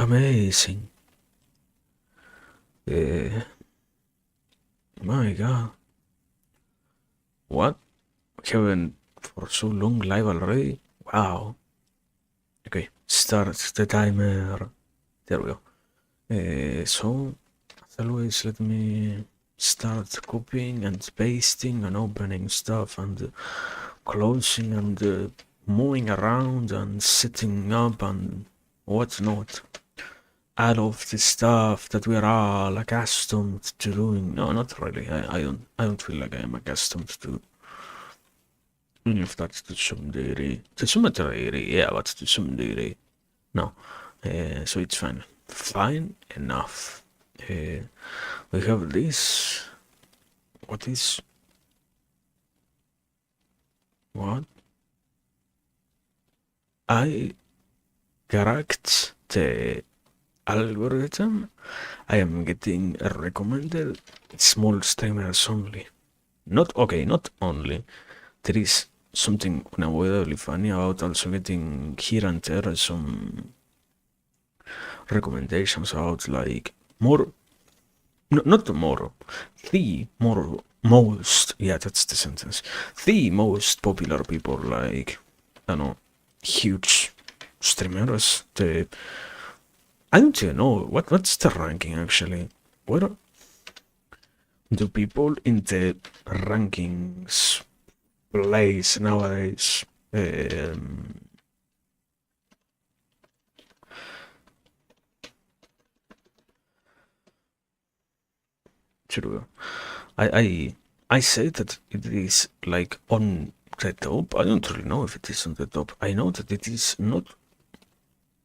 Amazing. My god. What? We haven't for so long live already? Wow. Okay, start the timer. There we go. So, as always, let me start copying and pasting and opening stuff and closing and moving around and setting up and whatnot. All of the stuff that we are all accustomed to doing. No, not really. I don't feel like I am accustomed to any of that to some degree. To some degree, yeah, but to some degree, no. So it's fine. Fine enough. We have this. What is? What? I correct the algorithm. I am getting recommended small streamers only. Not okay, not only. There is something unavoidably funny about also getting here and there some recommendations about like more, not more, the more most, yeah, that's the sentence, the most popular people, like, I don't know, huge streamers. I don't even know what's the ranking actually. What do people in the rankings place nowadays? True. I say that it is like on the top. I don't really know if it is on the top. I know that it is not.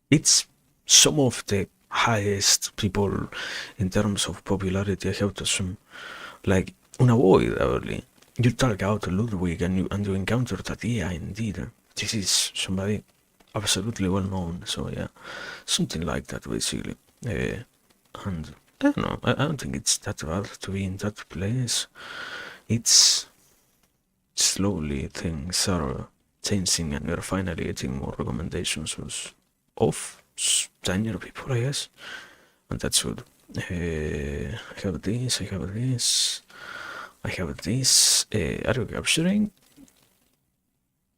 It's some of the highest people in terms of popularity. I have to assume, like unavoidably, you talk out to Ludwig and you encounter that. Yeah, indeed, this is somebody absolutely well known. So yeah, something like that basically. And I don't know. I don't think it's that bad to be in that place. It's slowly things are changing, and we're finally getting more recommendations of senior people, I guess, and that's good. I have this. I have this. I have this. Are you capturing?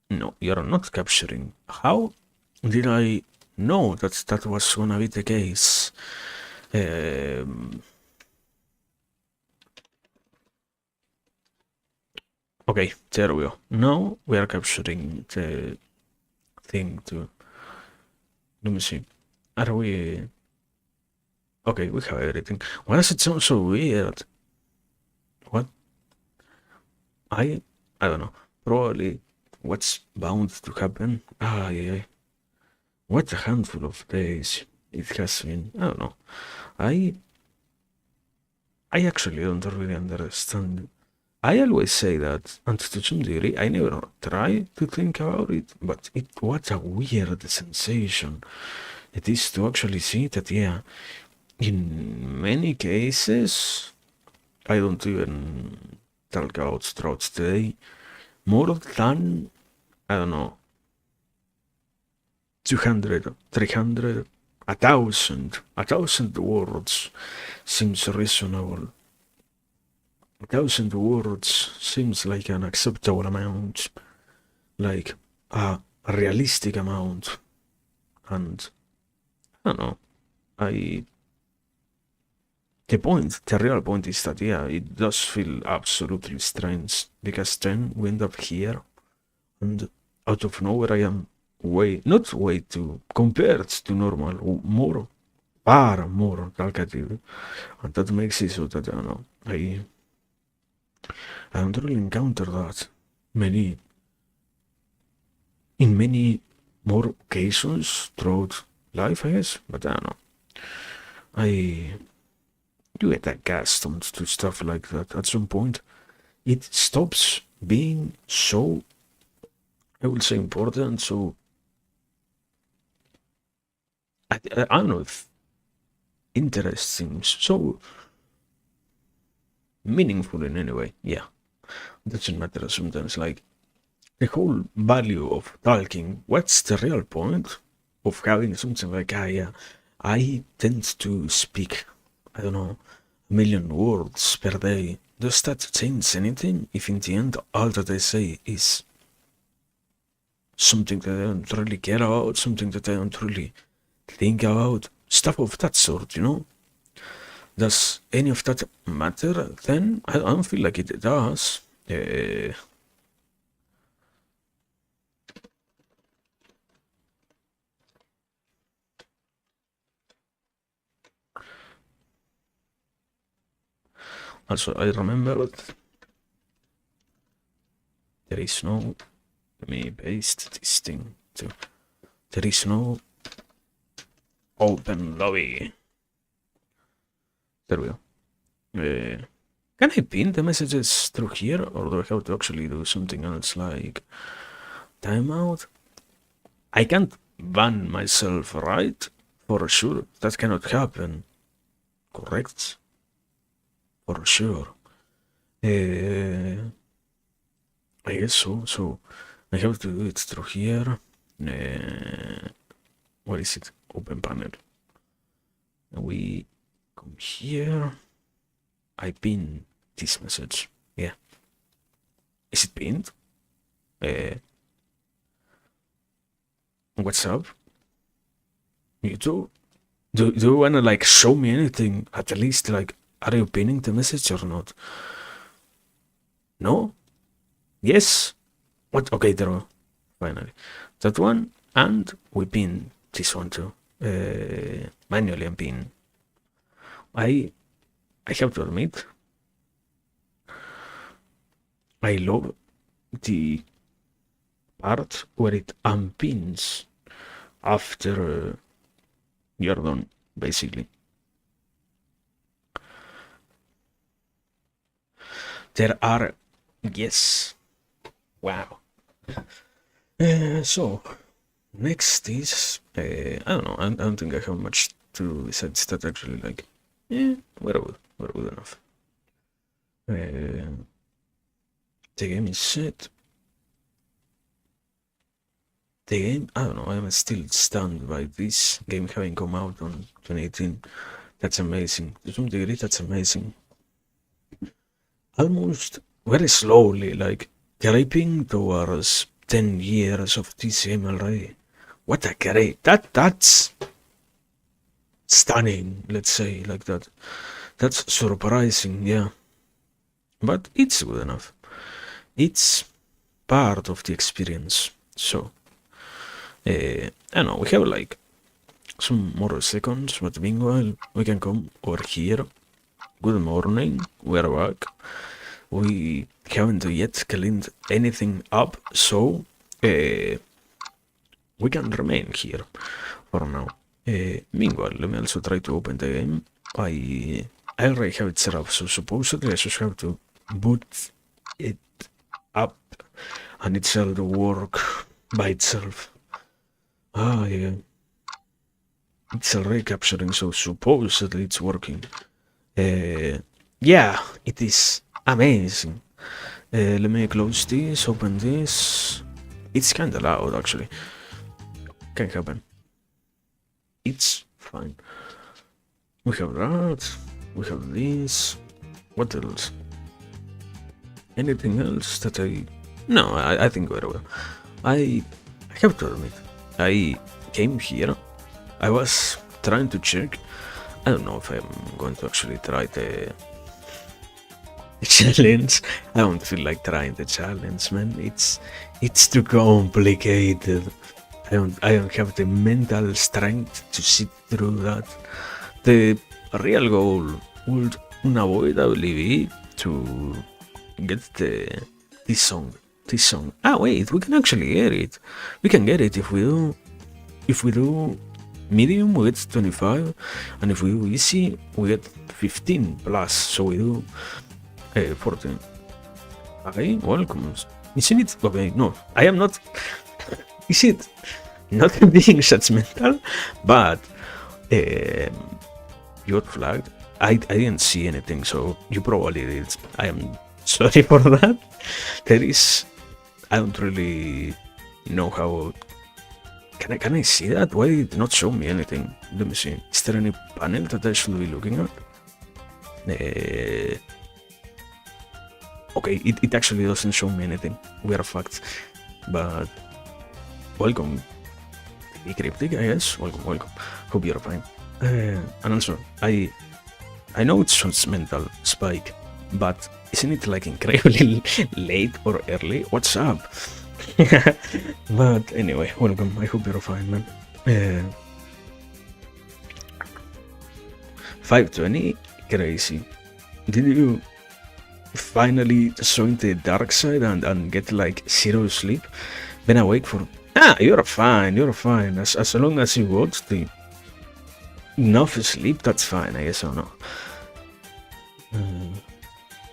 No, you're not capturing. How did I know that that was gonna be the case? Okay, there we go. Now we are capturing the thing too. Let me see. Are we... Okay, we have everything. Why does it sound so weird? What? I don't know. Probably what's bound to happen. Ah, yeah. What a handful of days it has been. I don't know. I actually don't really understand. I always say that, and to some degree, I never try to think about it, but what a weird sensation it is to actually see that, yeah, in many cases, I don't even talk about throughout the day, more than, I don't know, 200, 300, 1,000 words seems reasonable. 1,000 words seems like an acceptable amount, like a realistic amount, and I don't know. The real point is that, yeah, it does feel absolutely strange because then we end up here, and out of nowhere, I am not way too, compared to normal, far more talkative, and that makes it so that, I don't know, I don't really encounter that many, in many more occasions throughout life, I guess, but I don't know. I You get accustomed to stuff like that at some point. It stops being so, I would say, important. So I don't know if interesting, so meaningful in any way. Yeah, doesn't matter sometimes. Like the whole value of talking. What's the real point of having something like, ah, yeah, I tend to speak, I don't know, a million words per day. Does that change anything if in the end all that I say is something that I don't really care about, something that I don't really think about, stuff of that sort, you know? Does any of that matter then? I don't feel like it does. Also, I remembered there is no. Let me paste this thing too. There is no open lobby. There we go. Can I pin the messages through here, or do I have to actually do something else like timeout? I can't ban myself, right? For sure, that cannot happen. Correct? For sure. I guess so. So I have to do it through here. What is it? Open panel. And we come here. I pin this message. Yeah. Is it pinned? What's up? You do? Do you wanna like show me anything? At least like, are you pinning the message or not? No? Yes? What? Okay, there we go. Finally. That one, and we pin this one too. Manually and pin. I have to admit, I love the part where it unpins after you're done, basically. There are, yes, wow. So, next is, I don't know, I don't think I have much to besides that actually, like, we're good enough. The game is set. The game, I don't know, I'm still stunned by this game having come out on 2018. That's amazing. To some degree, that's amazing. Almost very slowly, like creeping towards 10 years of this game already. What a great, that's stunning, let's say, like that. That's surprising, yeah. But it's good enough. It's part of the experience. So, I don't know, we have like some more seconds, but meanwhile, we can come over here. Good morning, we're back. We haven't yet cleaned anything up, so we can remain here for now. Meanwhile, let me also try to open the game. I already have it set up, so supposedly I just have to boot it up and it shall work by itself. Ah, yeah. It's already capturing, so supposedly it's working. Yeah, it is amazing. Let me close this, open this. It's kinda loud actually. Can happen. It's fine. We have that. We have this. What else? Anything else that I... No, I think very well. I have to admit, I came here. I was trying to check. I don't know if I'm going to actually try the challenge. I don't feel like trying the challenge, man. It's too complicated. I don't have the mental strength to sit through that. The real goal would unavoidably be to get this song. Ah wait, we can actually get it. We can get it if we do medium we get 25, and if we do easy we get 15 plus, so we do 14. Okay, welcome. Isn't it okay? No, I am not. Is it not being judgmental? But you got flagged. I didn't see anything, so you probably did. I am sorry for that. There is, I don't really know how Can I see that? Why did it not show me anything? Let me see. Is there any panel that I should be looking at? Okay, it actually doesn't show me anything. Weird fact. But welcome. Be cryptic, I guess. Welcome. Hope you're fine. And also, I know it's just mental spike, but isn't it like incredibly late or early? What's up? But anyway, welcome. I hope you're fine, man. 520, crazy. Did you finally join the dark side and get like 0 sleep? Been awake for... you're fine. As long as you got the enough sleep, that's fine, I guess. I don't know.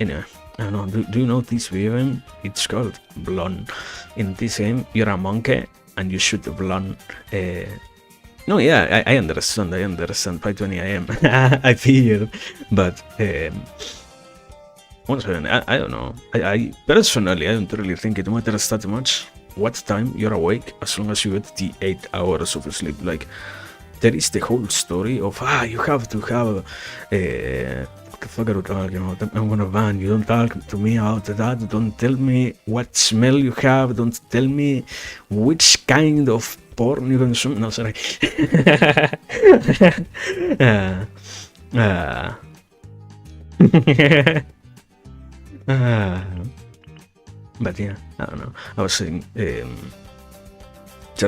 Anyway, I don't know. Do you know this video game? It's called Bloons. In this game, you're a monkey and you shoot the Bloons. No, yeah, I understand. 520 AM. I figured. But once again, I don't know. I personally, I don't really think it matters that much what time you're awake, as long as you get the 8 hours of sleep. Like, there is the whole story of you have to have what the fuck are you talking about? I'm gonna ban you. Don't talk to me about that. Don't tell me what smell you have. Don't tell me which kind of porn you consume. No, sorry. But yeah, I don't know. I was saying the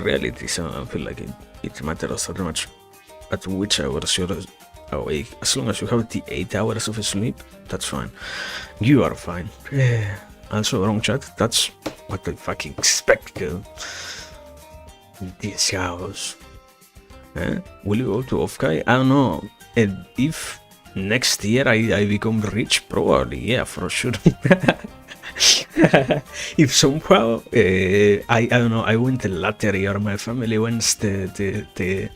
reality, so I feel like it matters so much at which hours you're awake. As long as you have the 8 hours of sleep, that's fine. You are fine. Also, wrong chat. That's what I fucking expected. This house. Will you go to Offkai? I don't know. If next year I become rich, probably, yeah, for sure. If somehow I don't know, I win the lottery or my family wins the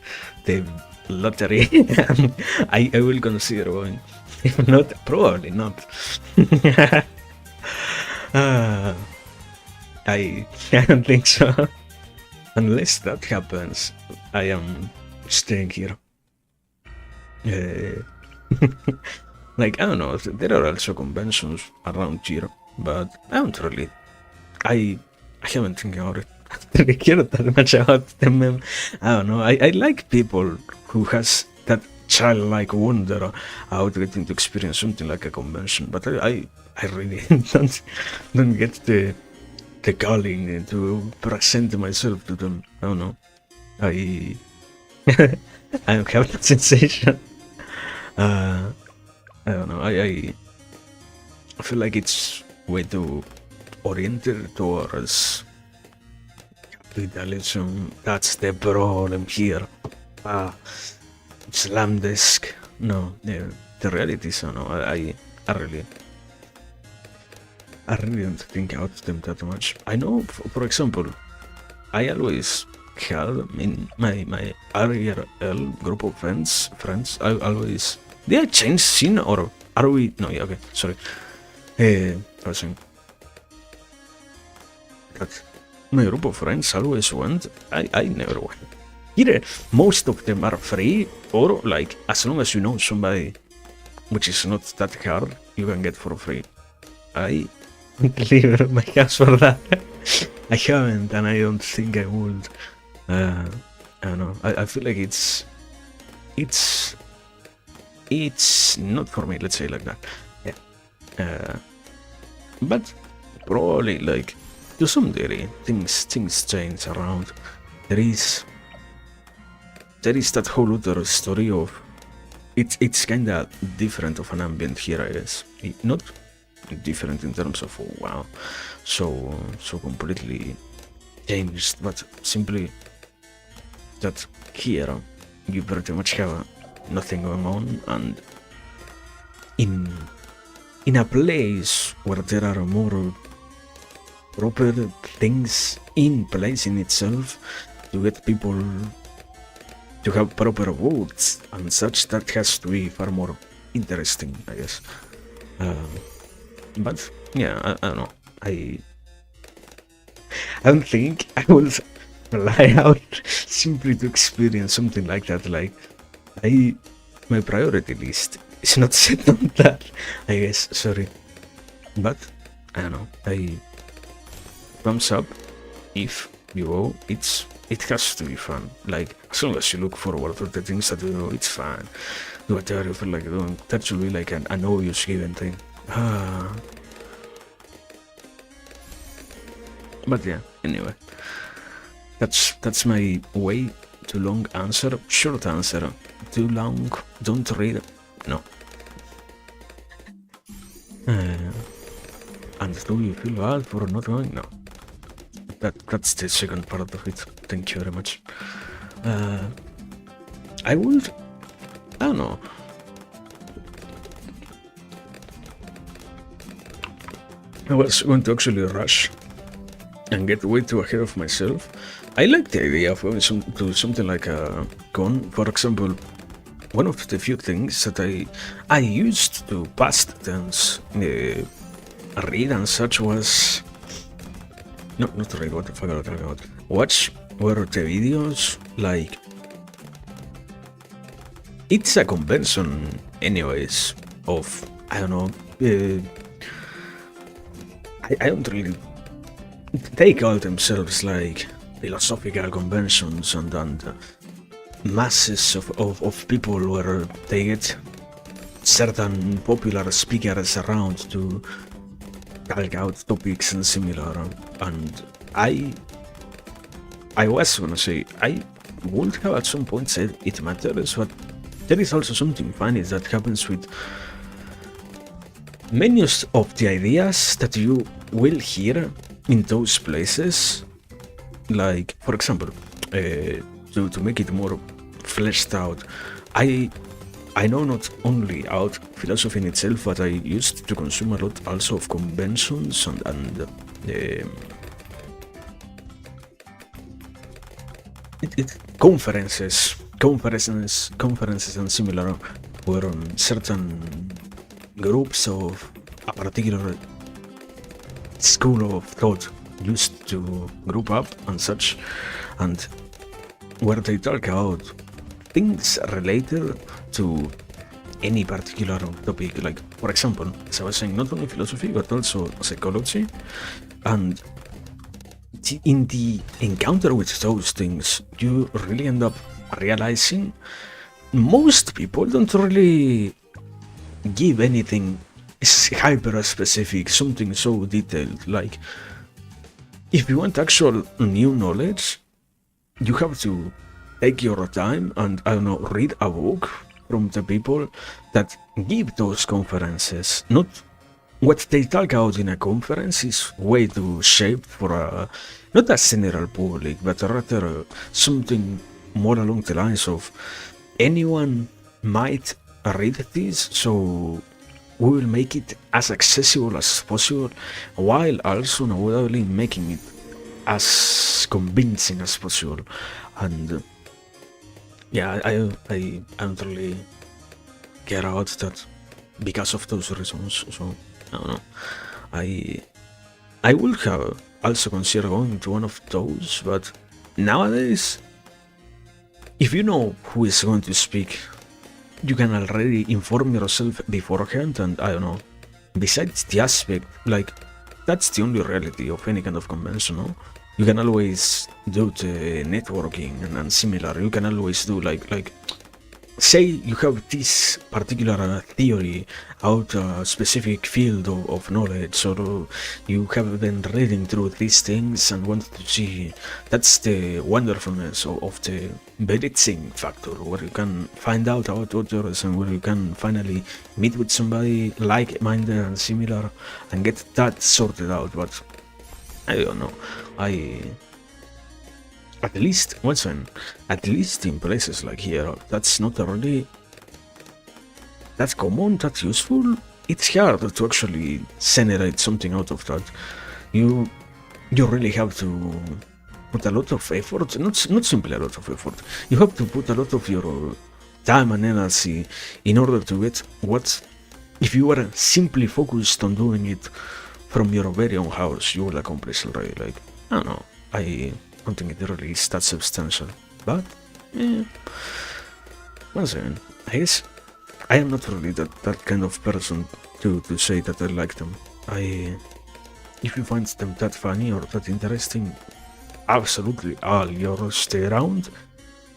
lottery, I will consider going. If not, probably not. I don't think so. Unless that happens, I am staying here. Like, I don't know, there are also conventions around here, but I don't really. I haven't think about it. I don't really care that much about them. I don't know. I like people who has that childlike wonder how to get into experience something like a convention, but I really don't get the calling to present myself to them. I don't know. I don't have that sensation. I don't know. I feel like it's way too oriented towards capitalism. That's the problem here. Slam desk. No, the reality is, no. I really don't think about them that much. I know, for example, I always had in my IRL group of friends. I always. Did I change scene or are we? No, yeah, okay, sorry. I was saying that my group of friends always went. I never went. Either most of them are free, or like as long as you know somebody, which is not that hard, you can get for free. I leave my house for that. I haven't, and I don't think I would. I don't know. I feel like it's not for me. Let's say like that. Yeah. But probably like to some degree, things change around. There is that whole other story of it's kinda different of an ambient here, I guess. Not different in terms of wow, so completely changed, but simply that here you pretty much have nothing going on, and in a place where there are more proper things in place in itself to get people to have proper votes and such, that has to be far more interesting, I guess. But yeah, I don't know. I don't think I will fly out simply to experience something like that. Like, my priority list is not set on that, I guess. Sorry, but I don't know. Thumbs up if you go. It has to be fun. Like, as long as you look forward to the things that you know, it's fun. Do whatever you feel like doing. That should be like an obvious given thing. But yeah, anyway. That's my way too long answer. Short answer. Too long. Don't read. No. And do you feel bad for not going? No. That's the second part of it. Thank you very much. I don't know. I was going to actually rush and get way too ahead of myself. I like the idea of going to something like a con. For example, one of the few things that I used to past tense read and such was not read. What the fuck am I talking about? Watch were the videos like. It's a convention, anyways. Of I don't know. I don't really. They call themselves like philosophical conventions and masses of people where they get certain popular speakers around to talk out topics and similar. And I was gonna say I would have at some point said it matters, but there is also something funny that happens with many of the ideas that you will hear in those places. Like, for example, to make it more fleshed out, I know not only out philosophy in itself, but I used to consume a lot also of conventions and conferences and similar, where certain groups of a particular school of thought used to group up and such, and where they talk about things related to any particular topic. Like, for example, as I was saying, not only philosophy but also psychology. And in the encounter with those things, you really end up realizing most people don't really give anything hyper specific, something so detailed. Like, if you want actual new knowledge, you have to take your time and, I don't know, read a book from the people that give those conferences. Not what they talk about in a conference is way too shaped for not a general public, but rather something more along the lines of anyone might read this, so we will make it as accessible as possible, while also undoubtedly making it as convincing as possible. And yeah, I don't really care about that because of those reasons. So I don't know. I would have also considered going to one of those, but nowadays, if you know who is going to speak, you can already inform yourself beforehand. And I don't know, besides the aspect, like, that's the only reality of any kind of convention, no? You can always do the networking and similar. You can always do like say you have this particular theory out a specific field of knowledge, or you have been reading through these things and want to see. That's the wonderfulness of the belitzing factor, where you can find out about others and where you can finally meet with somebody like-minded and similar and get that sorted out. But I don't know, at least in places like here, that's not really that common, that useful. It's hard to actually generate something out of that. You really have to put a lot of effort, not simply a lot of effort. You have to put a lot of your time and energy in order to get what, if you were simply focused on doing it from your very own house, you will accomplish already. Like, I don't know, don't think it really is that substantial. But, yeah. Once again, I guess I am not really that kind of person to say that I like them. If you find them that funny or that interesting, absolutely all your stay around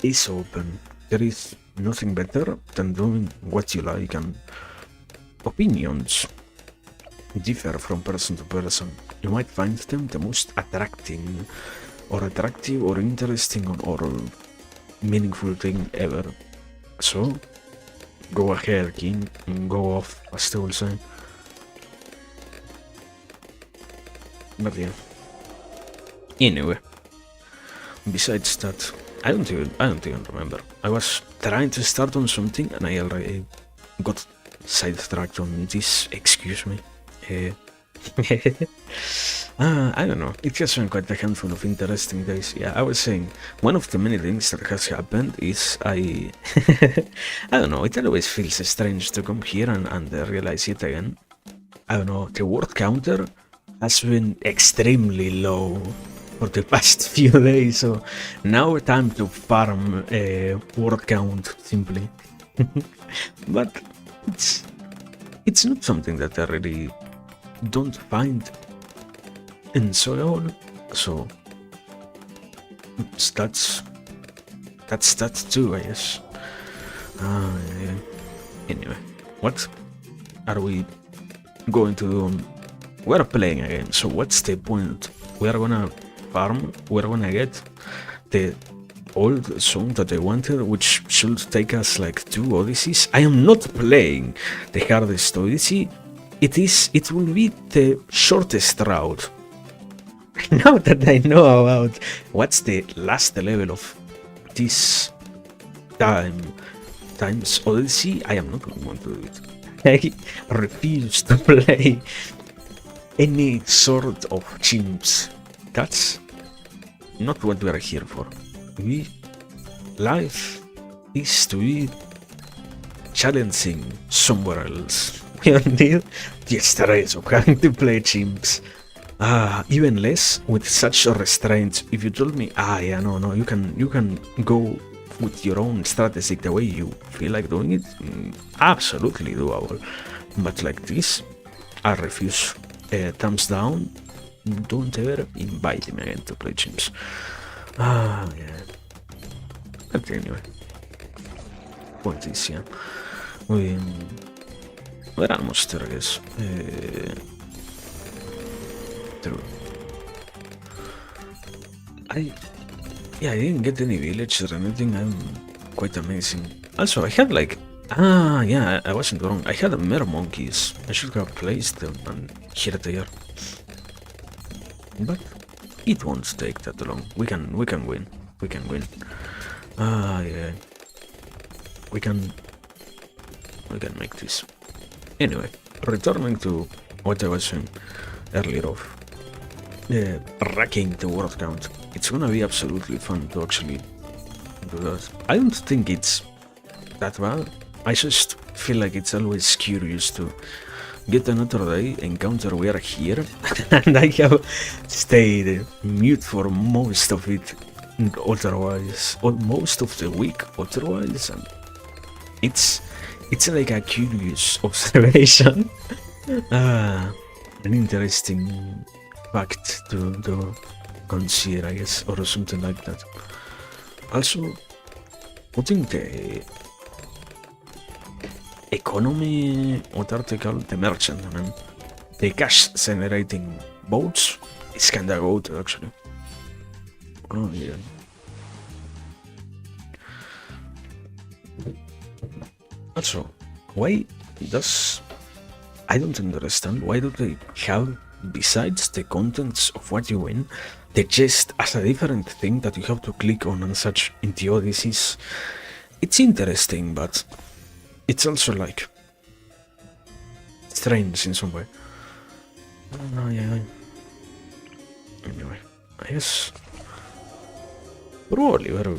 is open. There is nothing better than doing what you like, and opinions differ from person to person. You might find them the most attractive or interesting or meaningful thing ever. So, go ahead, King, and go off, as they will say. But yeah. Anyway, besides that, I don't even remember. I was trying to start on something and I already got sidetracked on this. Excuse me. I don't know. It has been quite a handful of interesting days. Yeah, I was saying one of the many things that has happened is I don't know. It always feels strange to come here and realize it again. I don't know. The word counter has been extremely low for the past few days, so now time to farm word count simply. But it's not something that I really don't find enjoyable, so that's that too, I guess. Yeah. Anyway, what are we going to do? We're playing again, so what's the point? We're gonna farm, we're gonna get the old song that I wanted, which should take us like 2 Odysseys. I am not playing the hardest Odyssey. It will be the shortest route. Now that I know about what's the last level of this times Odyssey, I am not going to do it. I refuse to play any sort of chimps. That's not what we are here for. Life is to be challenging somewhere else. We don't need the stress of having to play chimps. Even less with such a restraint. If you told me, yeah, no, you can go with your own strategy the way you feel like doing it, absolutely doable. But like this, I refuse. Thumbs down. Don't ever invite me again to play chimps. Yeah. But anyway, point is, yeah, we're almost there, I guess. True. I didn't get any village or anything. I'm quite amazing. Also, I had like, yeah, I wasn't wrong. I had mere monkeys. I should have placed them, and here they are. But it won't take that long. We can win. We can win. Yeah. We can make this. Anyway, returning to what I was saying earlier of racking the word count. It's gonna be absolutely fun to actually do that. I don't think it's that bad. I just feel like it's always curious to get another day, encounter we are here, and I have stayed mute for most of it otherwise, or most of the week otherwise, and it's like a curious observation. An interesting fact to consider, I guess, or something like that. Also, putting the economy, what are they called? The merchant, I mean, the cash generating boats is kinda good actually. Oh yeah. Also, why does... I don't understand, why do they have, besides the contents of what you win, the chest as a different thing that you have to click on and such in the Odysseys? It's interesting, but it's also like strange in some way. Yeah. Anyway, I guess probably we're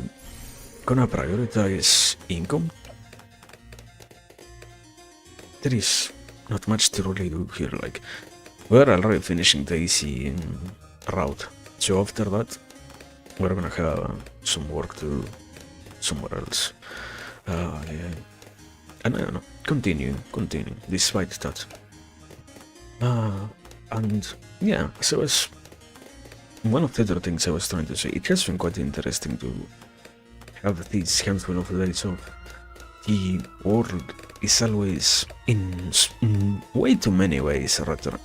gonna prioritize income. There is not much to really do here, like we're already finishing the easy route, so after that we're gonna have some work to do somewhere else. Yeah. And I don't know, continue, despite that. And yeah, so as one of the other things I was trying to say, it has been quite interesting to have these handful of days off. The world is always, in way too many ways, rather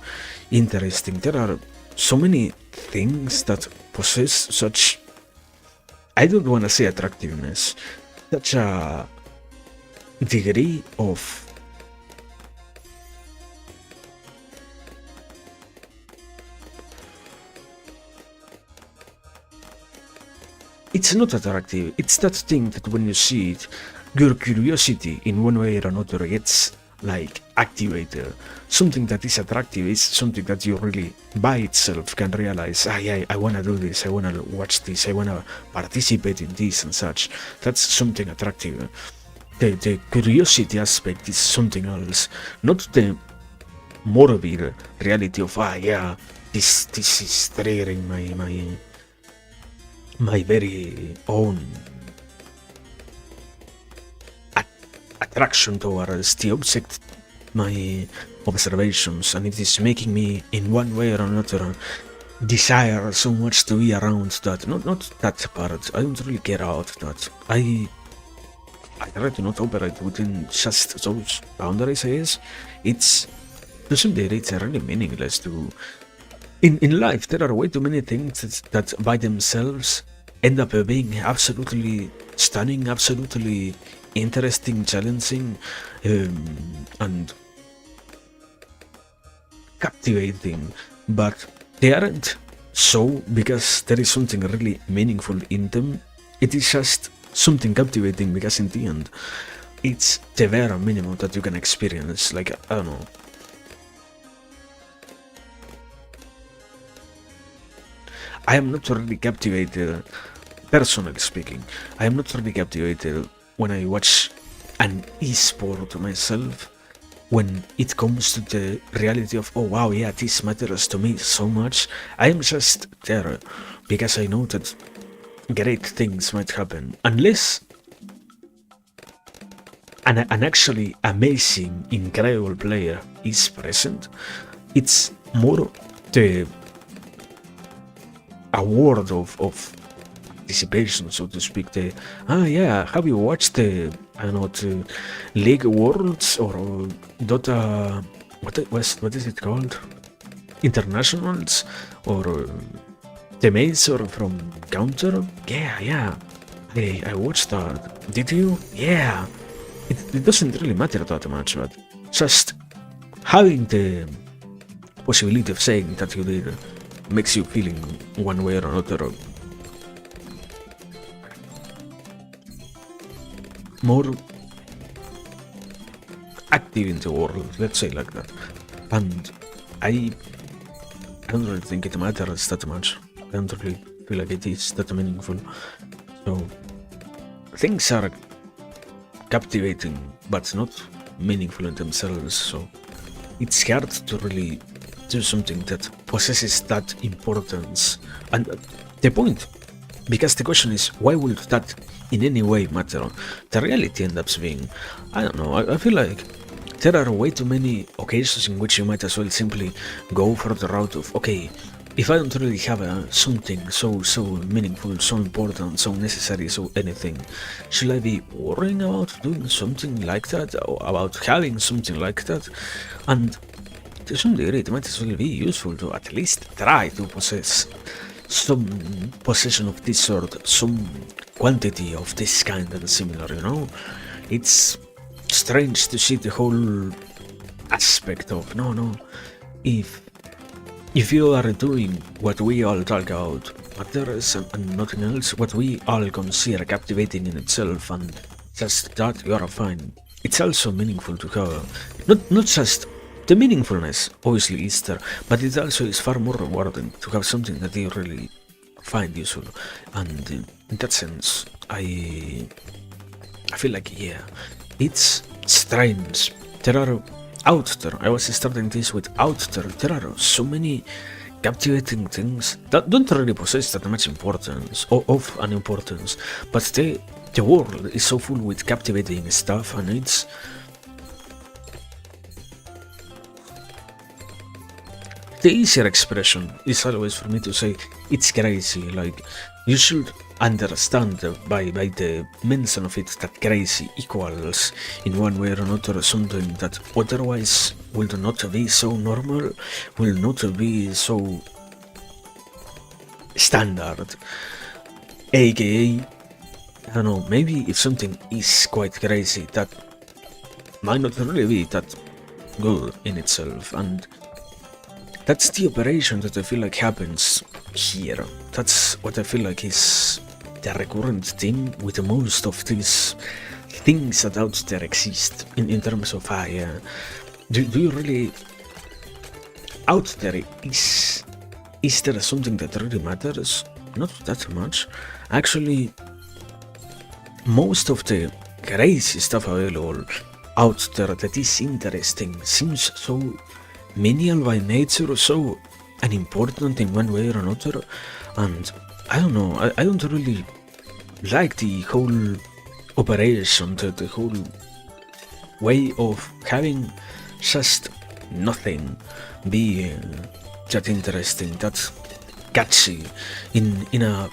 interesting. There are so many things that possess such, I don't want to say attractiveness, such a degree of it's not attractive, it's that thing that when you see it, your curiosity in one way or another gets like activated. Something that is attractive is something that you really by itself can realize, yeah, I wanna do this, I wanna watch this, I wanna participate in this and such. That's something attractive. The curiosity aspect is something else, not the morbid reality of yeah, this is triggering my very own attraction towards the object, my observations, and it is making me in one way or another desire so much to be around that. Not that part, I don't really care about that. I try to not operate within just those boundaries, I guess. It's, to some degree, it's really meaningless to... In life, there are way too many things that by themselves end up being absolutely stunning, absolutely interesting, challenging, and captivating, but they aren't so because there is something really meaningful in them. It is just something captivating because in the end, it's the bare minimum that you can experience. Like, I don't know. I am not really captivated, personally speaking, I am not really captivated when I watch an esport myself, when it comes to the reality of, oh wow, yeah, this matters to me so much. I am just there because I know that great things might happen, unless an actually amazing, incredible player is present. It's more the award of participation, so to speak. The yeah, have you watched the, I don't know, the League Worlds or Dota? What is it called? Internationals or the Mazer from Counter? Yeah. I watched that. Did you? Yeah. It doesn't really matter that much, but just having the possibility of saying that you did makes you feeling one way or another more active in the world, let's say like that. And I don't really think it matters that much. I don't really feel like it is that meaningful. So things are captivating but not meaningful in themselves, so it's hard to really do something that possesses that importance. And the point, because the question is, why would that in any way matter? The reality ends up being, I don't know, I feel like there are way too many occasions in which you might as well simply go for the route of, okay, if I don't really have something so meaningful, so important, so necessary, so anything, should I be worrying about doing something like that, or about having something like that? And to some degree, it might as well be useful to at least try to possess some possession of this sort, some quantity of this kind and similar, you know? It's strange to see the whole aspect of, no, if you are doing what we all talk about, matters and nothing else, what we all consider captivating in itself, and just that, you are fine. It's also meaningful to have, not just the meaningfulness, obviously is there, but it also is far more rewarding to have something that you really find useful. And in that sense, I feel like, yeah, it's strange. There are out there, I was starting this with out there are so many captivating things that don't really possess that much importance or of an importance, but the world is so full with captivating stuff, and it's the easier expression is always for me to say it's crazy. Like, you should understand by the mention of it that crazy equals in one way or another something that otherwise will not be so normal, will not be so standard. AKA, I don't know, maybe if something is quite crazy, that might not really be that good in itself, and that's the operation that I feel like happens here. That's what I feel like is the recurrent theme with most of these things that out there exist in terms of do you really out there is there something that really matters? Not that much. Actually, most of the crazy stuff available out there that is interesting seems so menial by nature, so unimportant in one way or another, and I don't know, I don't really like the whole operation, the whole way of having just nothing be that interesting, that catchy in a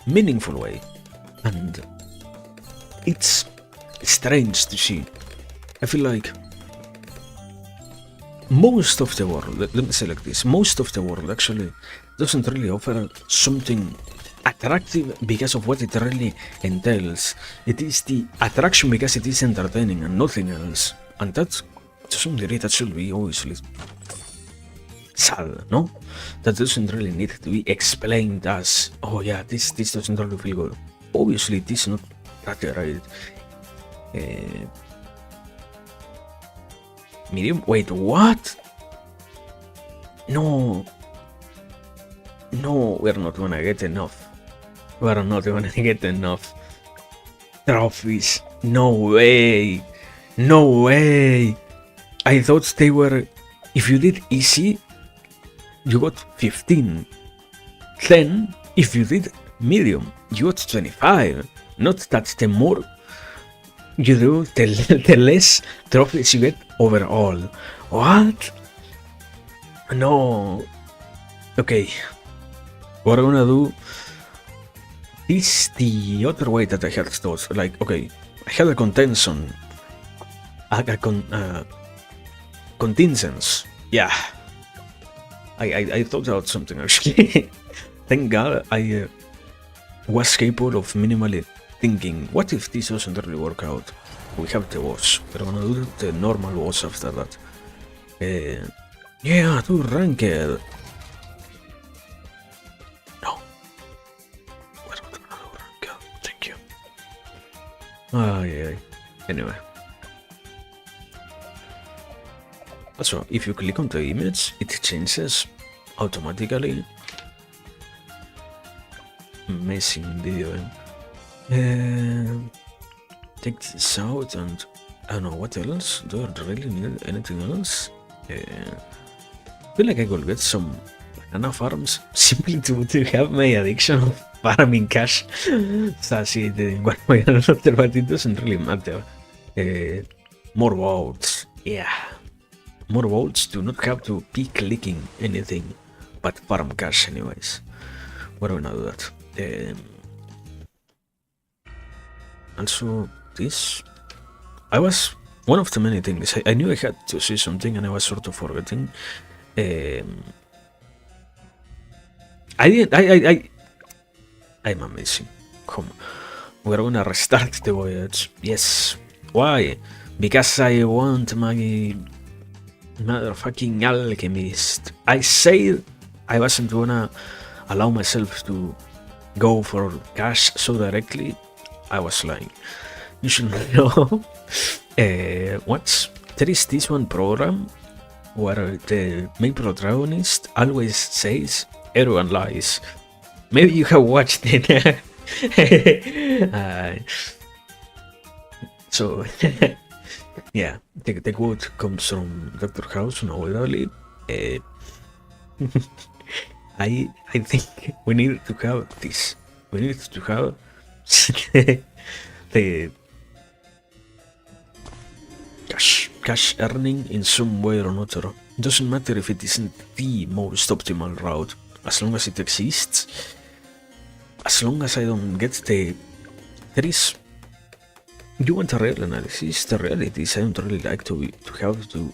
meaningful way, and it's strange to see. I feel like most of the world, let me say like this, most of the world actually doesn't really offer something attractive because of what it really entails. It is the attraction because it is entertaining and nothing else. And that, to some degree, that should be obviously sad, no? That doesn't really need to be explained as, oh yeah, this doesn't really feel good. Obviously, it is not that right. Medium? Wait, what? No, we're not gonna get enough. We're not gonna get enough trophies. No way. No way. I thought they were, if you did easy, you got 15. Then, if you did medium, you got 25. Not that the more you do, the less trophies you get overall. What? No. Okay. What I'm gonna do is the other way that I had thought. Like, okay, I had a contention. Contingence. Yeah. I thought out something actually. Thank God I was capable of minimally thinking, what if this doesn't really work out? We have the boss. We're gonna do the normal boss after that. Yeah, do ranked. No. We're not gonna do ranked. Thank you. Yeah. Anyway. Also, if you click on the image, it changes automatically. Amazing video. Take this out, and I don't know what else. Do I really need anything else? I feel like I could get some banana farms simply to have my addiction of farming cash satiated in one way or another, but it doesn't really matter. More votes, yeah. More votes do not have to be clicking anything but farm cash anyways. We're gonna do that. Also, this, I was one of the many things. I knew I had to see something and I was sort of forgetting. I'm amazing. Come, we're gonna restart the voyage. Yes. Why? Because I want my motherfucking alchemist. I said I wasn't gonna allow myself to go for cash so directly. I was lying. You should know. There is this one program where the main protagonist always says everyone lies. Maybe you have watched it. So yeah, the quote comes from Dr. House, unavoidably. I think we need to have this. We need to have the cash earning in some way or another. Doesn't matter if it isn't the most optimal route, as long as it exists. As long as I don't get there is. You want a real analysis? The reality is I don't really like to have to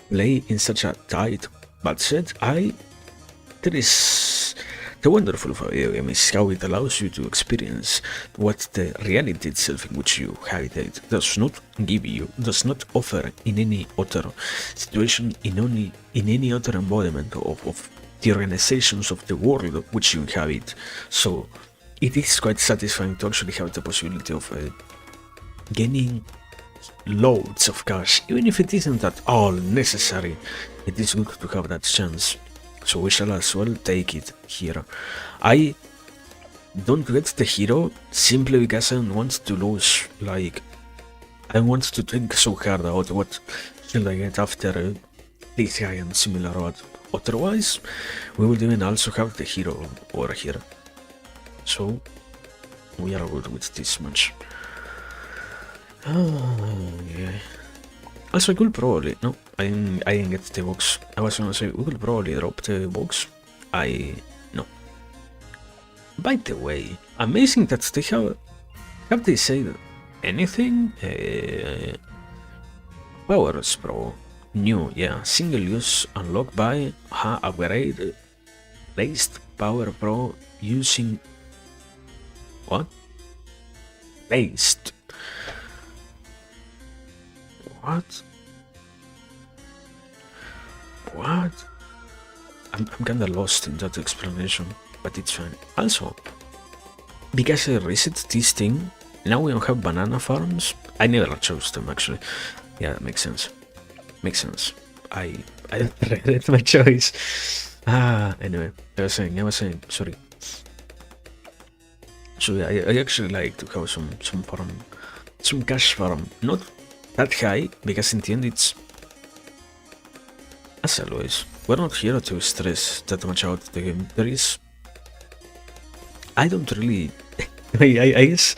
play in such a tight budget. There is the wonderful of a video game is how it allows you to experience what the reality itself in which you habitate does not give you, does not offer in any other situation, in any other embodiment of the organizations of the world which you inhabit. So it is quite satisfying to actually have the possibility of gaining loads of cash, even if it isn't at all necessary. It is good to have that chance, so we shall as well take it here. I don't get the hero simply because I don't want to lose, like, I want to think so hard about what should I get after this guy and similar, but otherwise we will even also have the hero over here, so we are good with this much. Yeah. Also, I could probably... No, I didn't get the box. I was gonna say, we could probably drop the box. No. By the way, amazing that they have they said anything? Powers Pro. New, yeah. Single use unlocked by upgrade based Power Pro using... What? Based. What? What? I'm kinda lost in that explanation, but it's fine. Also, because I reset this thing, now we don't have banana farms. I never chose them actually. Yeah, that makes sense. Makes sense. I regret my choice. Anyway, I was saying, sorry. So yeah, I actually like to have some farm, some cash farm, not that high, because in the end it's, as always, we're not here to stress that much out the game. There is, I don't really, I guess,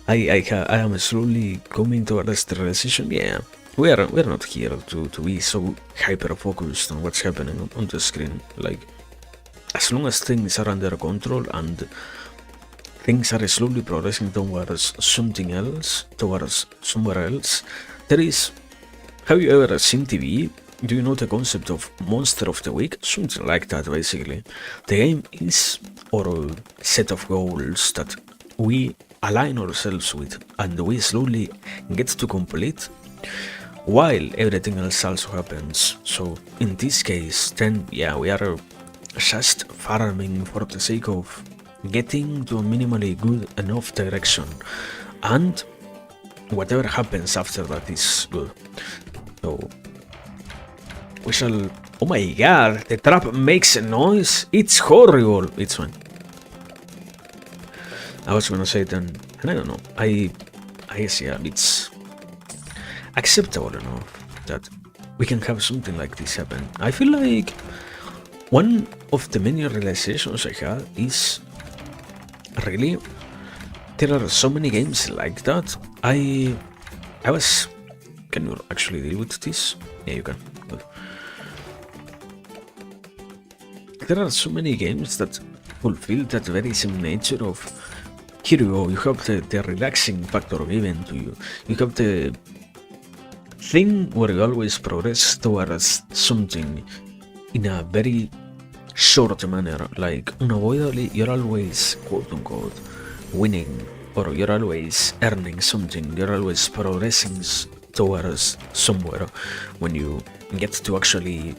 I am slowly coming towards the realization, yeah, we're not here to be so hyper focused on what's happening on the screen. Like, as long as things are under control and things are slowly progressing towards something else, towards somewhere else. There is... Have you ever seen TV? Do you know the concept of Monster of the Week? Something like that, basically. The game is our set of goals that we align ourselves with and we slowly get to complete, while everything else also happens. So in this case, then yeah, we are just farming for the sake of getting to a minimally good enough direction, and whatever happens after that is good. So we shall... Oh my god, the trap makes a noise. It's horrible. It's fine. I was gonna say then, and I don't know, I guess yeah, it's acceptable enough that we can have something like this happen. I feel like one of the many realizations I had is really, there are so many games like that. I was... Can you actually deal with this? Yeah, you can. Good. There are so many games that fulfill that very same nature of, here you go, you have the relaxing factor given to you. You have the thing where you always progress towards something in a very short manner, like unavoidably you're always quote unquote winning, or you're always earning something, you're always progressing towards somewhere when you get to actually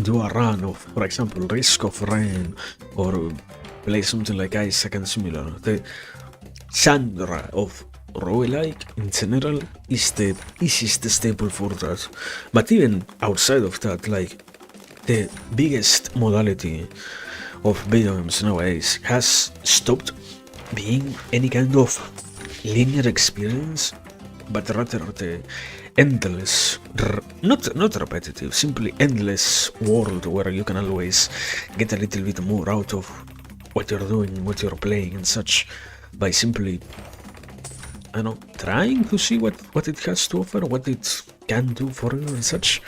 do a run of, for example, Risk of Rain, or play something like Isaac and similar. The genre of roguelike in general is the easiest staple for that. But even outside of that, like, the biggest modality of video games nowadays has stopped being any kind of linear experience but rather the endless, not repetitive, simply endless world where you can always get a little bit more out of what you're doing, what you're playing and such, by simply, I don't know, trying to see what it has to offer, what it can do for you and such.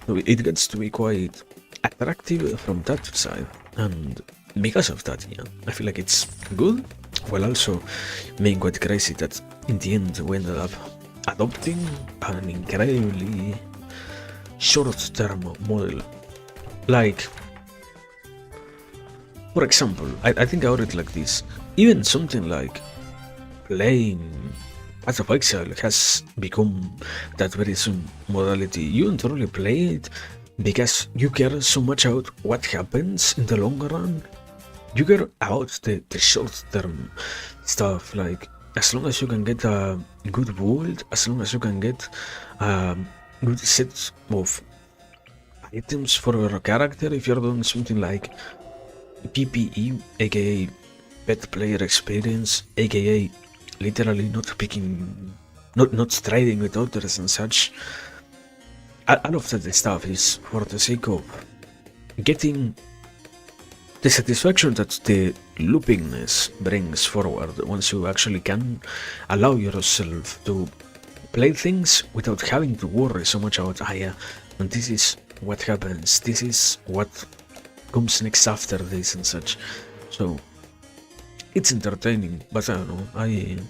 So it gets to be quite attractive from that side, and because of that, yeah, I feel like it's good, while also being quite crazy that in the end we ended up adopting an incredibly short-term model. Like, for example, I think about it like this. Even something like playing Path of Exile has become that very soon modality. You don't really play it because you care so much about what happens in the long run. You care about the short-term stuff, like as long as you can get a good world, as long as you can get a good set of items for your character, if you're doing something like PPE, aka pet player experience, aka literally not striding with others and such. All of that stuff is for the sake of getting the satisfaction that the loopingness brings forward once you actually can allow yourself to play things without having to worry so much about, yeah, and this is what happens, this is what comes next after this and such. So it's entertaining, but I don't know,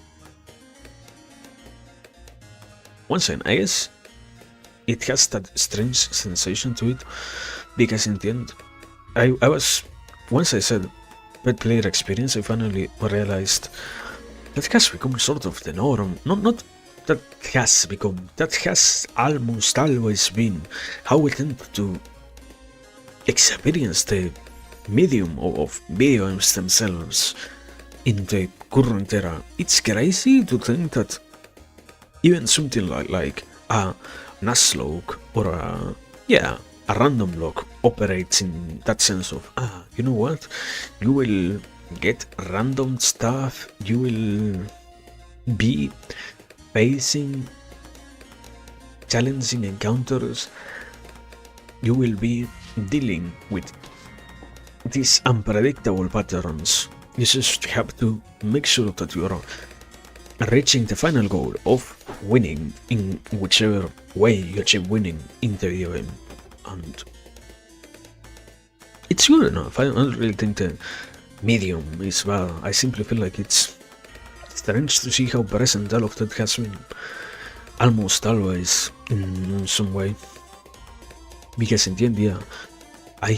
once again, I guess it has that strange sensation to it, because in the end, I was, once I said pet player experience, I finally realized that has become sort of the norm. Not that has become, that has almost always been how we tend to experience the medium of video games themselves in the current era. It's crazy to think that even something like a Nuzlocke or a random lock operates in that sense of, you know what, you will get random stuff, you will be facing challenging encounters, you will be dealing with these unpredictable patterns. You just have to make sure that you are reaching the final goal of winning in whichever way you achieve winning in the video game. And it's good enough. I don't really think the medium is bad. I simply feel like it's strange to see how present all of that has been almost always in some way. Because in the end, yeah, I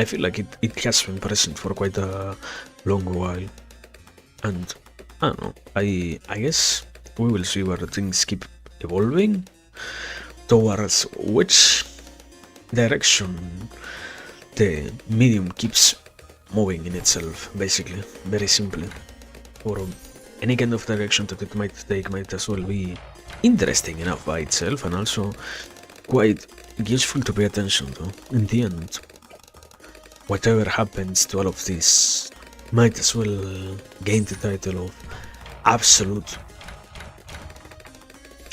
feel like it has been present for quite a long while. And I don't know, I guess we will see where things keep evolving, towards which direction the medium keeps moving in itself, basically, very simply. Or any kind of direction that it might take might as well be interesting enough by itself, and also quite useful to pay attention to. In the end, whatever happens to all of this might as well gain the title of absolute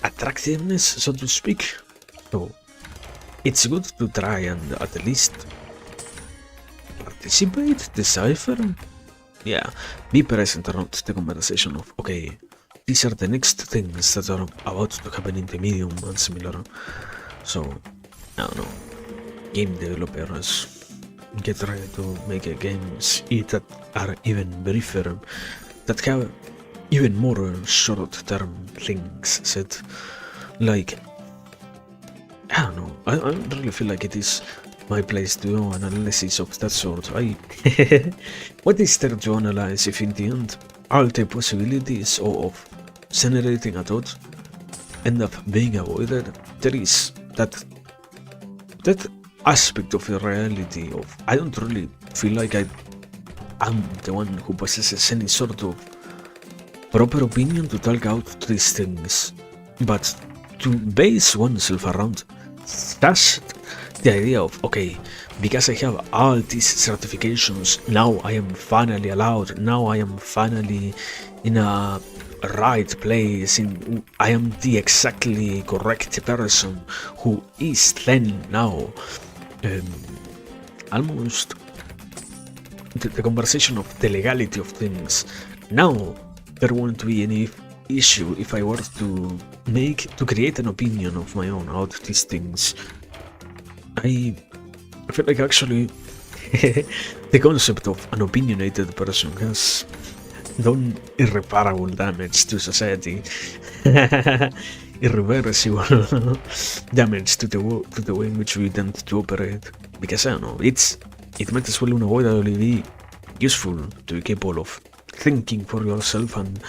attractiveness, so to speak. So it's good to try and at least participate, decipher, yeah, be present around the conversation of, okay, these are the next things that are about to happen in the medium and similar. So, I don't know, game developers, get ready to make games that are even briefer, that have even more short-term things set. Like, I don't know, I don't really feel like it is my place to do an analysis of that sort. What is there to analyze if in the end all the possibilities of generating a thought end up being avoided? There is that aspect of the reality of, I don't really feel like I am the one who possesses any sort of proper opinion to talk out these things, but to base oneself around just the idea of, okay, because I have all these certifications, now I am finally allowed, now I am finally in a right place, I am the exactly correct person who is then now almost the conversation of the legality of things. Now there won't be any issue if I were to create an opinion of my own about these things. I feel like actually the concept of an opinionated person has done irreparable damage to society. Irreversible damage to the way in which we tend to operate. Because I don't know, it might as well unavoidably be useful to be capable of thinking for yourself and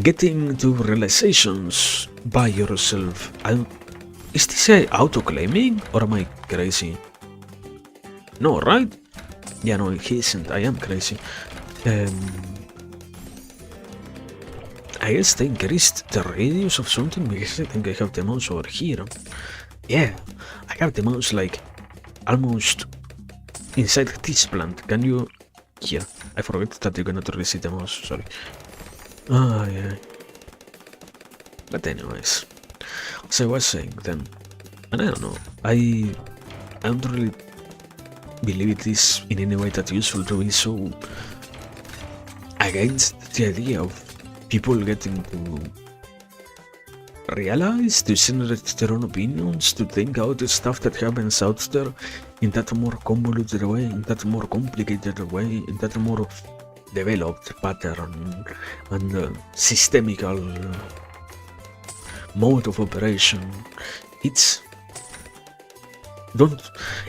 getting to realizations by yourself. Is this a auto-claiming or am I crazy? No, right? Yeah, no, he isn't. I am crazy. I guess they increased the radius of something because I think I have the mouse over here. Yeah, I have the mouse like almost inside this plant. Can you? Yeah, I forgot that you cannot really see the mouse. Sorry. Ah, yeah. But anyways, as I was saying then, and I don't know, I don't really believe it is in any way that useful to be so against the idea of people getting to realize, to generate their own opinions, to think out the stuff that happens out there in that more convoluted way, in that more complicated way, in that more developed pattern and systemical mode of operation.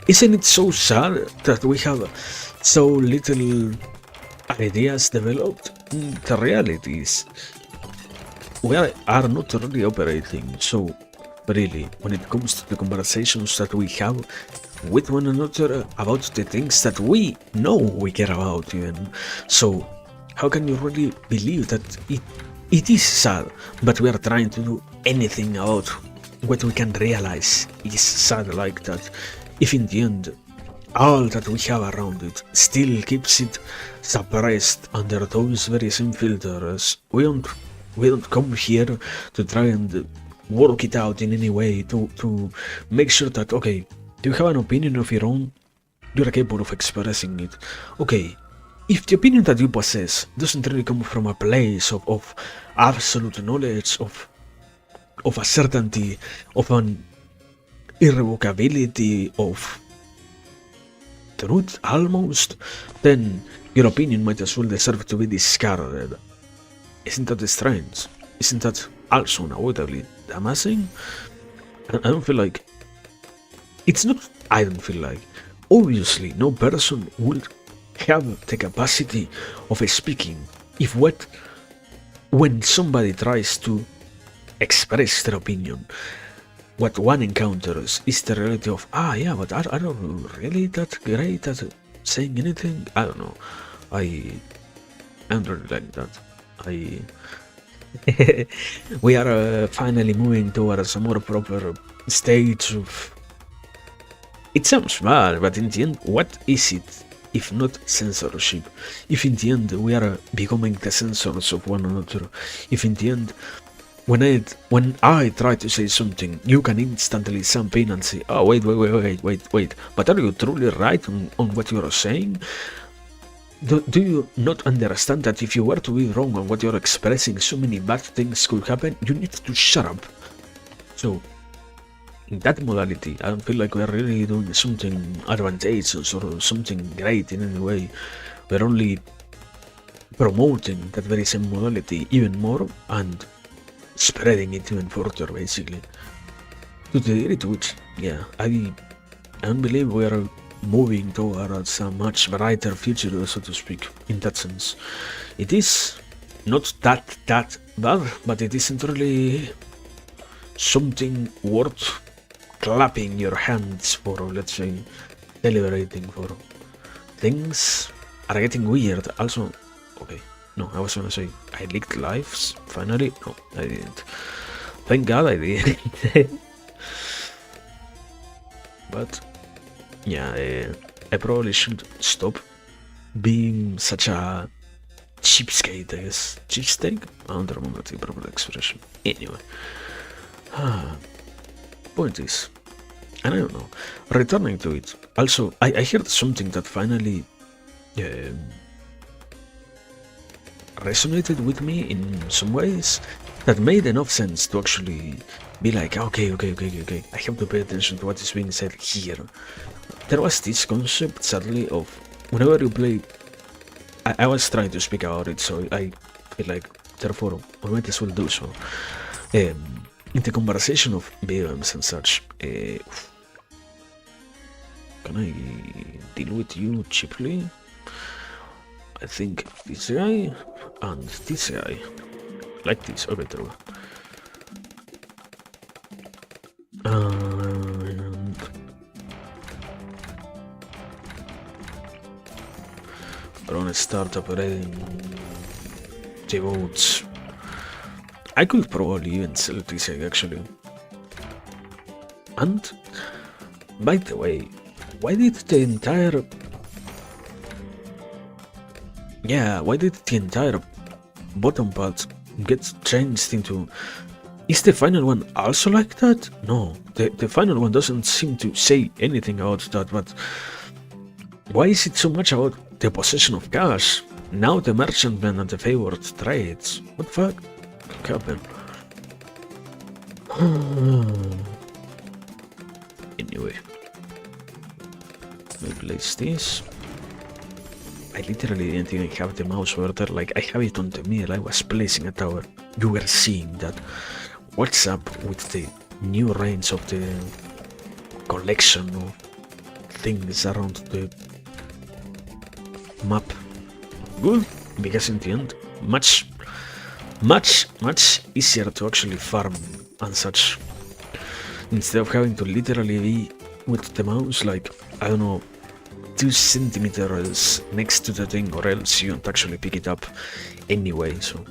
Isn't it so sad that we have so little ideas developed? The reality is we are not really operating so freely when it comes to the conversations that we have with one another about the things that we know we care about even. So how can you really believe that it is sad, but we are trying to do anything about what we can realize is sad like that, if in the end all that we have around it still keeps it suppressed under those very same filters? We don't come here to try and work it out in any way to make sure that, okay, you have an opinion of your own, you're capable of expressing it. Okay, if the opinion that you possess doesn't really come from a place of absolute knowledge, of a certainty, of an irrevocability of truth almost, then your opinion might as well deserve to be discarded. Isn't that strange? Isn't that also unavoidably damaging? I don't feel like... It's not... I don't feel like... Obviously, no person would have the capacity of speaking if when somebody tries to express their opinion, what one encounters is the reality of, yeah, but I don't really that great at saying anything. I don't know. I don't really like that. We are finally moving towards a more proper stage of... It sounds bad, but in the end, what is it if not censorship? If in the end we are becoming the censors of one another, if in the end when I try to say something, you can instantly jump in and say, oh, wait, but are you truly right on what you are saying? Do you not understand that if you were to be wrong on what you're expressing, so many bad things could happen? You need to shut up. So, in that modality, I don't feel like we're really doing something advantageous or something great in any way. We're only promoting that very same modality even more and spreading it even further, basically. To the degree to which, yeah, I don't believe we are moving towards a much brighter future, so to speak, in that sense. It is not that bad, but it isn't really something worth clapping your hands for, let's say, celebrating for. Things are getting weird. Also, okay, no, I was gonna say, I leaked lives, finally. No, I didn't. Thank God I didn't. But yeah, I probably should stop being such a cheapskate, I guess. Cheapsteak? I don't remember the proper expression. Anyway. Point is, and I don't know, returning to it. Also, I heard something that finally resonated with me in some ways that made enough sense to actually be like, okay, I have to pay attention to what is being said here. There was this concept, sadly, of whenever you play. I was trying to speak about it, so I feel like, therefore, I might as well do so. In the conversation of BMs and such, can I deal with you cheaply? I think this guy and this guy. Like this, okay, true. And we're gonna start operating the boats. I could probably even sell this guy actually. And by the way, why did the entire bottom part get changed into? Is the final one also like that? No, the final one doesn't seem to say anything about that, but why is it so much about the possession of cash? Now the merchantman and the favored trades. What the fuck? What happened? Anyway, let me place this. I literally didn't even have the mouse over there, like I have it on the middle. I was placing a tower. You were seeing that. What's up with the new range of the collection of things around the map? Good, because in the end, much easier to actually farm and such. Instead of having to literally be with the mouse, like, I don't know, 2 centimeters next to the thing, or else you don't actually pick it up anyway, so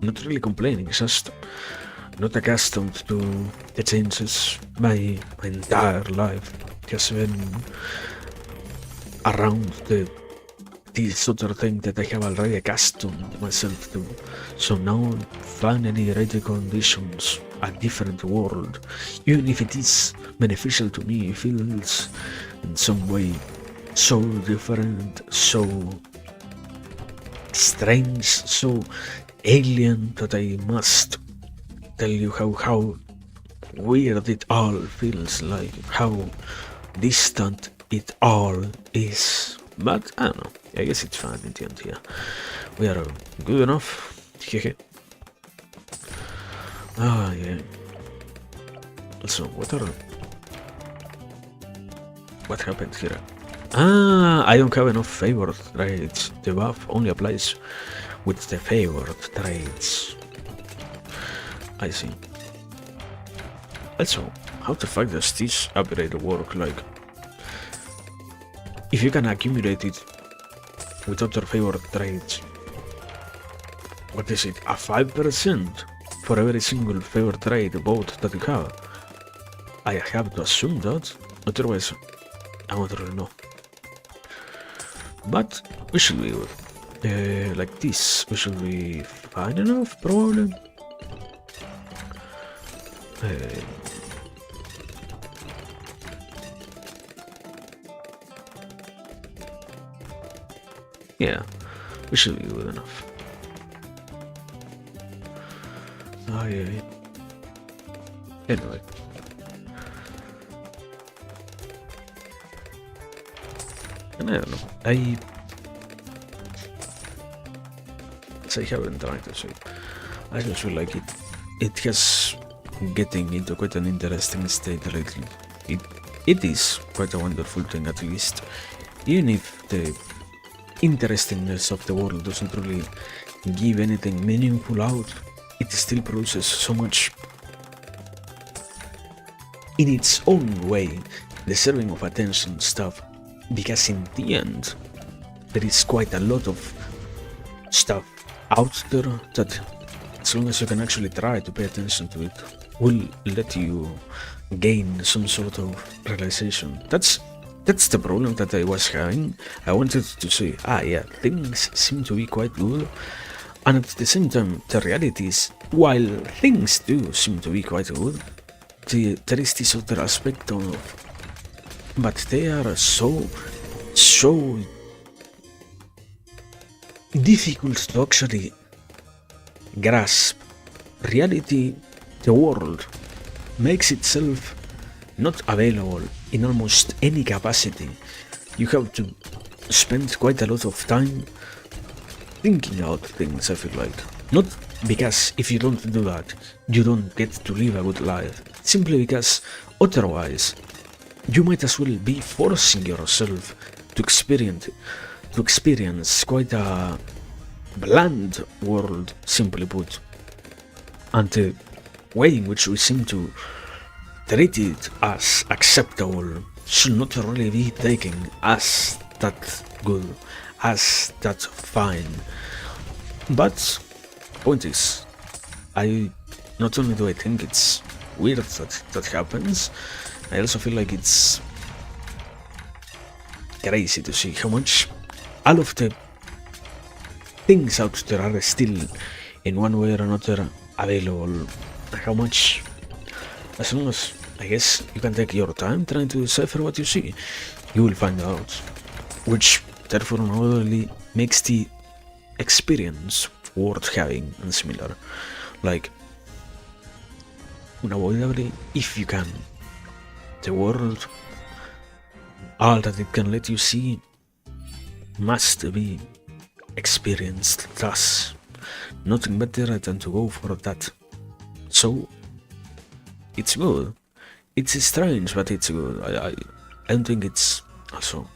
not really complaining, just not accustomed to the changes. My entire life has been around this sort of thing that I have already accustomed myself to. So now finally ready conditions, a different world, even if it is beneficial to me, feels in some way so different, so strange, so alien that I must tell you how weird it all feels, like how distant it all is. But I don't know, I guess it's fine in the end here. We are good enough. Hehe. Ah, yeah. So, what happened here? Ah, I don't have enough favored trades. The buff only applies with the favored trades. I see. Also, how the fuck does this upgrade work? Like, if you can accumulate it with other favored trades, what is it? A 5% for every single favored trade boat that you have? I have to assume that, otherwise I don't really know. But we should be good. Like this, we should be fine enough, probably. Yeah, we should be good enough. Oh, yeah. Anyway. And I don't know. As I have been trying to say, I just feel like it has getting into quite an interesting state lately. It is quite a wonderful thing, at least, even if the interestingness of the world doesn't really give anything meaningful out. It still produces so much in its own way, deserving of attention stuff, because in the end there is quite a lot of stuff out there that, as long as you can actually try to pay attention to it, will let you gain some sort of realization. That's That's the problem that I was having. I wanted to say, yeah, things seem to be quite good, and at the same time, the reality is, while things do seem to be quite good, there is this other aspect of, but they are so difficult to actually grasp. Reality, the world, makes itself not available in almost any capacity. You have to spend quite a lot of time thinking out things, I feel like. Not because if you don't do that, you don't get to live a good life. Simply because otherwise, you might as well be forcing yourself to experience quite a bland world, simply put. And the way in which we seem to treat it as acceptable should not really be taken as that good, as that fine. But point is, I not only do I think it's weird that happens, I also feel like it's crazy to see how much all of the things out there are still in one way or another available. How much, as long as I guess you can take your time trying to decipher what you see, you will find out, which therefore not only makes the experience worth having and similar. Like, unavoidably, if you can, the world, all that it can let you see, must be experienced thus. Nothing better than to go for that. So, it's good. It's strange, but it's good. I don't think it's also.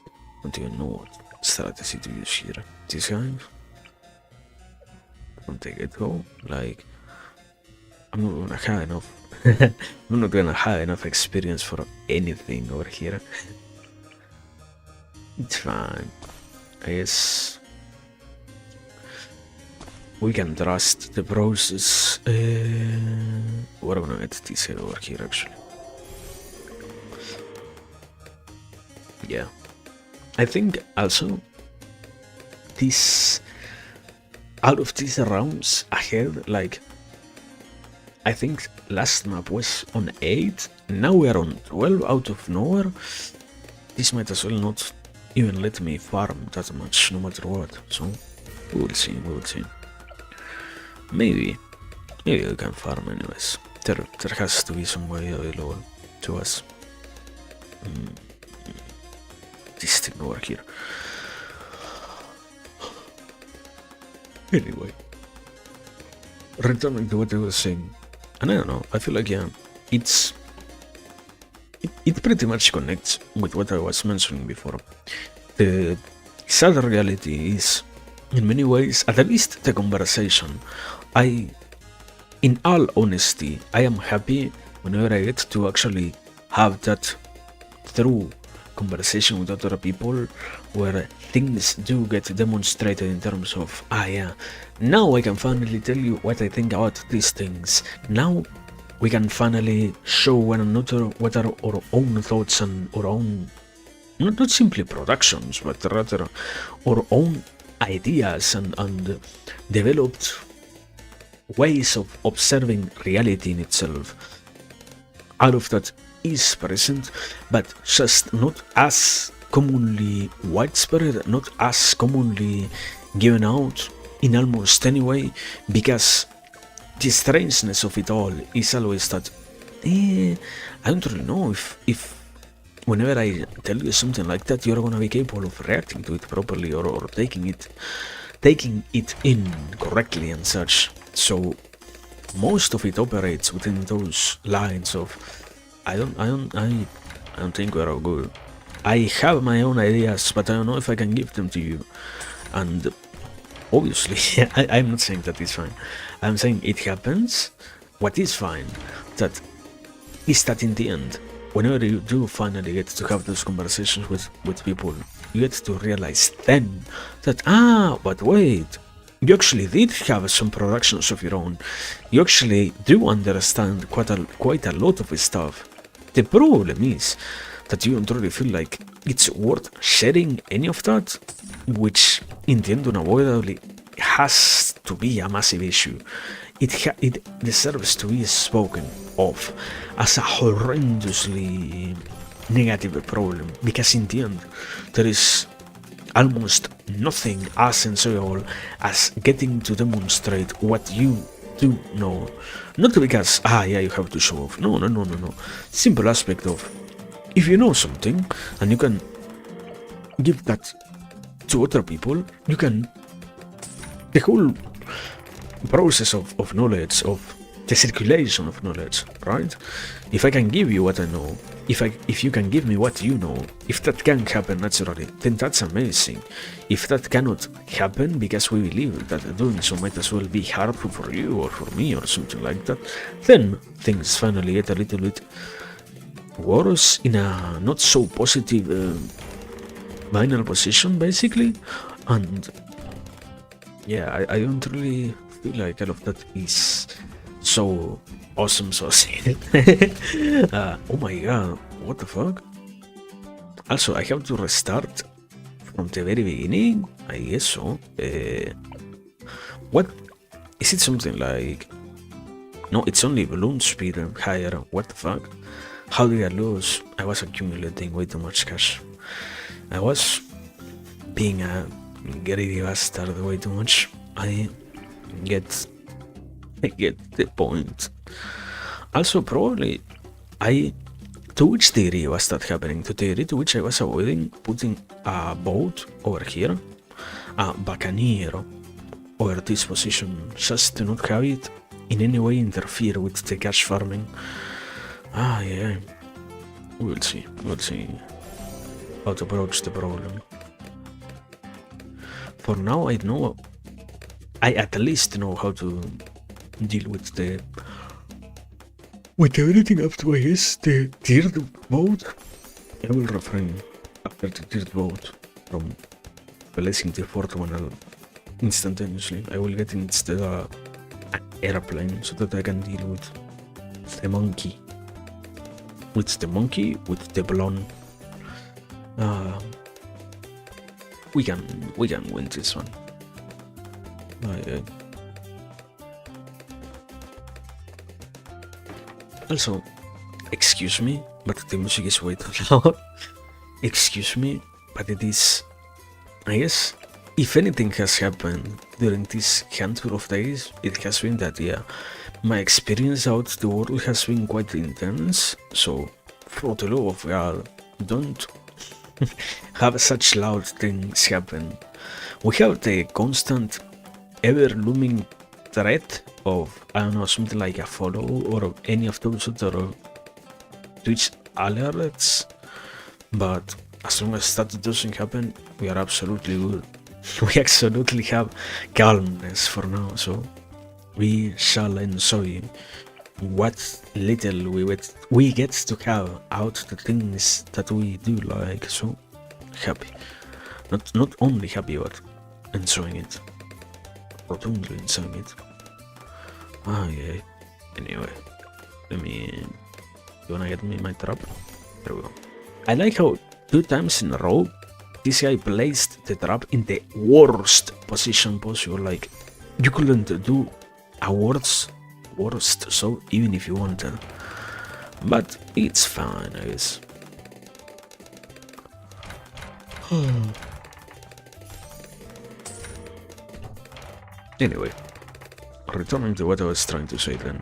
I don't even know what strategy to use here. This guy. Don't take it go. Like, I'm not gonna have enough. I'm not gonna have enough experience for anything over here. It's fine. I guess we can trust the process. What am I gonna get this head over here actually? Yeah. I think also this out of these rounds ahead, like I think last map was on 8, now we are on 12 out of nowhere. This might as well not even let me farm that much no matter what, so we will see, Maybe we can farm anyways. There has to be some way available to us. This thing over here. Anyway, returning to what I was saying, and I don't know, I feel like yeah, it pretty much connects with what I was mentioning before. The sad reality is, in many ways, at least the conversation, in all honesty, I am happy whenever I get to actually have that true conversation with other people where things do get demonstrated in terms of, yeah, now I can finally tell you what I think about these things. Now we can finally show one another what are our own thoughts and our own, not simply productions, but rather our own ideas and developed ways of observing reality in itself. All of that is present, but just not as commonly widespread, not as commonly given out in almost any way, because the strangeness of it all is always that I don't really know if whenever I tell you something like that, you're gonna be capable of reacting to it properly or taking it in correctly and such. So most of it operates within those lines of I don't think we're all good. I have my own ideas, but I don't know if I can give them to you. And obviously, I'm not saying that it's fine. I'm saying it happens. What is fine, that is that in the end, whenever you do finally get to have those conversations with people, you get to realize then that, but wait, you actually did have some productions of your own. You actually do understand quite a lot of stuff. The problem is that you don't really feel like it's worth sharing any of that, which in the end unavoidably has to be a massive issue. It deserves to be spoken of as a horrendously negative problem, because in the end there is almost nothing as enjoyable as getting to demonstrate what you do know. Not because, you have to show off. No. Simple aspect of, if you know something and you can give that to other people, you can, the whole process of knowledge, of the circulation of knowledge, right? If I can give you what I know, if you can give me what you know, if that can happen naturally, then that's amazing. If that cannot happen because we believe that doing so might as well be harmful for you or for me or something like that, then things finally get a little bit worse in a not so positive binary position, basically. And yeah, I don't really feel like all of that is so awesome, so oh my god, what the fuck? Also, I have to restart from the very beginning, I guess so. What is it? Something like, no, it's only balloon speed higher. What the fuck? How did I lose? I was accumulating way too much cash. I was being a greedy bastard way too much. I get the point. Also, probably, to which degree was that happening? To the degree to which I was avoiding putting a boat over here, a buccaneer over this position, just to not have it in any way interfere with the cash farming. Yeah, we'll see how to approach the problem. For now, I at least know how to deal with everything up to, I guess, the tiered mode. I will refrain after the tiered mode from placing the fourth one instantaneously. I will get instead an airplane so that I can deal with the monkey. With the Bloon. We can win this one. Also, excuse me, but the music is way too loud. Excuse me, but it is, I guess, if anything has happened during this handful of days, it has been that, yeah, my experience out the world has been quite intense. So, for the love of God, don't have such loud things happen. We have the constant, ever-looming threat of, I don't know, something like a follow or any of those other Twitch alerts, but as long as that doesn't happen, we are absolutely good. We absolutely have calmness for now, so we shall enjoy what little we get to have out the things that we do like. So happy, not only happy, but enjoying it, rotundly enjoying it. Yeah. Anyway, you wanna get me my trap? There we go. I like how 2 times in a row this guy placed the trap in the worst position possible. Like, you couldn't do a worst, so even if you wanted. But it's fine, I guess. Anyway, returning to what I was trying to say then.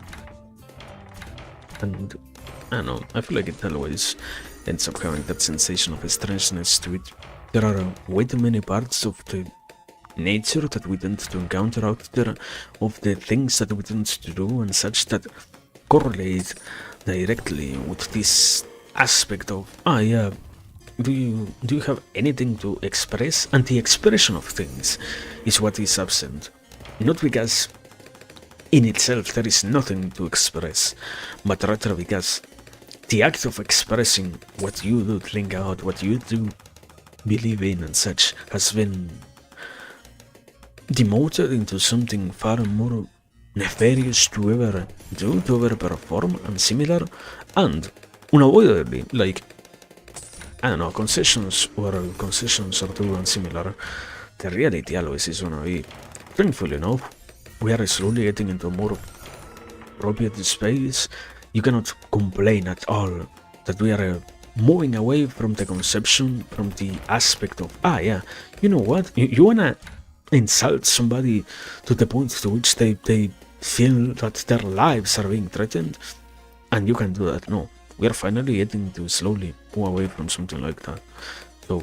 And I don't know, I feel like it always ends up having that sensation of strangeness to it. There are way too many parts of the nature that we tend to encounter out there, of the things that we tend to do and such, that correlate directly with this aspect of, yeah, do you have anything to express? And the expression of things is what is absent. Not because in itself there is nothing to express, but rather because the act of expressing what you do think out, what you do believe in and such, has been demoted into something far more nefarious to ever do, to ever perform, and similar, and unavoidably, like, I don't know, concessions are too unsimilar. The reality always is gonna be, thankfully enough, we are slowly getting into a more appropriate space. You cannot complain at all that we are moving away from the conception, from the aspect of, yeah, you know what, you wanna insult somebody to the point to which they feel that their lives are being threatened, and you can do that. No, we are finally getting to slowly move away from something like that. So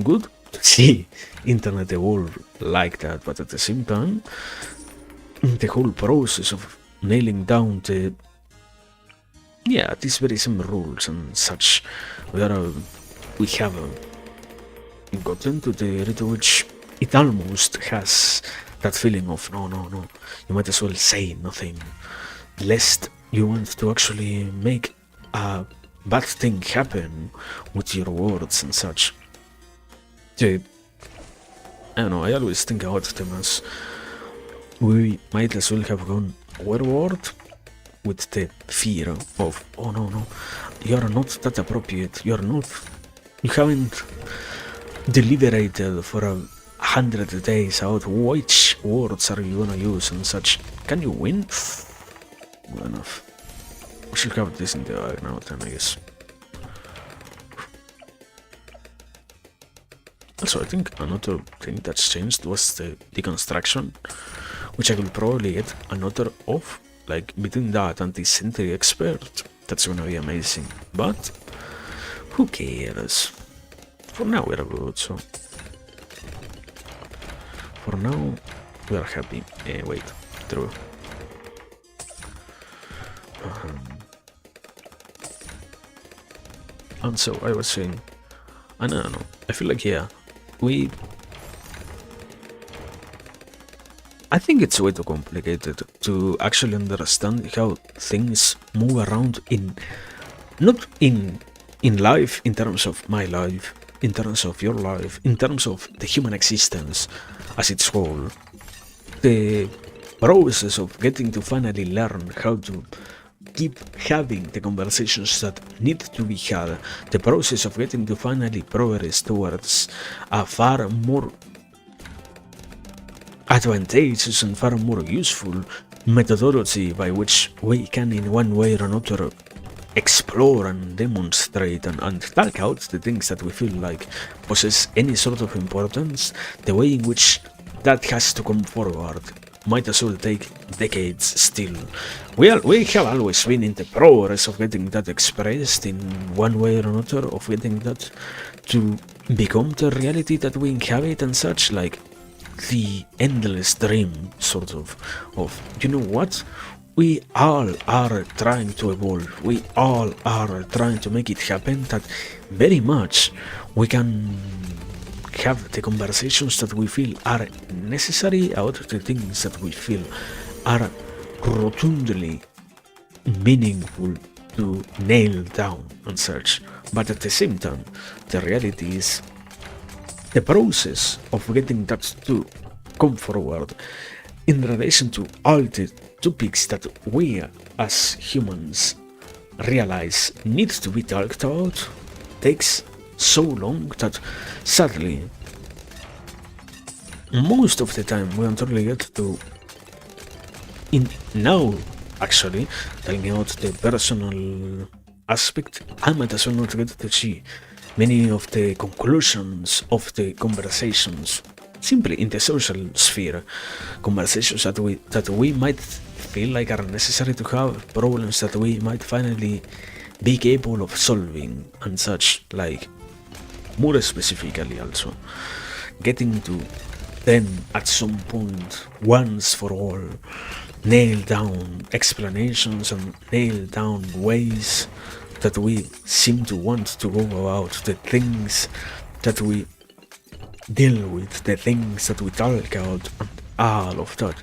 good to see internet evolve like that, but at the same time, the whole process of nailing down these very same rules and such, where we have gotten to the rate to which it almost has that feeling of no, you might as well say nothing, lest you want to actually make a bad thing happen with your words and such. I don't know, I always think about them as we might as well have gone overboard with the fear of, oh no, you're not that appropriate, you haven't deliberated for 100 days out which words are you gonna use and such. Can you win? Good enough. We should have this in the bag now then, I guess. Also, I think another thing that's changed was the deconstruction, which I will probably get another of, like between that and the Sentry Expert. That's gonna be amazing, but who cares? For now we're good, so for now we are happy. Wait, true. And so I was saying, I don't know, I feel like I think it's way too complicated to actually understand how things move around not in life, in terms of my life, in terms of your life, in terms of the human existence as its whole. The process of getting to finally learn how to keep having the conversations that need to be had, the process of getting to finally progress towards a far more advantageous and far more useful methodology by which we can in one way or another explore and demonstrate and talk out the things that we feel like possess any sort of importance. The way in which that has to come forward might as well take decades still. We have always been in the progress of getting that expressed in one way or another, of getting that to become the reality that we inhabit and such, like the endless dream, sort of, you know what? We all are trying to evolve, we all are trying to make it happen, that very much we can have the conversations that we feel are necessary about the things that we feel are rotundly meaningful to nail down and such. But at the same time, the reality is the process of getting that to come forward in relation to all the topics that we as humans realize needs to be talked about takes so long that sadly most of the time we don't really get to now actually talking about the personal aspect. I might as well not get to see many of the conclusions of the conversations simply in the social sphere, conversations that we might feel like are necessary to have, problems that we might finally be capable of solving and such, like more specifically also getting to then at some point once for all nail down explanations and nail down ways that we seem to want to go about the things that we deal with, the things that we talk about, and all of that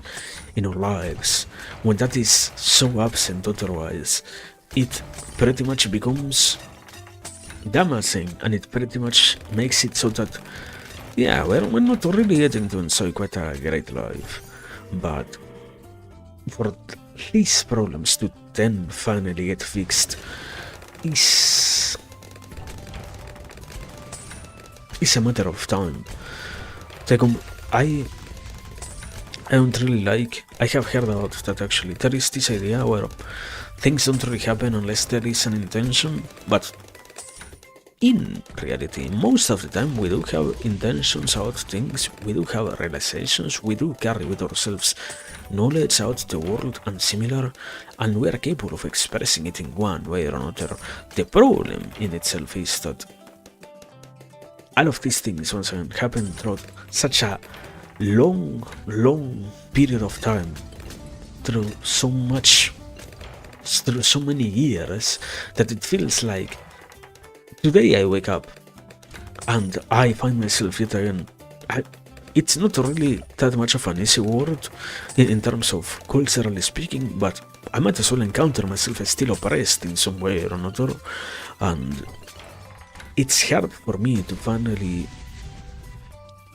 in our lives. When that is so absent otherwise, it pretty much becomes damaging, and it pretty much makes it so that, yeah, we're not really getting to enjoy quite a great life. But for these problems to then finally get fixed is it's a matter of time. Second, I don't really like. I have heard about that actually. There is this idea where things don't really happen unless there is an intention, but in reality, most of the time we do have intentions about things, we do have realizations, we do carry with ourselves knowledge out to the world and similar, and we are capable of expressing it in one way or another. The problem in itself is that all of these things once again happen throughout such a long period of time, through so many years, that it feels like today I wake up and I find myself yet again. It's not really that much of an easy word in terms of culturally speaking, but I might as well encounter myself as still oppressed in some way or another, and it's hard for me to finally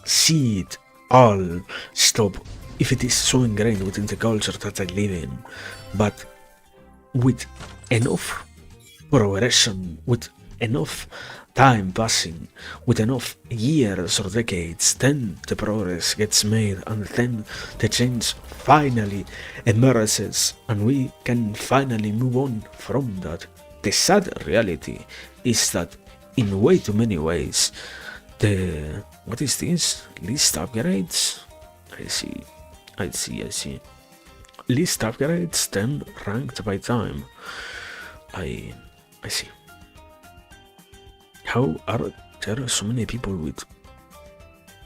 see it all stop if it is so ingrained within the culture that I live in. But with enough progression, with enough time passing, with enough years or decades, then the progress gets made and then the change finally emerges and we can finally move on from that. The sad reality is that in way too many ways, what is this? List upgrades? I see. List upgrades, then ranked by time. I see. How are there so many people with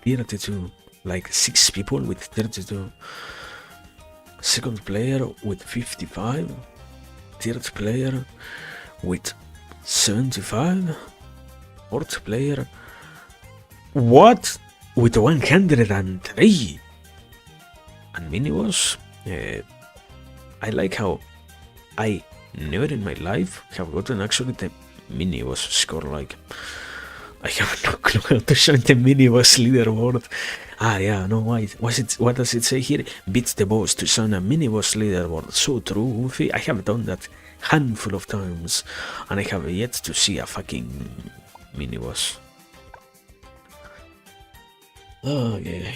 32? Like 6 people with 32. Second player with 55. Third player with 75. Fourth player. What? With 103. And Miniboss? I like how I never in my life have gotten actually the Miniboss score. Like, I have no clue how to show the Miniboss leaderboard. Yeah, no, why? What does it say here? Beats the boss to show a Miniboss leaderboard. So true, Goofy. I have done that handful of times, and I have yet to see a fucking Miniboss. Oh, yeah.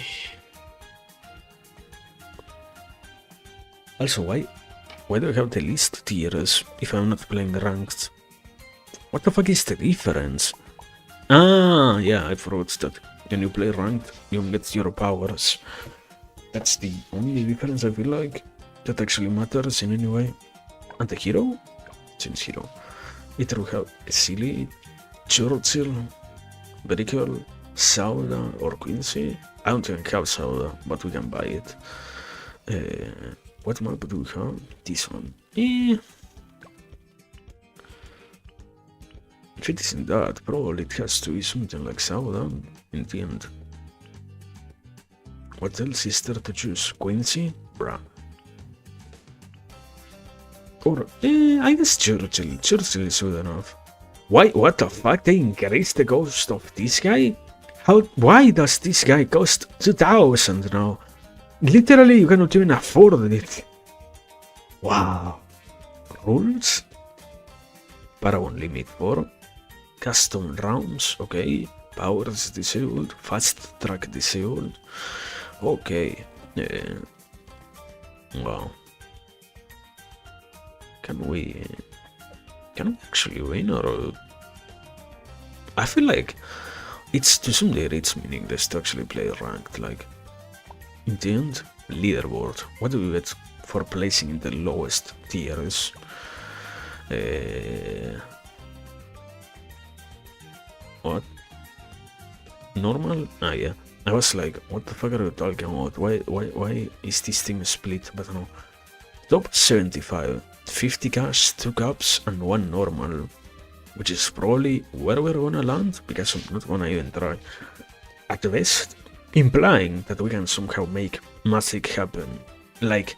Also, why do I have the least tiers if I'm not playing ranked? What the fuck is the difference? Yeah, I forgot that. When you play ranked, you get your powers. That's the only difference I feel like that actually matters in any way. And the hero? Since hero. It will have a silly, Churchill, Vertical, Sauda, or Quincy. I don't even have Sauda, but we can buy it. What map do we have? This one. If it isn't that, probably it has to be something like Sauda in the end. What else is there to choose? Quincy? Bruh. Or, I guess Churchill. Churchill is good enough. Why? What the fuck? They increased the cost of this guy? Why does this guy cost 2,000 now? Literally, you cannot even afford it. Wow. Rules? Paragon limit 4. Custom rounds, okay. Powers disabled. Fast track disabled. Okay. Wow. Can we actually win, or I feel like it's to some degree it's meaningless to actually play ranked. Like, in the end, leaderboard. What do we get for placing in the lowest tiers? What? Normal? Yeah. I was like, what the fuck are you talking about? Why is this thing split? But no. Top 75. 50 cash, 2 cups, and 1 normal. Which is probably where we're gonna land, because I'm not gonna even try. At best, implying that we can somehow make magic happen. Like,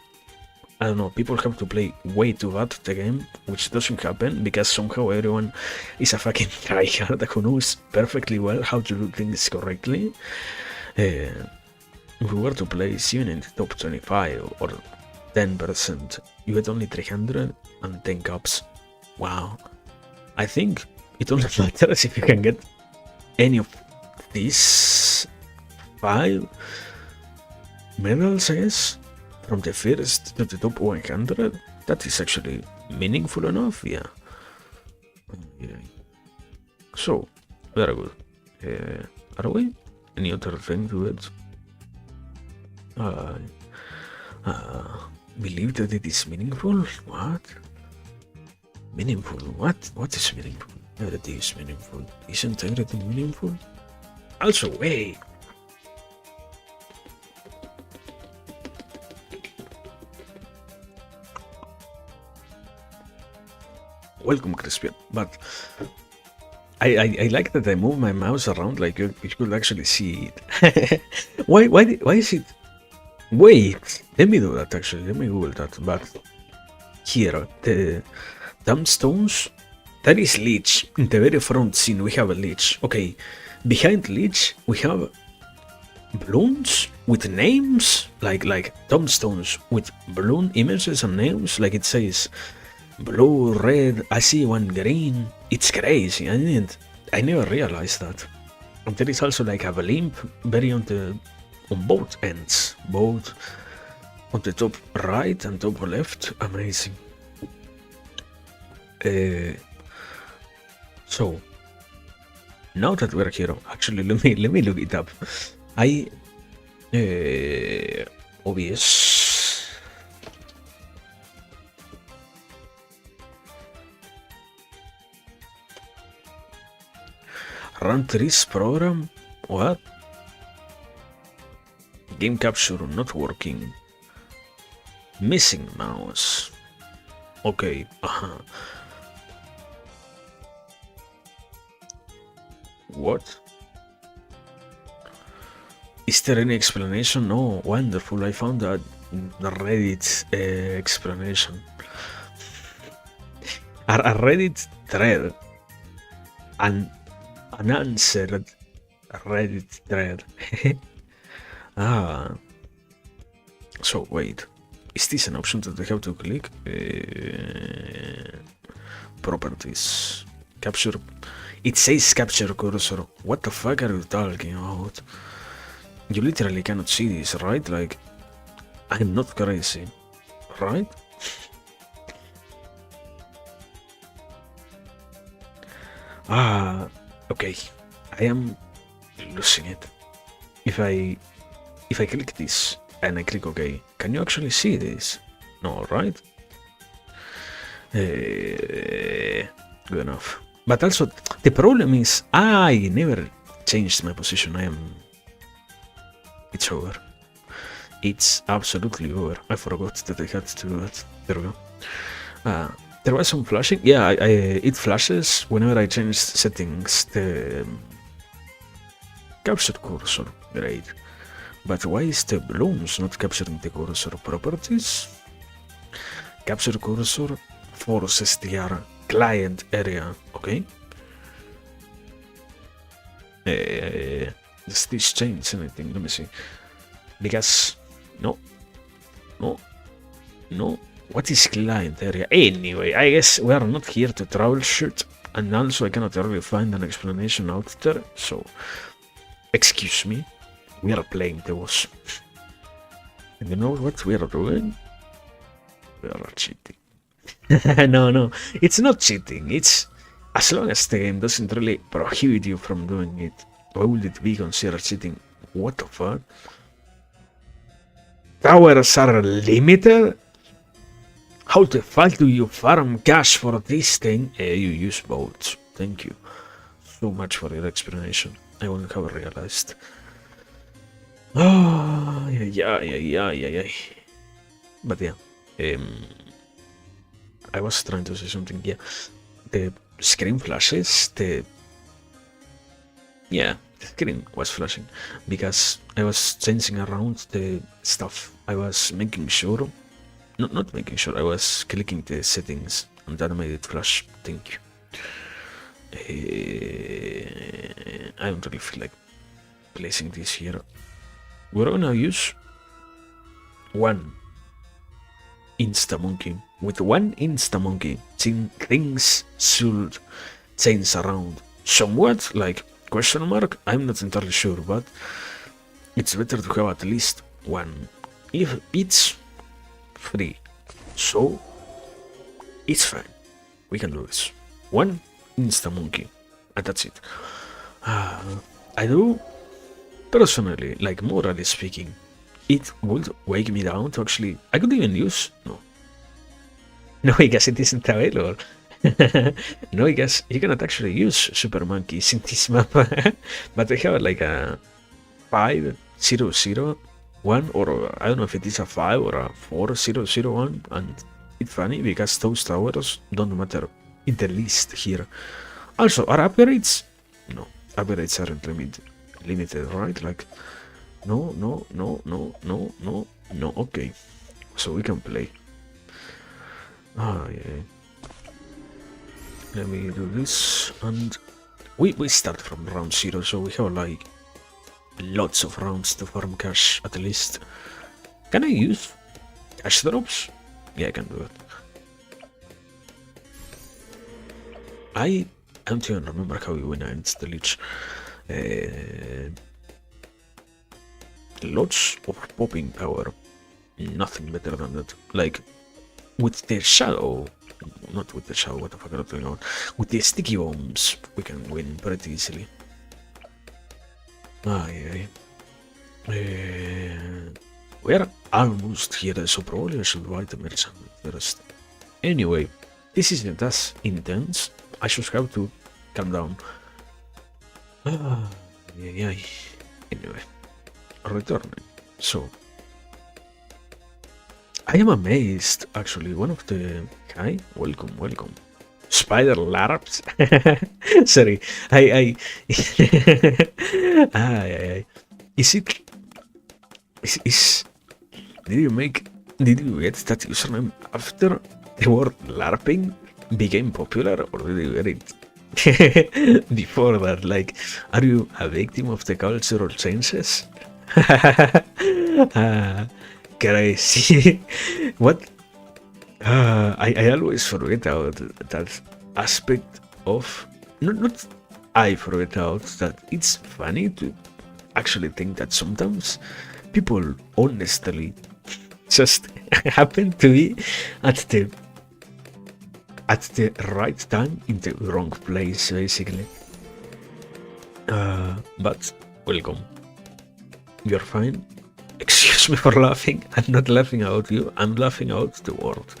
I don't know, people have to play way too bad the game, which doesn't happen, because somehow everyone is a fucking tryhard who knows perfectly well how to do things correctly. If we were to place even in the top 25 or 10%, you get only 310 cups. Wow. I think it only matters if you can get any of these 5 medals, I guess, from the first to the top 100. That is actually meaningful enough, yeah. So, very good. Are we? Any other thing to it? Believe that it is meaningful? What? Meaningful? What is meaningful? Everything is meaningful. Isn't everything meaningful? Also, wait. Welcome, Crispian. But I like that I move my mouse around like you could actually see it. why is it? Wait, let me do that actually. Let me Google that. But here, the dumbstones. That is Lich. In the very front scene, we have a Lich. Okay, behind Lich, we have balloons with names, like dumbstones with balloon images and names, like it says blue, red, I see one green. It's crazy. I never realized that. And there is also like a limp very on both ends, both on the top right and top left. Amazing. So now that we're here, actually let me look it up. OBS. Run this program? What? Game capture not working. Missing mouse. Okay. What? Is there any explanation? No. Wonderful. I found that Reddit explanation. A Reddit thread. An unanswered Reddit thread. So wait. Is this an option that I have to click? Properties. Capture. It says capture cursor. What the fuck are you talking about? You literally cannot see this, right? Like, I'm not crazy, right? Okay. I am losing it. If I click this and I click OK, can you actually see this? No, right? Good enough. But also, the problem is I never changed my position. It's over. It's absolutely over. I forgot that I had to do that. There we go. There was some flashing. Yeah, it flashes whenever I change settings. The capture cursor. Great. But why is the balloons not capturing the cursor? Properties? Capture cursor for STR client area. Okay. Does this change anything? Let me see. Because no. What is client area? Anyway, I guess we are not here to troubleshoot, and also I cannot really find an explanation out there. So, excuse me. We are playing the boss. And you know what we are doing? We are cheating. No, it's not cheating. It's as long as the game doesn't really prohibit you from doing it. Why would it be considered cheating? What the fuck? Towers are limited? How the fuck do you farm cash for this thing? You use boats. Thank you so much for your explanation. I wouldn't have realized. Oh, yeah. But yeah, I was trying to say something. Yeah, the screen flashes. The screen was flashing because I was changing around the stuff. I was making sure, not making sure. I was clicking the settings, and that made it flash. Thank you. I don't really feel like placing this here. We're gonna use one insta-monkey. With one insta-monkey, things should change around somewhat. Like, Question mark? I'm not entirely sure, but it's better to have at least one. If it's free, so it's fine. We can do this. One Insta Monkey, and that's it. I do, personally, like morally speaking, it would wake me down to actually. I could even use. No, I guess it isn't available. No, I guess you cannot actually use Super Monkeys in this map. But I have like a 5001, or I don't know if it is a 5 or a 4001, and it's funny because those towers don't matter in the least here. Also, are upgrades? No, upgrades aren't limited, right? Like, no, okay. So we can play. Yeah. Let me do this, and we start from round 0, so we have like lots of rounds to farm cash at least. Can I use cash drops? Yeah, I can do it. I don't even remember how we win against the Lich. Lots of popping power. Nothing better than that. Like, with the shadow, not with the shadow, what the fuck am I doing on? With the sticky bombs, we can win pretty easily. Yeah. We are almost here, so probably I should write the merchant first. Anyway, this isn't as intense. I should have to calm down. Yeah. Anyway, returning. So, I am amazed, actually. One of the... Hi, welcome. Spider larps? Sorry, I... Is it... Did you get that username after the word LARPing became popular, or did you get it before that? Like, are you a victim of the cultural changes? Crazy. What? I always forget out that aspect of... Not I forget out that it's funny to actually think that sometimes people honestly just happen to be at the right time in the wrong place, basically. But welcome. You're fine. Excuse me for laughing. I'm not laughing out you. I'm laughing out the world.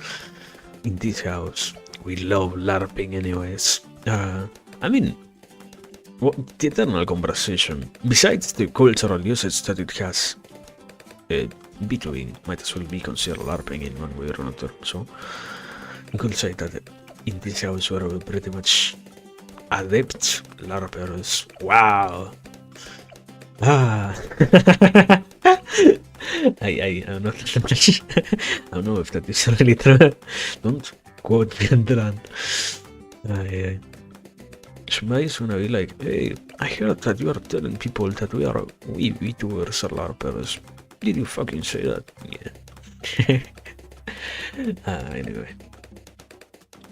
In this house, we love LARPing, anyways. I mean, the eternal conversation. Besides the cultural usage that it has, B2B might as well be considered LARPing in one way or another. So you could say that in this house we're pretty much adept LARPers. Wow. I'm not. I don't know if that is really true. Don't quote me on that. Somebody's gonna be like, hey, I heard that you are telling people that we Vtubers are LARPers. Did you fucking say that? Yeah. Anyway.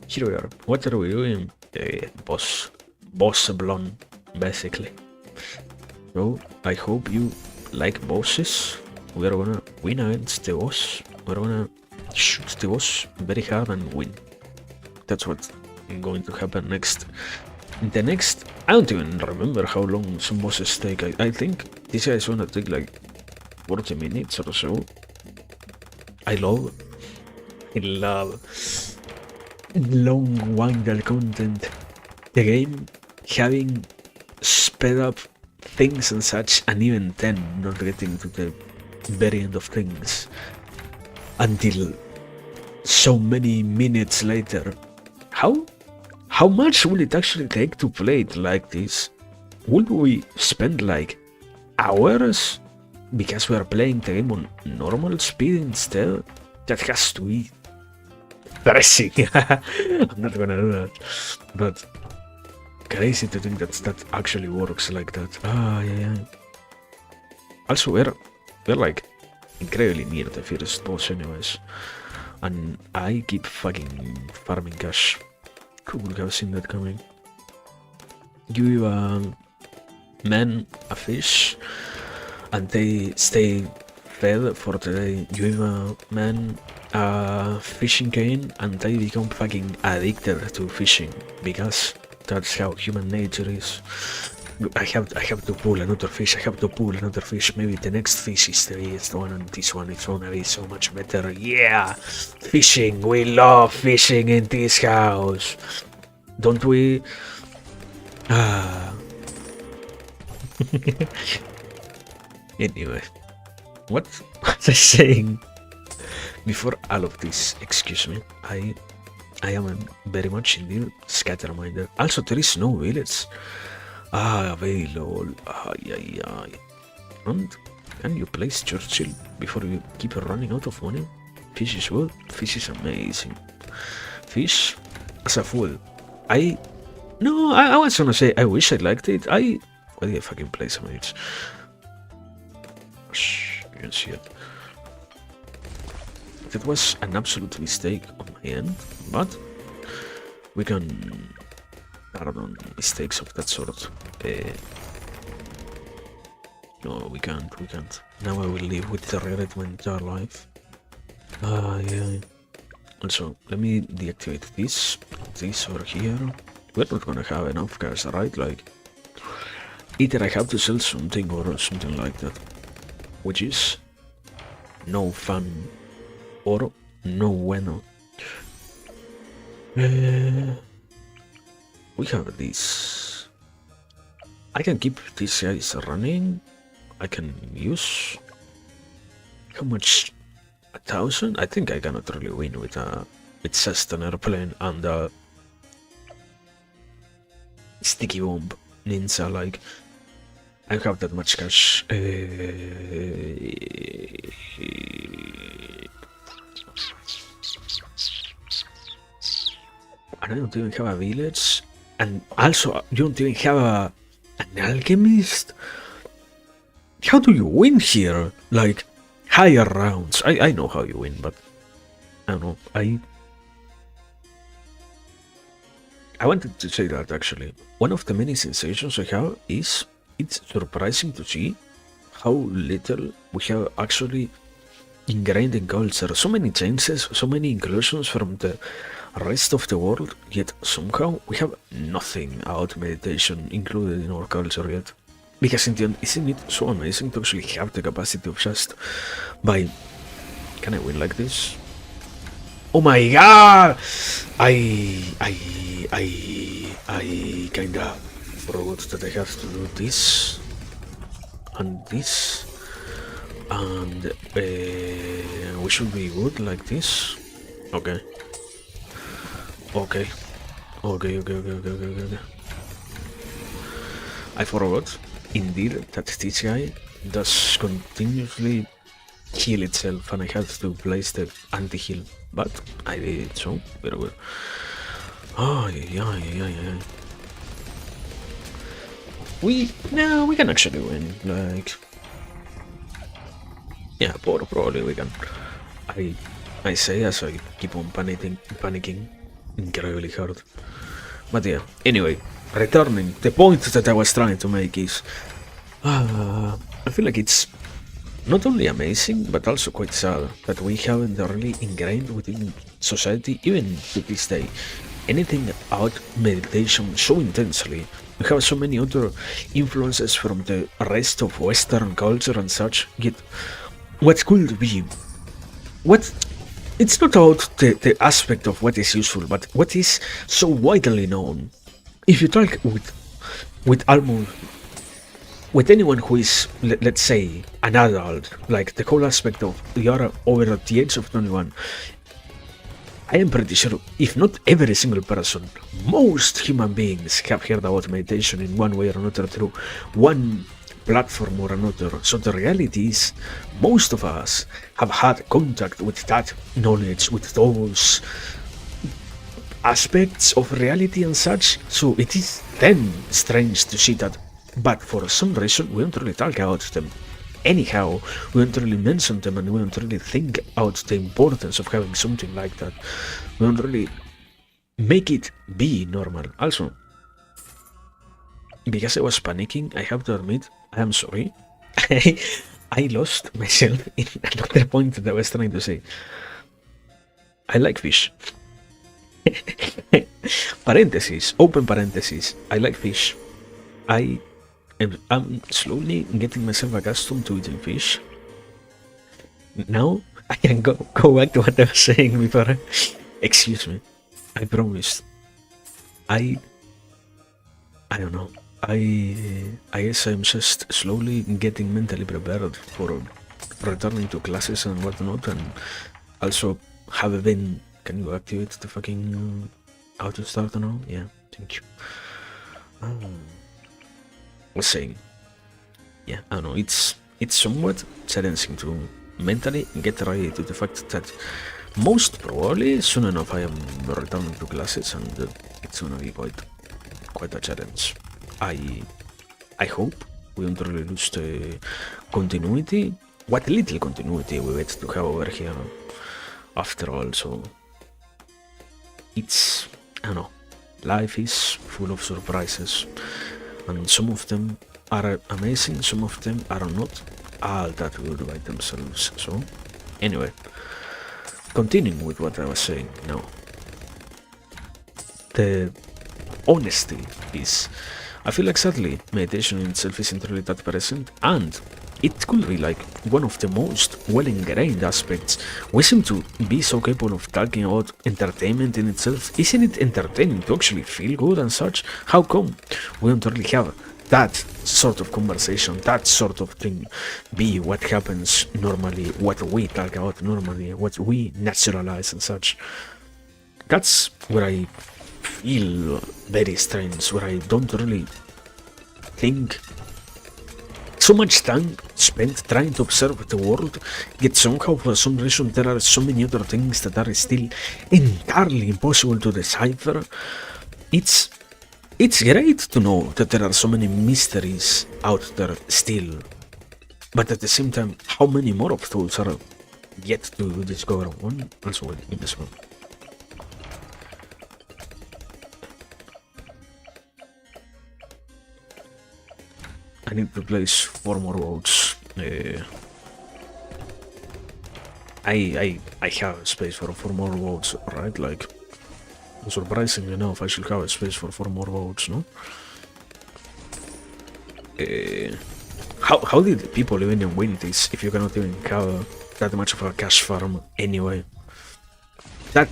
Here we are. What are we doing? Boss Bloons, basically. So, I hope you like bosses. We are gonna win against the boss. We're gonna shoot the boss very hard and win. That's what's going to happen next. The next, I don't even remember how long some bosses take. I think this guy is gonna take like 40 minutes or so. I love long windle content. The game having sped up things and such, and even then not getting to the very end of things until so many minutes later. How much will it actually take to play it like this? Would we spend like hours because we are playing the game on normal speed instead? That has to be depressing. I'm not gonna do that, but crazy to think that actually works like that. Yeah. Also, we're like incredibly near the first boss anyways, and I keep fucking farming cash. Who would have seen that coming? You man a fish and they stay fed for the day. You give a man a fishing cane and they become fucking addicted to fishing because that's how human nature is. I have to pull another fish. I have to pull another fish. Maybe the next fish is the one, and this one is gonna be so much better. Yeah, fishing. We love fishing in this house, don't we? Anyway, what was I saying before all of this? Excuse me. I am very much indeed scatterminded. Also, there is no village. Available. Ay. And can you place Churchill before you keep running out of money? Fish is good. Fish is amazing. Fish as a food. I was gonna say I wish I liked it. Why did I fucking play some of it? Shh, you can see it. That was an absolute mistake on my end, but we can pardon mistakes of that sort. No, we can't. Now I will live with the regret my entire life. Yeah. Also, let me deactivate this over here. We're not gonna have enough gas, right? Like, either I have to sell something or something like that, which is no fun or no bueno. We have this. I can keep these guys running. I can use how much? 1,000? I think I cannot really win with just an airplane and a sticky bomb ninja. Like, I have that much cash. And I don't even have a village. And also, you don't even have an alchemist. How do you win here? Like, higher rounds. I know how you win, but I don't know. I wanted to say that actually. One of the many sensations I have is it's surprising to see how little we have actually ingrained in culture. So many changes, so many inclusions from the rest of the world, yet somehow we have nothing about meditation included in our culture yet. Because in the end, isn't it so amazing to actually have the capacity of just can I win like this? Oh my god! I kinda forgot that I have to do this and this, and we should be good like this. Okay. I forgot, indeed, that this guy does continuously heal itself and I have to place the anti-heal, but I did it, so very well. Yeah. We can actually win, like, yeah, probably we can. I say as I keep on panicking incredibly hard. But yeah, anyway, returning, the point that I was trying to make is, I feel like it's not only amazing, but also quite sad that we haven't really ingrained within society, even to this day, anything about meditation so intensely. We have so many other influences from the rest of Western culture and such, yet what could be, it's not about the aspect of what is useful, but what is so widely known. If you talk with almost with anyone who is, let's say, an adult, like the whole aspect of you are over at the age of 21, I am pretty sure, if not every single person, most human beings have heard about meditation in one way or another through one platform or another. So the reality is, most of us have had contact with that knowledge, with those aspects of reality and such. So it is then strange to see that, but for some reason we don't really talk about them. Anyhow, we don't really mention them and we don't really think about the importance of having something like that. We don't really make it be normal. Also, because I was panicking, I have to admit, I am sorry. I lost myself in another point that I was trying to say. I like fish. Parentheses, open parentheses. I like fish. I'm slowly getting myself accustomed to eating fish. Now I can go back to what I was saying before. Excuse me. I promised. I don't know. I guess I'm just slowly getting mentally prepared for returning to classes and whatnot, and also have been. Can you activate the fucking auto start now? Yeah, thank you. Was saying, yeah, I don't know. It's somewhat challenging to mentally get ready to the fact that most probably soon enough I am returning to classes, and it's gonna be quite a challenge. I hope we don't really lose the continuity. What little continuity we get to have over here, after all. So it's, I don't know, life is full of surprises, and some of them are amazing, some of them are not all that good by themselves. So anyway, continuing with what I was saying now, the honesty is, I feel like sadly meditation in itself isn't really that present, and it could be like one of the most well ingrained aspects. We seem to be so capable of talking about entertainment in itself. Isn't it entertaining to actually feel good and such? How come we don't really have that sort of conversation, that sort of thing be what happens normally, what we talk about normally, what we naturalize and such? That's where I feel very strange, where I don't really think so much time spent trying to observe the world, yet somehow for some reason there are so many other things that are still entirely impossible to decipher. It's great to know that there are so many mysteries out there still, but at the same time, how many more of those are yet to discover? One also in this one. I need to place 4 more votes. I have space for 4 more votes, right? Like, surprisingly enough, I should have a space for 4 more votes, no? How did people even win this if you cannot even have that much of a cash farm anyway? That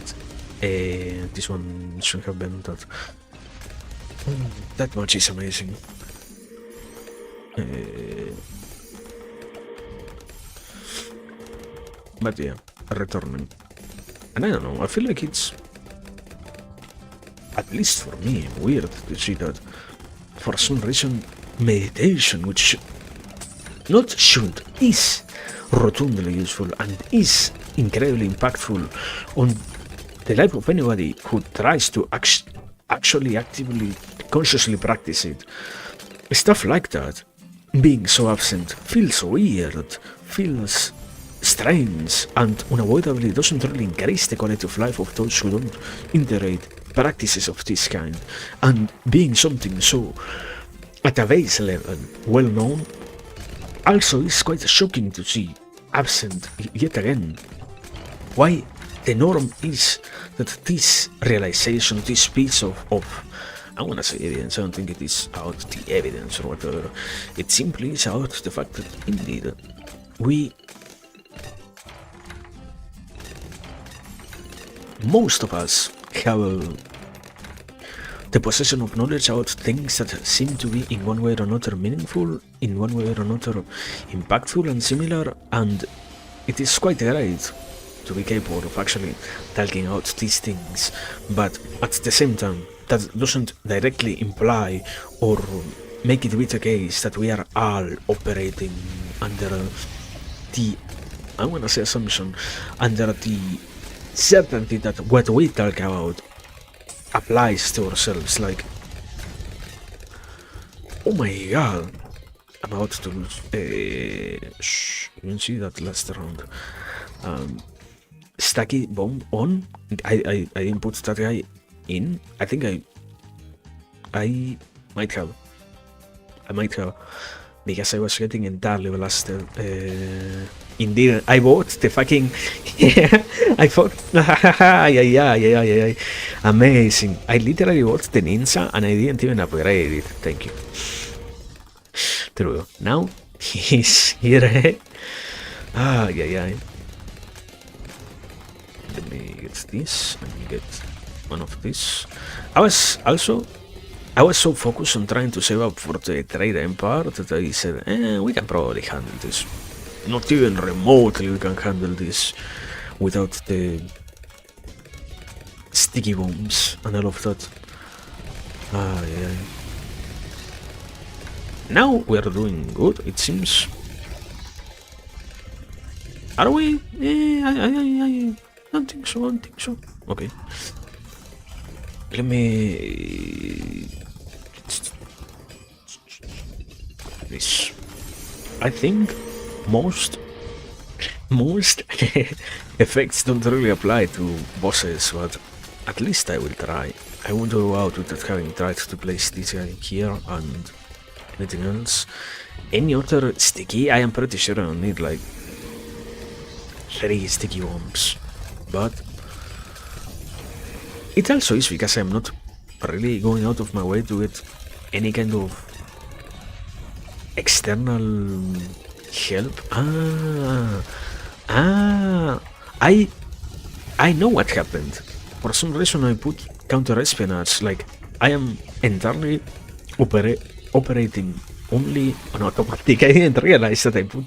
this one should have been that. That much is amazing. But yeah, returning. And I don't know, I feel like it's, at least for me, weird to see that for some reason meditation, which is rotundly useful and is incredibly impactful on the life of anybody who tries to actually actively, consciously practice it. Stuff like that, being so absent, feels weird, feels strange, and unavoidably doesn't really increase the quality of life of those who don't integrate practices of this kind. And being something so at a base level well known also is quite shocking to see absent yet again. Why the norm is that this realization, this piece of I wanna say evidence, I don't think it is out the evidence or whatever, it simply is out the fact that indeed most of us have the possession of knowledge about things that seem to be in one way or another meaningful, in one way or another impactful and similar, and it is quite great to be capable of actually talking out these things, but at the same time, that doesn't directly imply or make it be the case that we are all operating under the, I wanna say assumption, under the certainty that what we talk about applies to ourselves. Like, oh my god, I'm about to lose. Shh, you can see that last round. Stacky bomb on. I didn't put that guy in. I think I might have. I might have, because I was getting entirely blasted. Indeed, I bought the fucking. I thought. Yeah. Amazing. I literally bought the ninja and I didn't even upgrade it. Thank you. True. Now he's here. Yeah. Let me get this. Let me get one of these. I was so focused on trying to save up for the trade empire that I said, we can probably handle this. Not even remotely we can handle this without the sticky bombs and all of that. Yeah. Now we are doing good, it seems. Are we? I don't think so, Okay. Let me... This. I think most effects don't really apply to bosses, but at least I will try. I won't go out without having tried to place this guy here and anything else. Any other sticky? I am pretty sure I don't need like 3 sticky bombs, but it also is because I'm not really going out of my way to get any kind of external help. I know what happened. For some reason I put counter espionage, like I am entirely operating only on automatic. I didn't realize that I put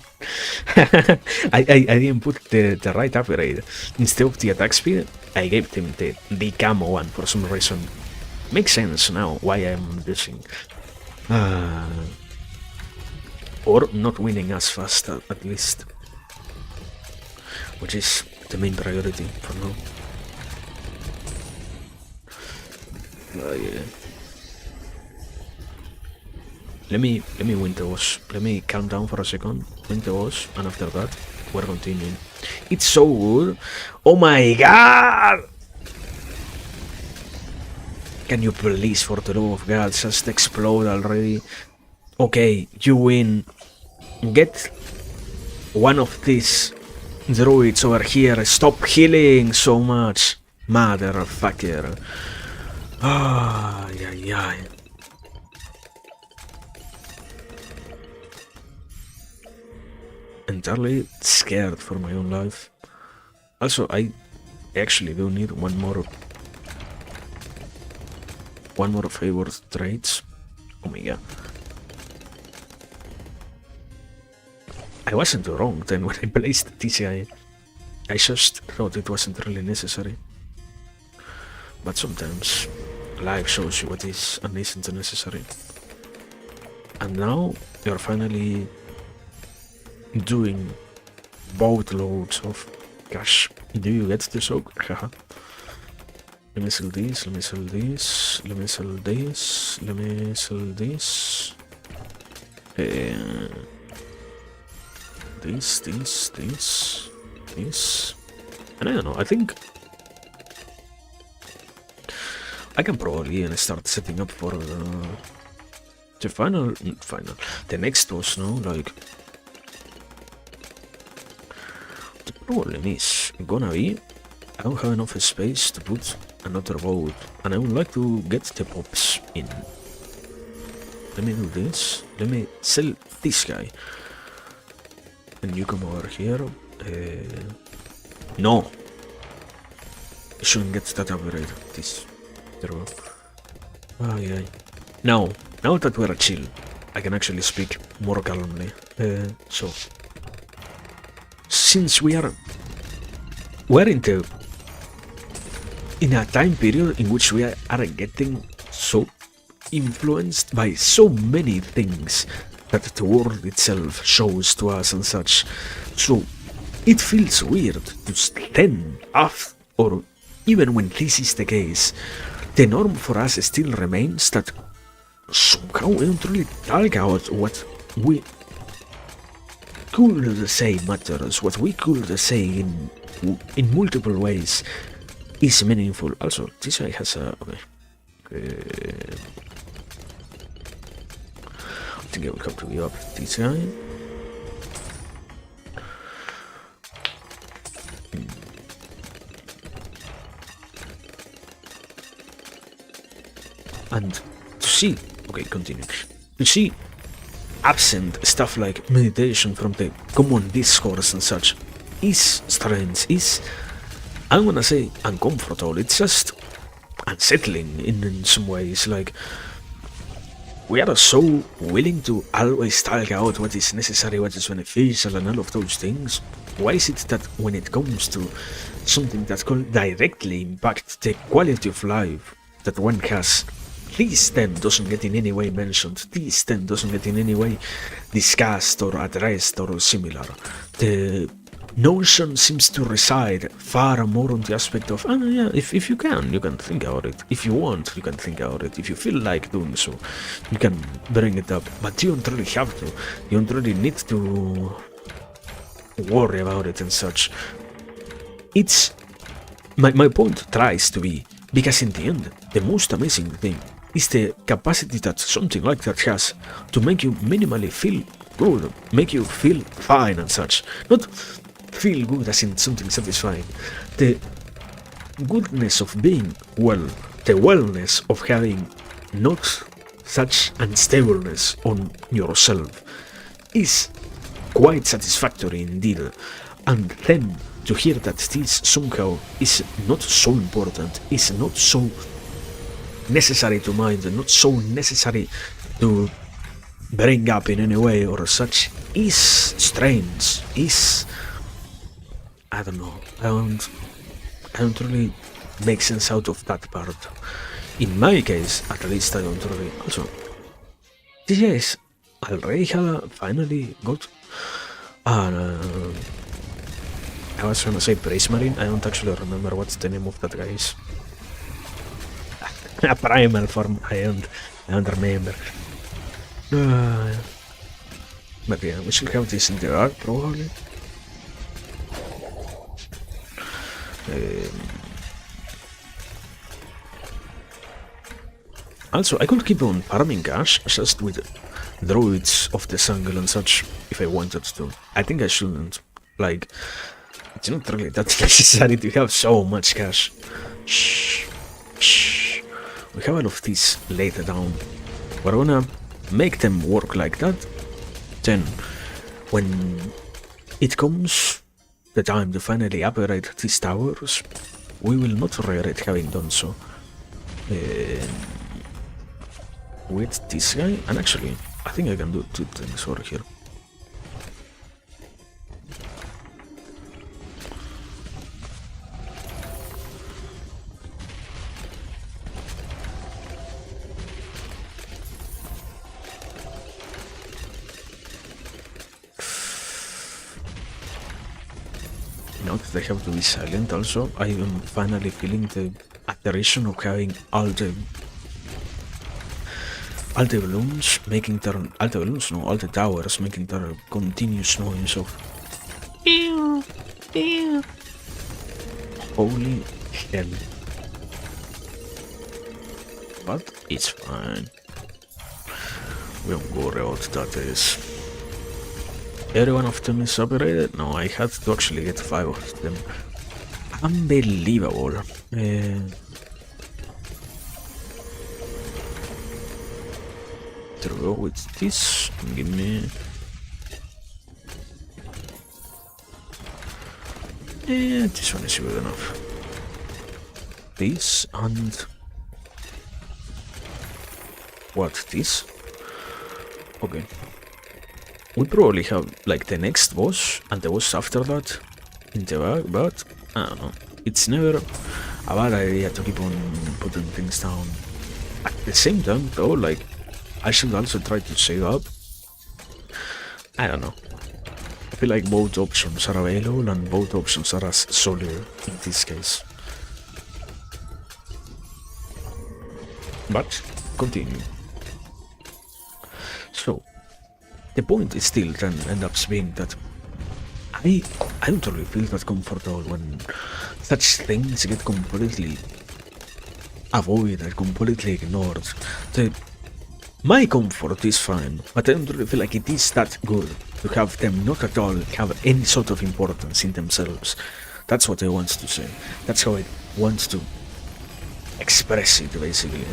I didn't put the right upgrade. Instead of the attack speed, I gave him the camo one for some reason. Makes sense now why I'm using. Or not winning as fast at least. Which is the main priority for now. Yeah. Let me win the boss. Let me calm down for a second, win the boss, and after that, we're continuing. It's so good. Oh my god! Can you please, for the love of God, just explode already? Okay, you win. Get one of these druids over here. Stop healing so much, motherfucker. Yeah. Entirely scared for my own life. Also, I actually do need one more favored traits. Oh my god. I wasn't wrong then when I placed TCI. I just thought it wasn't really necessary. But sometimes life shows you what is and isn't necessary. And now you're finally doing boatloads of cash. Do you get the soak? Haha. Let me sell this, let me sell this, let me sell this, let me sell this. This. And I don't know, I think I can probably even start setting up for the the next boss, no? Like, the problem is gonna be I don't have enough space to put another boat, and I would like to get the pops in. Let me do this. Let me sell this guy. And you come over here. No! I shouldn't get that upgrade. This. There we go. Yeah. Now that we're chill, I can actually speak more calmly. So, since we're in a time period in which we are getting so influenced by so many things that the world itself shows to us and such, so it feels weird to stand off, or even when this is the case, the norm for us still remains that somehow we don't really talk about what we could say matters, what we could say in multiple ways is meaningful. Also, this guy has a... Okay. think I will have to give up this guy. And to see, okay, continue. To see absent stuff like meditation from the common discourse and such is strange, is, I'm gonna say, uncomfortable. It's just unsettling in some ways. Like, we are so willing to always talk out what is necessary, what is beneficial, and all of those things. Why is it that when it comes to something that could directly impact the quality of life that one has, this then doesn't get in any way mentioned, this then doesn't get in any way discussed or addressed or similar? The notion seems to reside far more on the aspect of, yeah, if you can think about it. If you want, you can think about it. If you feel like doing so, you can bring it up. But you don't really have to. You don't really need to worry about it and such. It's... My point tries to be, because in the end, the most amazing thing is the capacity that something like that has to make you minimally feel good, make you feel fine and such. Not feel good as in something satisfying. The goodness of being well, the wellness of having not such unstableness on yourself is quite satisfactory indeed. And then to hear that this somehow is not so important, is not so necessary to mind, and not so necessary to bring up in any way or such, is strange, is... I don't know, I don't really make sense out of that part. In my case, at least, I don't really... Also, this guys already have finally got... I was gonna say Prismarine, I don't actually remember what's the name of that guy is. A primal form, I don't remember. But yeah, we should have this in the art, probably. Also, I could keep on farming cash just with druids of the jungle and such if I wanted to. I think I shouldn't. Like, it's not really that necessary to have so much cash. Shh. We have all of these laid down. We're gonna make them work like that. Then, when it comes the time to finally upgrade these towers, we will not regret having done so. With this guy, and actually, I think I can do two things over here. Now that I have to be silent also, I am finally feeling the aberration of having all the balloons making their... all the towers making their continuous noise of... Holy hell. But it's fine. We don't worry about that is... Every one of them is upgraded? No, I had to actually get 5 of them. Unbelievable. There we go with this. Give me... this one is good enough. This and... what, this? Okay. We probably have like the next boss and the boss after that in the bag, but I don't know. It's never a bad idea to keep on putting things down. At the same time though, like, I should also try to save up. I don't know. I feel like both options are available and both options are as solid in this case. But, continue. So, the point is still then ends up being that I don't really feel that comfortable when such things get completely avoided, completely ignored. The My comfort is fine, but I don't really feel like it is that good to have them not at all have any sort of importance in themselves. That's what I want to say. That's how I want to express it, basically.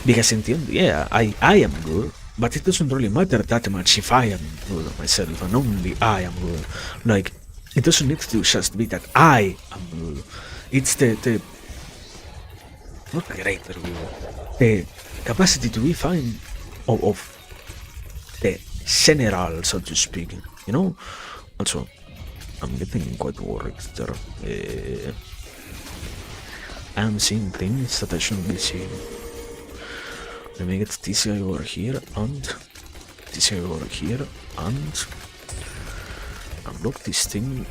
Because in the end, yeah, I am good, but it doesn't really matter that much if I am good myself, and only I am good. Like, it doesn't need to just be that I am good. It's the not greater good, the capacity to be fine of the general, so to speak, you know? Also, I'm getting quite worried there. I'm seeing things that I shouldn't be seeing. Let me get this guy over here, and this guy over here, and unlock this thing,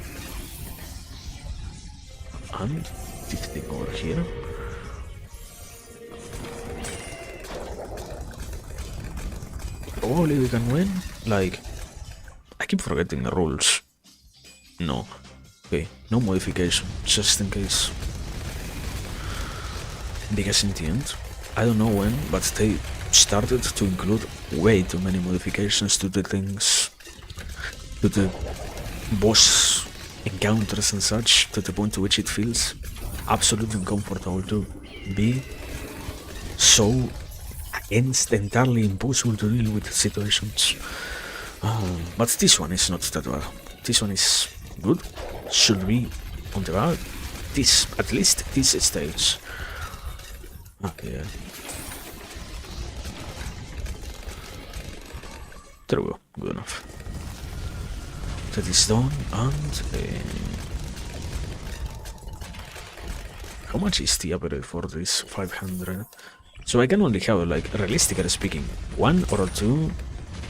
and this thing over here. Probably we can win. Like, I keep forgetting the rules. No. Okay, no modification, just in case. Because in the end, I don't know when, but they started to include way too many modifications to the things, to the boss encounters and such, to the point to which it feels absolutely uncomfortable to be so against entirely impossible to deal with situations. But this one is not that bad. This one is good. Should be on the bad. This, at least this stage. Okay. There we go. Good enough. That is done, and how much is the upgrade for this? 500. So I can only have, like, realistically speaking, 1 or 2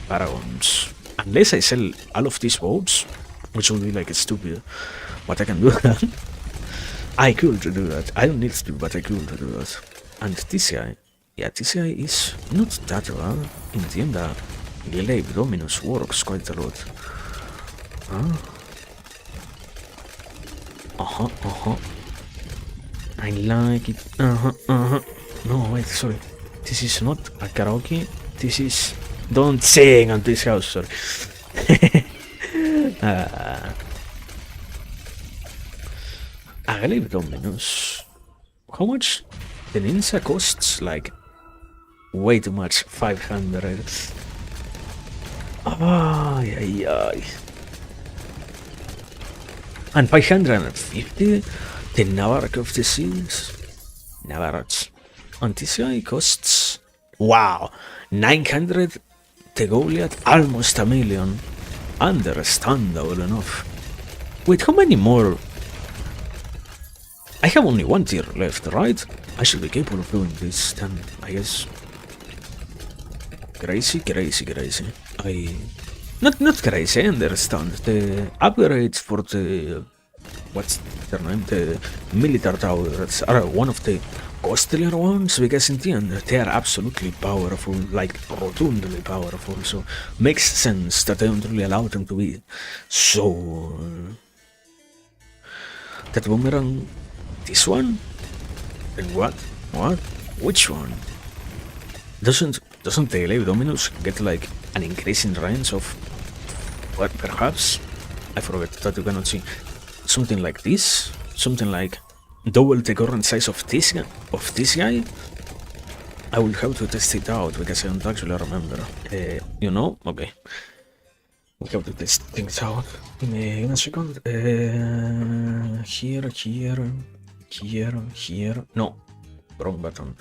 paragons. Unless I sell all of these boats, which will be like stupid, but I can do that. I could do that. I don't need to, but I could do that. And this guy, yeah, this guy is not that bad. In the end, Glaive Dominus works quite a lot. I like it. No, wait, sorry. This is not a karaoke. This is... Don't sing on this house, sorry. Glaive Dominus. How much? The Ninja costs, like, way too much. 500. Ay. And 550, the Navarre of the Seas. Navarre. And this guy costs, wow, 900, the Goliath, almost 1 million. Understandable enough. Wait, how many more? I have only 1 tier left, right? I should be capable of doing this then, I guess. Crazy. Not crazy, I understand. The upgrades for the... what's their name? The military towers are one of the costlier ones, because in the end they are absolutely powerful, like rotundly powerful, so makes sense that I don't really allow them to be so... That boomerang... This one? And what? Which one? Doesn't the Glaive Dominus get like an increase in range of... what, perhaps? I forget that you cannot see. Something like this? Something like double the current size of this guy? I will have to test it out because I don't actually remember. You know? Okay. We have to test things out. Give me a second. Here. No. Wrong button.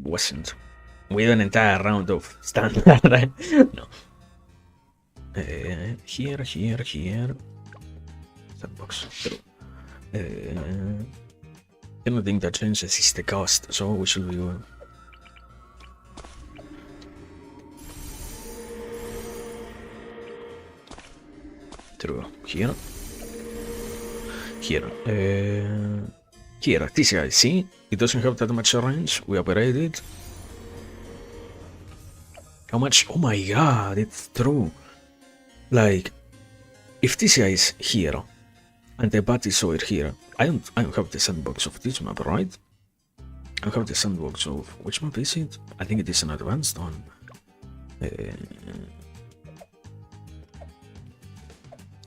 Wasn't. With an entire round of standard. No. Here. Sandbox. True. The only thing that changes is the cost, so we should be well. True. Here. This guy, see? It doesn't have that much range. We upgrade it. How much? Oh my god, it's true. Like, if this guy is here, and the bat is over here, I don't have the sandbox of this map, right? I have the sandbox of which map is it? I think it is an advanced one.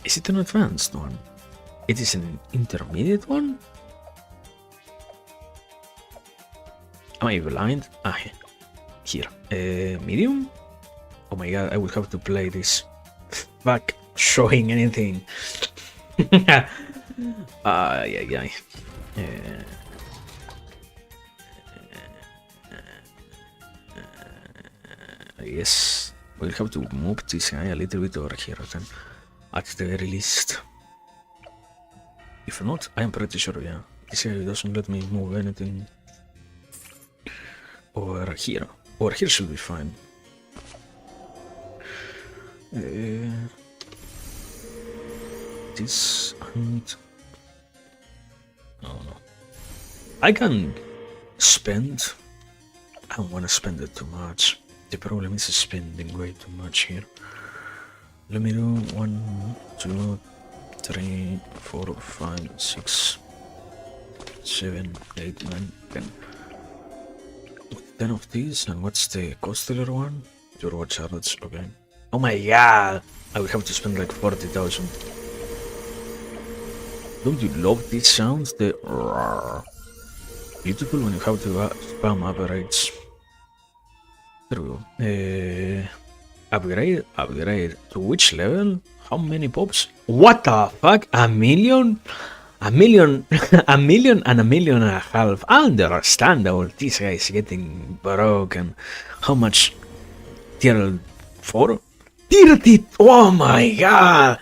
Is it an advanced one? It is an intermediate one? Am I blind? Ah, here. Medium? Oh my god, I will have to play this. Fuck, showing anything. Yeah. Yes, we'll have to move this guy a little bit over here then, at the very least. If not, I am pretty sure, yeah, this guy doesn't let me move anything over here. Over here should be fine. This and... Oh no. I can spend... I don't want to spend it too much. The problem is spending way too much here. Let me do 1, 2, 3, 4, 5, 6, 7, 8, 9, 10. 10 of these, and what's the costlier one? Your charge, okay. Oh my god! I will have to spend like 40,000. Don't you love these sounds? The roar. Beautiful when you have to spam upgrades. There we go. Upgrade. To which level? How many pops? What the fuck? A million? A million and a million and a half. Understandable. This guy is getting broken. How much? Tier 4? Tier 3? Oh my god!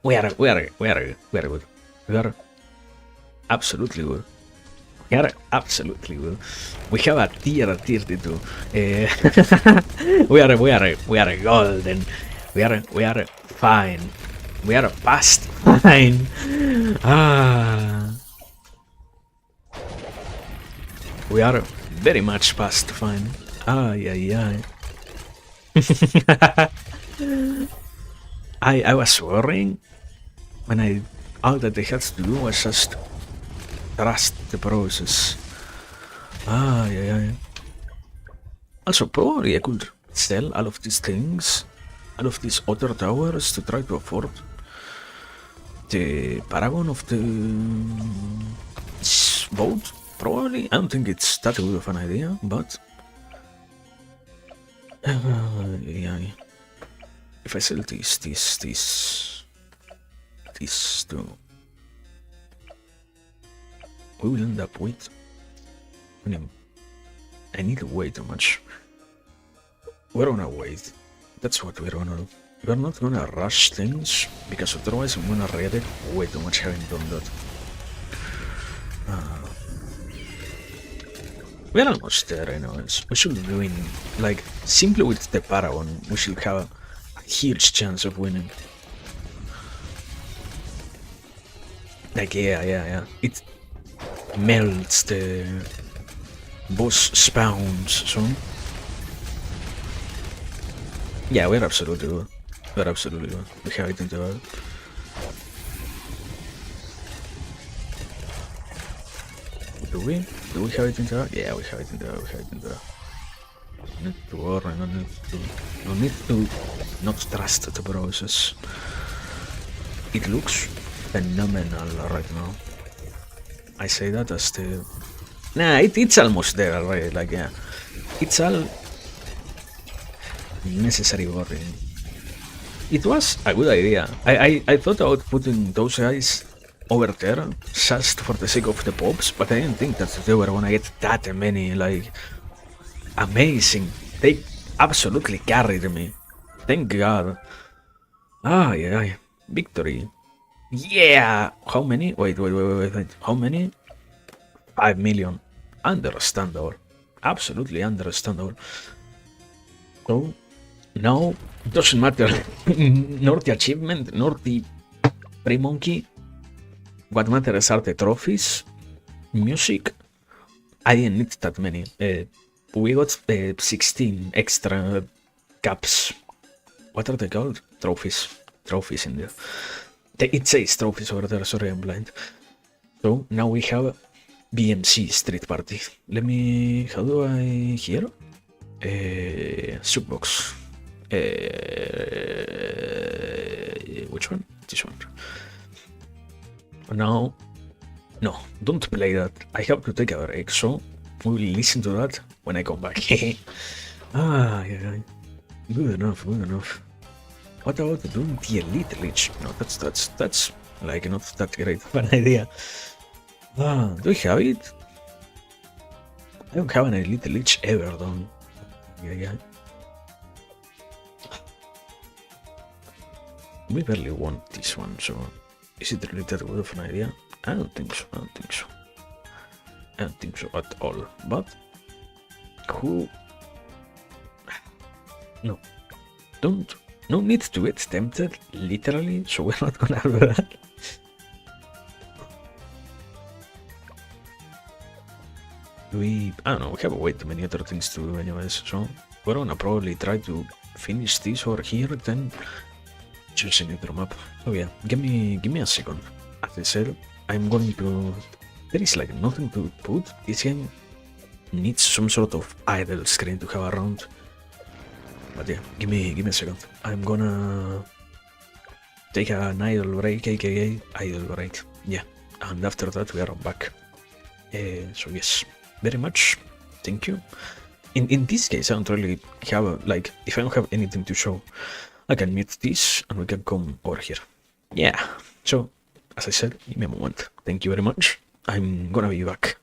We are good. We are absolutely good. We are absolutely good. We have a tier 32. We are golden. We are fine. We are past fine. We are very much past fine. Yeah. I was worrying when all that they had to do was just trust the process. Yeah. Also, probably I could sell all of these things, all of these other towers to try to afford the Paragon of the boat. Probably. I don't think it's that good of an idea, but yeah. If I sell these two, we will end up with... I need way too much. We're gonna wait. That's what we're gonna do. We're not gonna rush things, because otherwise I'm gonna regret it way too much having done that. We're almost there, I know. We should be doing, like, simply with the Paragon, we should have a huge chance of winning. Like, yeah. It melts the boss spawns, so... Yeah, we're absolutely good. We have it in the bag. Do we have it in the bag? Yeah, we have it in the bag. No need to worry, no need to not trust the process. It looks phenomenal right now. I say that as the... Nah, it's almost there already, like, yeah. It's all necessary worrying. It was a good idea. I thought about putting those guys over there just for the sake of the pops, but I didn't think that they were gonna get that many, like, amazing. They absolutely carried me. Thank God. Yeah. Victory. Yeah! How many? Wait. How many? 5 million. Understandable. Absolutely understandable. So, now, it doesn't matter nor the achievement, nor the pre-monkey. What matters are the trophies, music. I didn't need that many. We got 16 extra caps. What are they called? Trophies. Trophies in there. It says trophies over there, sorry I'm blind. So now we have BMC Street Party. Let me. How do I here? Subbox. Which one? This one. Now, no, don't play that. I have to take a break, so we will listen to that when I come back. Yeah. Good enough, good enough. What about doing the Elite Leech? No, that's like not that great of an idea. Do we have it? I don't have an Elite Leech ever done. Yeah. We barely want this one, so is it really that good of an idea? I don't think so. I don't think so at all. But who? No, don't. No need to get tempted, literally. So we're not gonna have that. I don't know. We have way too many other things to do, anyways. So we're gonna probably try to finish this over here, then choose another map. Oh yeah, give me a second. As I said, I'm going to. There is like nothing to put. This game needs some sort of idle screen to have around. But yeah, give me a second. I'm gonna take an idle break, aka idle break. Yeah, and after that we are back. So yes, very much. Thank you. In this case, I don't really have like if I don't have anything to show, I can mute this and we can come over here. Yeah. So as I said, give me a moment. Thank you very much. I'm gonna be back.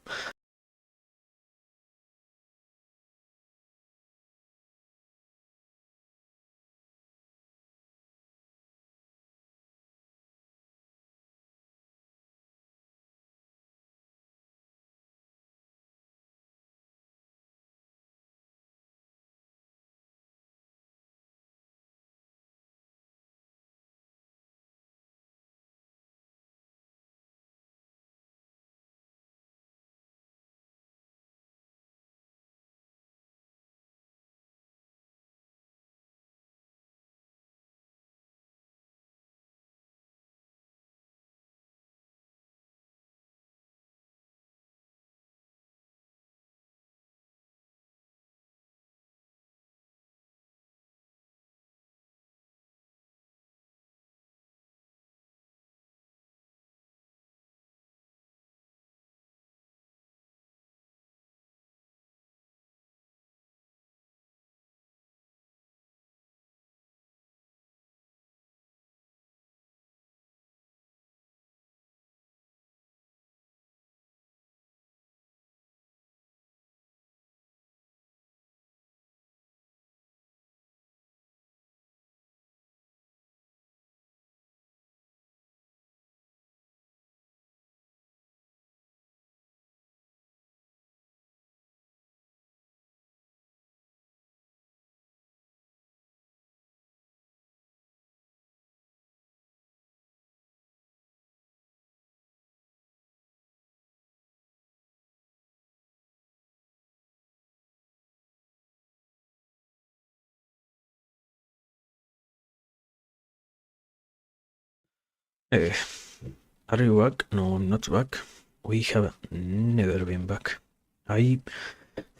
Are you back? No, I'm not back. We have never been back. The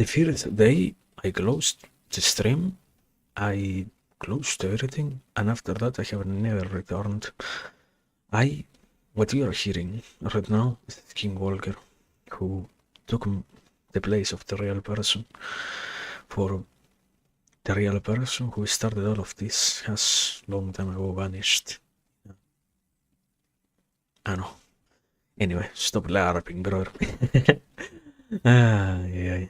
first day I closed the stream, I closed everything, and after that I have never returned. What you are hearing right now is King Walker, who took the place of the real person. For the real person who started all of this has long time ago vanished. I know. Anyway, stop LARPing, brother. Yeah.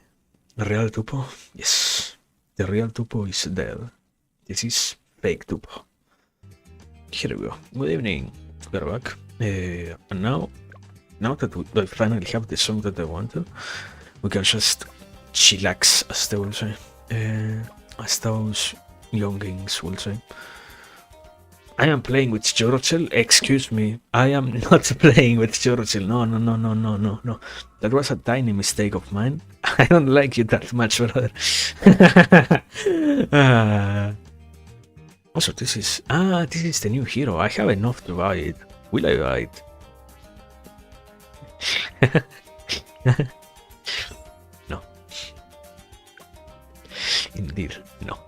The real Tupo? Yes. The real Tupo is dead. This is fake Tupo. Here we go. Good evening. We're back. And now that I finally have the song that I wanted, we can just chillax, as they will say. As those youngings will say. I am playing with Churchill. Excuse me. I am not playing with Churchill. No. That was a tiny mistake of mine. I don't like you that much, brother. Also, this is the new hero. I have enough to buy it. Will I buy it? No. Indeed, no.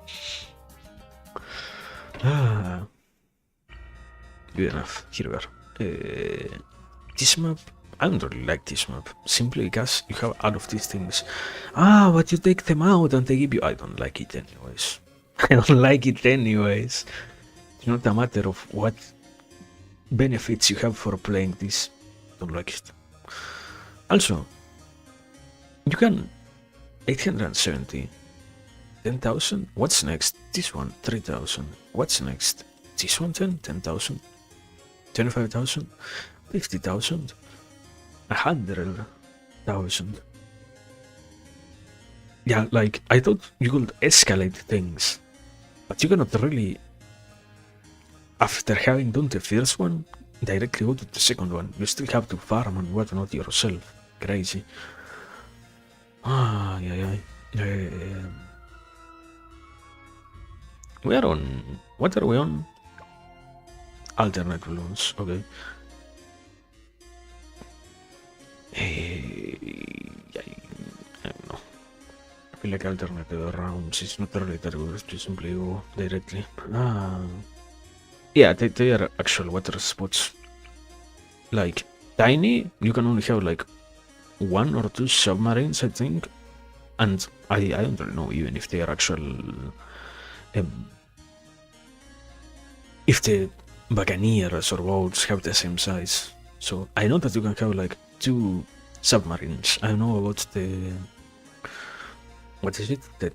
Good enough. Here we are. This map, I don't really like this map, simply because you have all of these things. But you take them out and they give you... I don't like it anyways. I don't like it anyways. It's not a matter of what benefits you have for playing this. Don't like it. Also, you can 870, 10,000. What's next? This one 3,000. What's next? This one 10,000, 25,000, 50,000, 100,000. Yeah, like I thought you could escalate things, but you cannot really. After having done the first one, directly go to the second one. You still have to farm and whatnot yourself. Crazy. Yeah. We are on... What are we on? Alternate balloons, okay. I don't know. I feel like alternative rounds is not really that good to simply go directly. Yeah, they are actual water spots. Like, tiny, you can only have like 1 or 2 submarines, I think. And I don't really know even if they are actual... if the Buccaneers or boats have the same size. So I know that you can have like 2 submarines. I know about the... What is it? The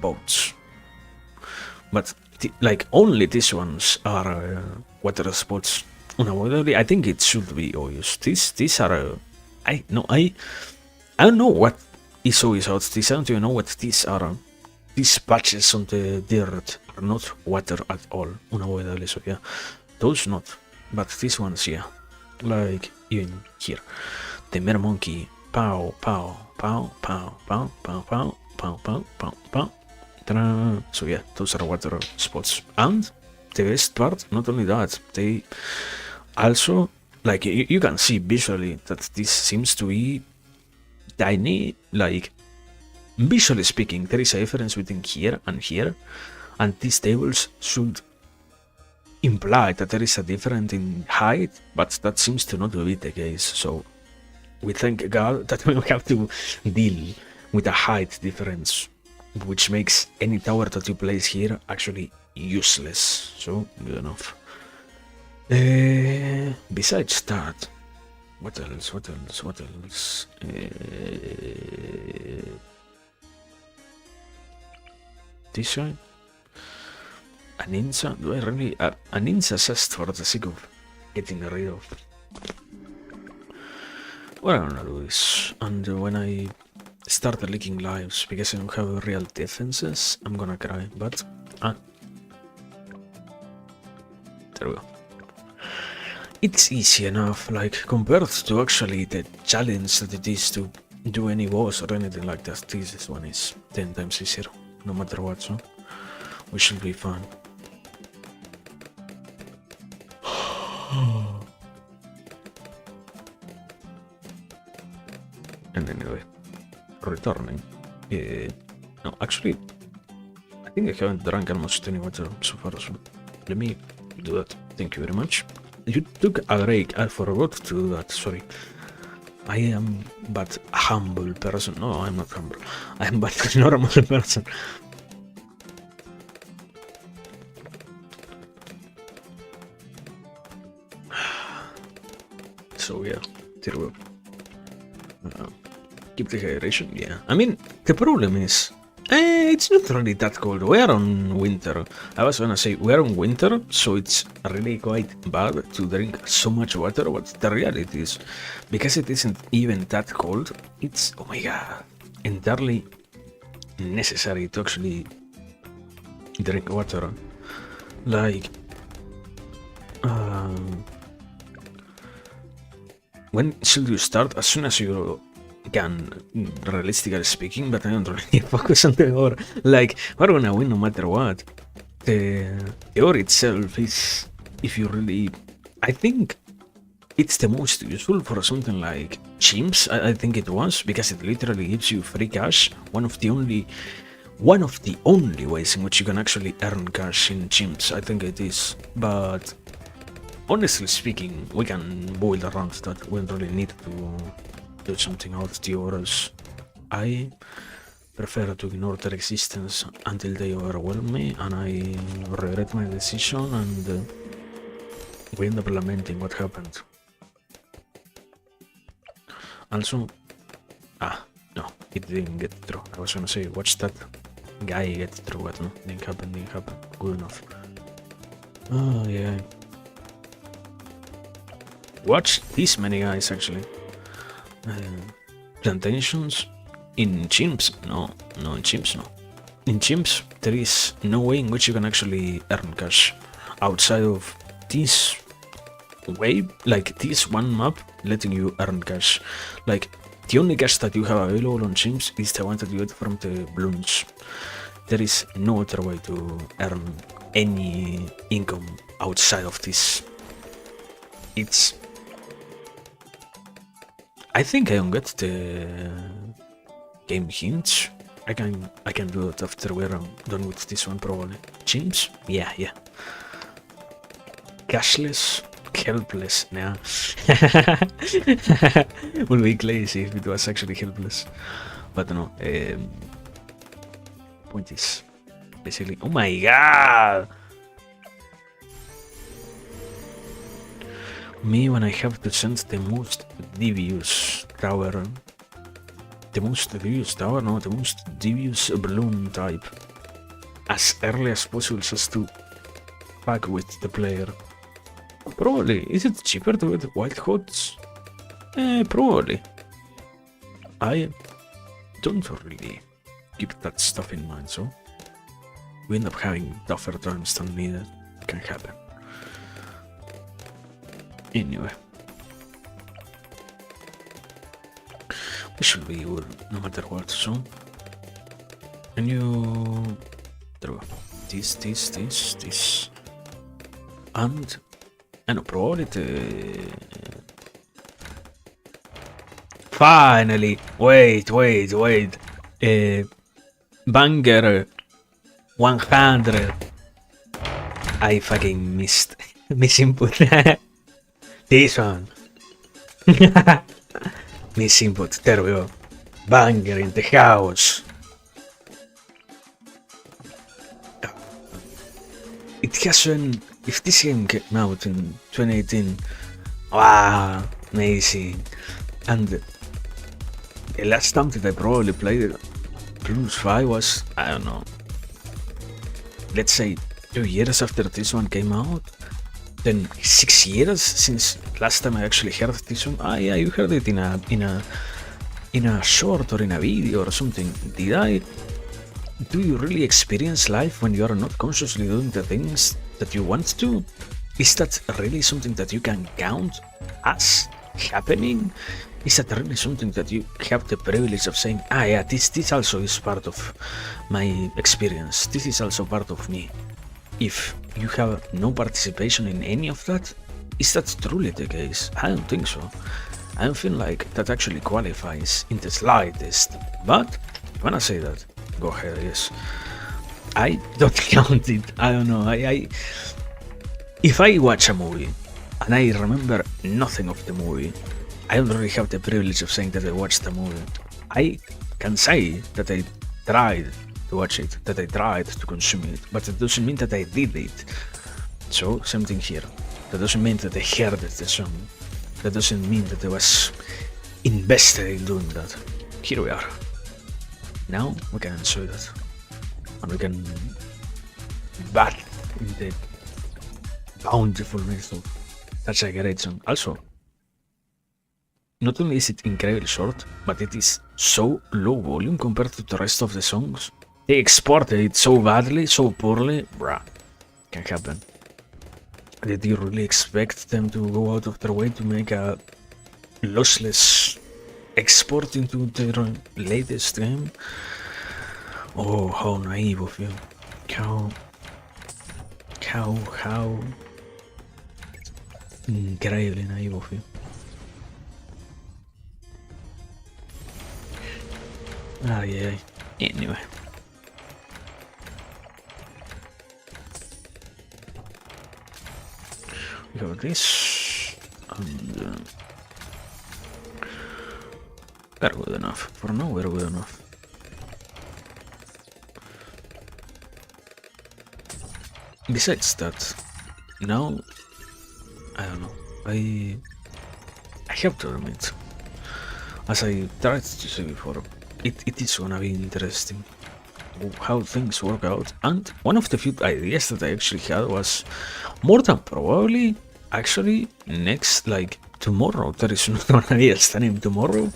boats. But like only these ones are water spots. Unavoidably, I think it should be obvious. These are... I don't know what is always out this. I don't even know what these are. These patches on the dirt are not water at all, unavoidably, so yeah. Those not, but these ones, yeah. Like, even here. The mere monkey, pow, pow, pow, pow, pow, pow, pow, pow, pow, pow, pow. Ta-da. So yeah, those are water spots. And the best part, not only that, they also, like, you can see visually that this seems to be tiny, like, visually speaking, there is a difference between here, and these tables should imply that there is a difference in height, but that seems to not be the case. So we thank God that we don't have to deal with a height difference, which makes any tower that you place here actually useless. So good enough. Besides that, what else? This guy? A ninja? Do I really... a ninja zest for the sake of getting rid of... Well, I'm gonna do this. And when I start leaking lives because I don't have real defenses, I'm gonna cry, but... there we go. It's easy enough, like, compared to actually the challenge that it is to do any boss or anything like that. This one is 10 times easier. No matter what, so we should be fine. And anyway, returning. No, actually, I think I haven't drunk almost any water so far, so let me do that. Thank you very much. You took a break. I forgot to do that, sorry. I am but a humble person. No, I'm not humble. I am but a normal person. So yeah, there we go. Keep the hydration, yeah. I mean, the problem is, it's not really that cold. We are on winter. I was gonna say, we are on winter, so it's really quite bad to drink so much water, but the reality is, because it isn't even that cold, it's, oh my god, entirely necessary to actually drink water. Like, when should you start? As soon as you can, realistically speaking, but I don't really focus on the ore. Like, we're gonna win no matter what. The ore itself is, if you really... I think it's the most useful for something like chimps. I think it was, because it literally gives you free cash. One of the only ways in which you can actually earn cash in chimps, I think it is. But honestly speaking, we can build around that. We don't really need to do something else, or else I prefer to ignore their existence until they overwhelm me and I regret my decision, and we end up lamenting what happened. Also, no, it didn't get through. I was gonna say, watch that guy get through, but no, didn't happen. Good enough. Oh, yeah. Watch these many guys, actually. Plantations in chimps? No, in chimps, no. In chimps, there is no way in which you can actually earn cash outside of this way, like this one map letting you earn cash. Like, the only cash that you have available on chimps is the one that you get from the Bloons. There is no other way to earn any income outside of this. I think I don't get the game hints. I can do it after we're done with this one, probably. Chimps? Yeah. Cashless? Helpless? Nah. Would be crazy if it was actually helpless. But no, point is basically, oh my god! Me when I have to send the most devious tower. The most devious balloon type as early as possible, just to fuck with the player. Probably. Is it cheaper to get white hots? Probably. I don't really keep that stuff in mind, so we end up having tougher times than needed. Can happen. Anyway. We should be good no matter what, so. And you. There we go. This. And no, probably finally! Wait. Banger 100. I fucking missed. Misinput. This one. Misinput. There we go. Banger in the house. It hasn't. If this game came out in 2018, wow, amazing. And the last time that I probably played Bloons 5 was, I don't know, let's say 2 years after this one came out. Then 6 years since last time I actually heard this one. Ah, yeah, you heard it in a short or in a video or something. Do you really experience life when you are not consciously doing the things that you want to? Is that really something that you can count as happening? Is that really something that you have the privilege of saying, ah yeah, this also is part of my experience, this is also part of me? If you have no participation in any of that, is that truly the case? I don't think so. I don't feel like that actually qualifies in the slightest. But when I say that, go ahead, yes. I don't count it. I don't know. If I watch a movie and I remember nothing of the movie, I don't really have the privilege of saying that I watched the movie. I can say that I tried to watch it, that I tried to consume it, but it doesn't mean that I did it. So, same thing here. That doesn't mean that I heard the song. That doesn't mean that I was invested in doing that. Here we are. Now we can enjoy that. And we can bat in the bountifulness of such a great song. Also, not only is it incredibly short, but it is so low volume compared to the rest of the songs. They exported it so badly, so poorly, bruh. Can happen. Did you really expect them to go out of their way to make a lossless export into their latest game? Oh, how naive of you. How Incredibly naive of you. Yeah. Anyway. We have this, and we're good enough. For now, we're good enough. Besides that, now, I don't know, I have to admit, as I tried to say before, it is gonna be interesting how things work out. And one of the few ideas that I actually had was more than probably, actually, next, like tomorrow, there is not gonna be a stream tomorrow.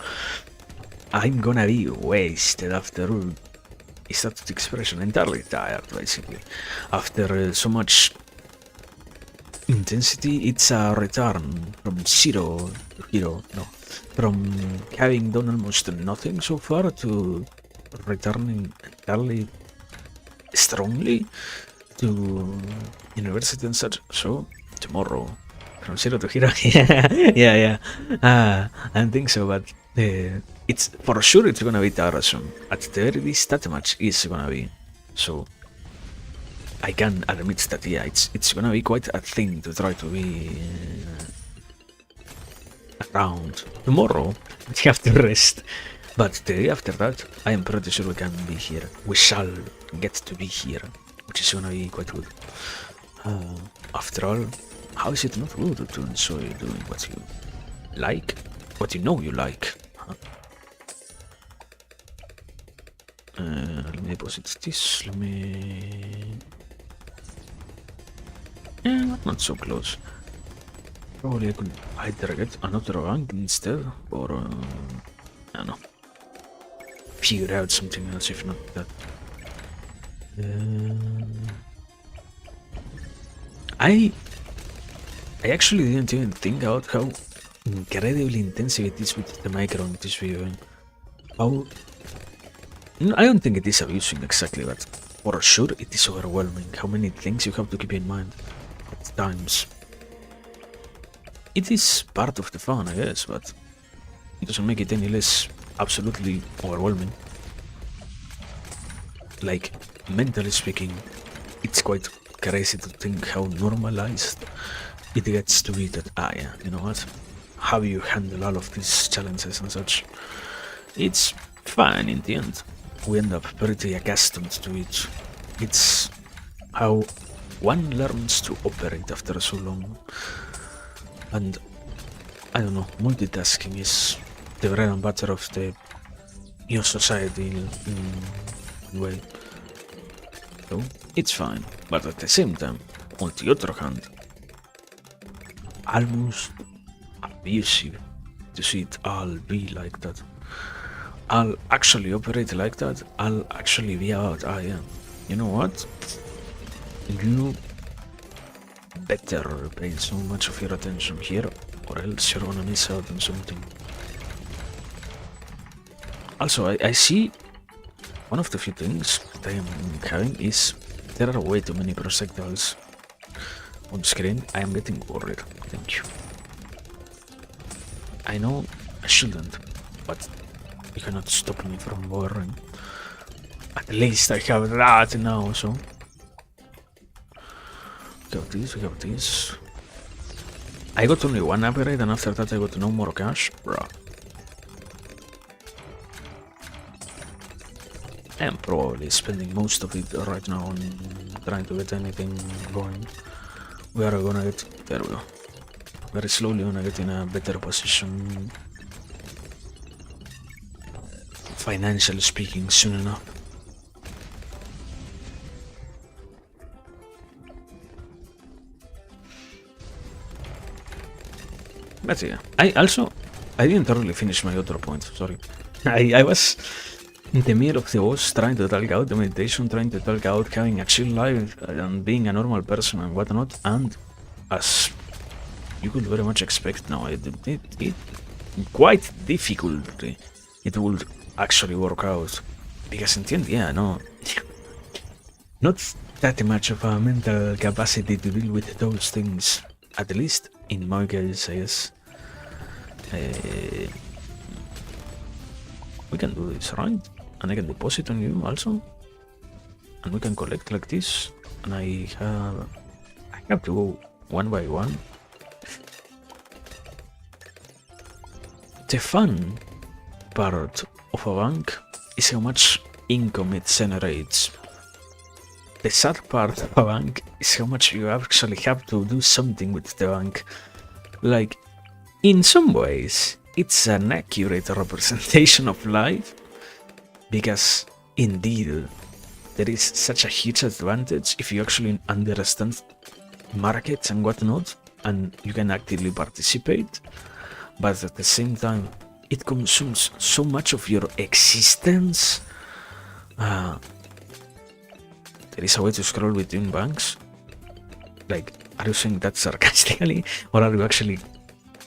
I'm gonna be wasted after, is that the expression? Entirely tired, basically. After so much intensity, it's a return from zero to hero. No, from having done almost nothing so far to returning entirely strongly to university and such. So tomorrow, from zero to hero. yeah. I don't think so, but it's for sure it's gonna be tiresome. At the very least, that much is gonna be. So I can admit that yeah, it's gonna be quite a thing to try to be around. Tomorrow we have to rest, but the day after that, I am pretty sure we can be here. We shall get to be here, which is gonna be quite good. After all, how is it not good to enjoy doing what you like, what you know you like? Huh? Let me deposit this. Let me. Not so close. Probably I could either get another rank instead, or I don't know, figure out something else if not that. I actually didn't even think about how incredibly intensive it is with the micro in this video. How I don't think it is abusing exactly, but for sure it is overwhelming. How many things you have to keep in mind at times. It is part of the fun, I guess, but it doesn't make it any less absolutely overwhelming. Like, mentally speaking, it's quite crazy to think how normalized it gets to be that, yeah, you know what? How you handle all of these challenges and such. It's fine in the end. We end up pretty accustomed to it. It's how one learns to operate after so long. And I don't know, multitasking is the bread and butter of the new society in a way. So it's fine, but at the same time, on the other hand, almost abusive to see it all be like that. I'll actually operate like that. I'll actually be out. Yeah. You know what? You better pay so much of your attention here, or else you're gonna miss out on something. Also, I see one of the few things that I am having is there are way too many projectiles on screen. I am getting worried. Thank you. I know I shouldn't, but you cannot stop me from worrying. At least I have that now, so. We got this. I got only one upgrade and after that I got no more cash, bruh. I am probably spending most of it right now on trying to get anything going. We are gonna get, there we go. Very slowly gonna get in a better position, financially speaking, soon enough. But yeah, I didn't really finish my other point, sorry. I was in the middle of the boss trying to talk out the meditation, trying to talk out having a chill life and being a normal person and whatnot, and as you could very much expect now, it quite difficultly it would actually work out. Because in the end, yeah, no, not that much of a mental capacity to deal with those things, at least in my case, I guess. We can do this, right? And I can deposit on you also. And we can collect like this. And I have to go one by one. The fun part of a bank is how much income it generates. The sad part of a bank is how much you actually have to do something with the bank. Like, in some ways, it's an accurate representation of life, because indeed, there is such a huge advantage if you actually understand markets and whatnot, and you can actively participate. But at the same time, it consumes so much of your existence. There is a way to scroll between banks. Like, are you saying that sarcastically, or are you actually?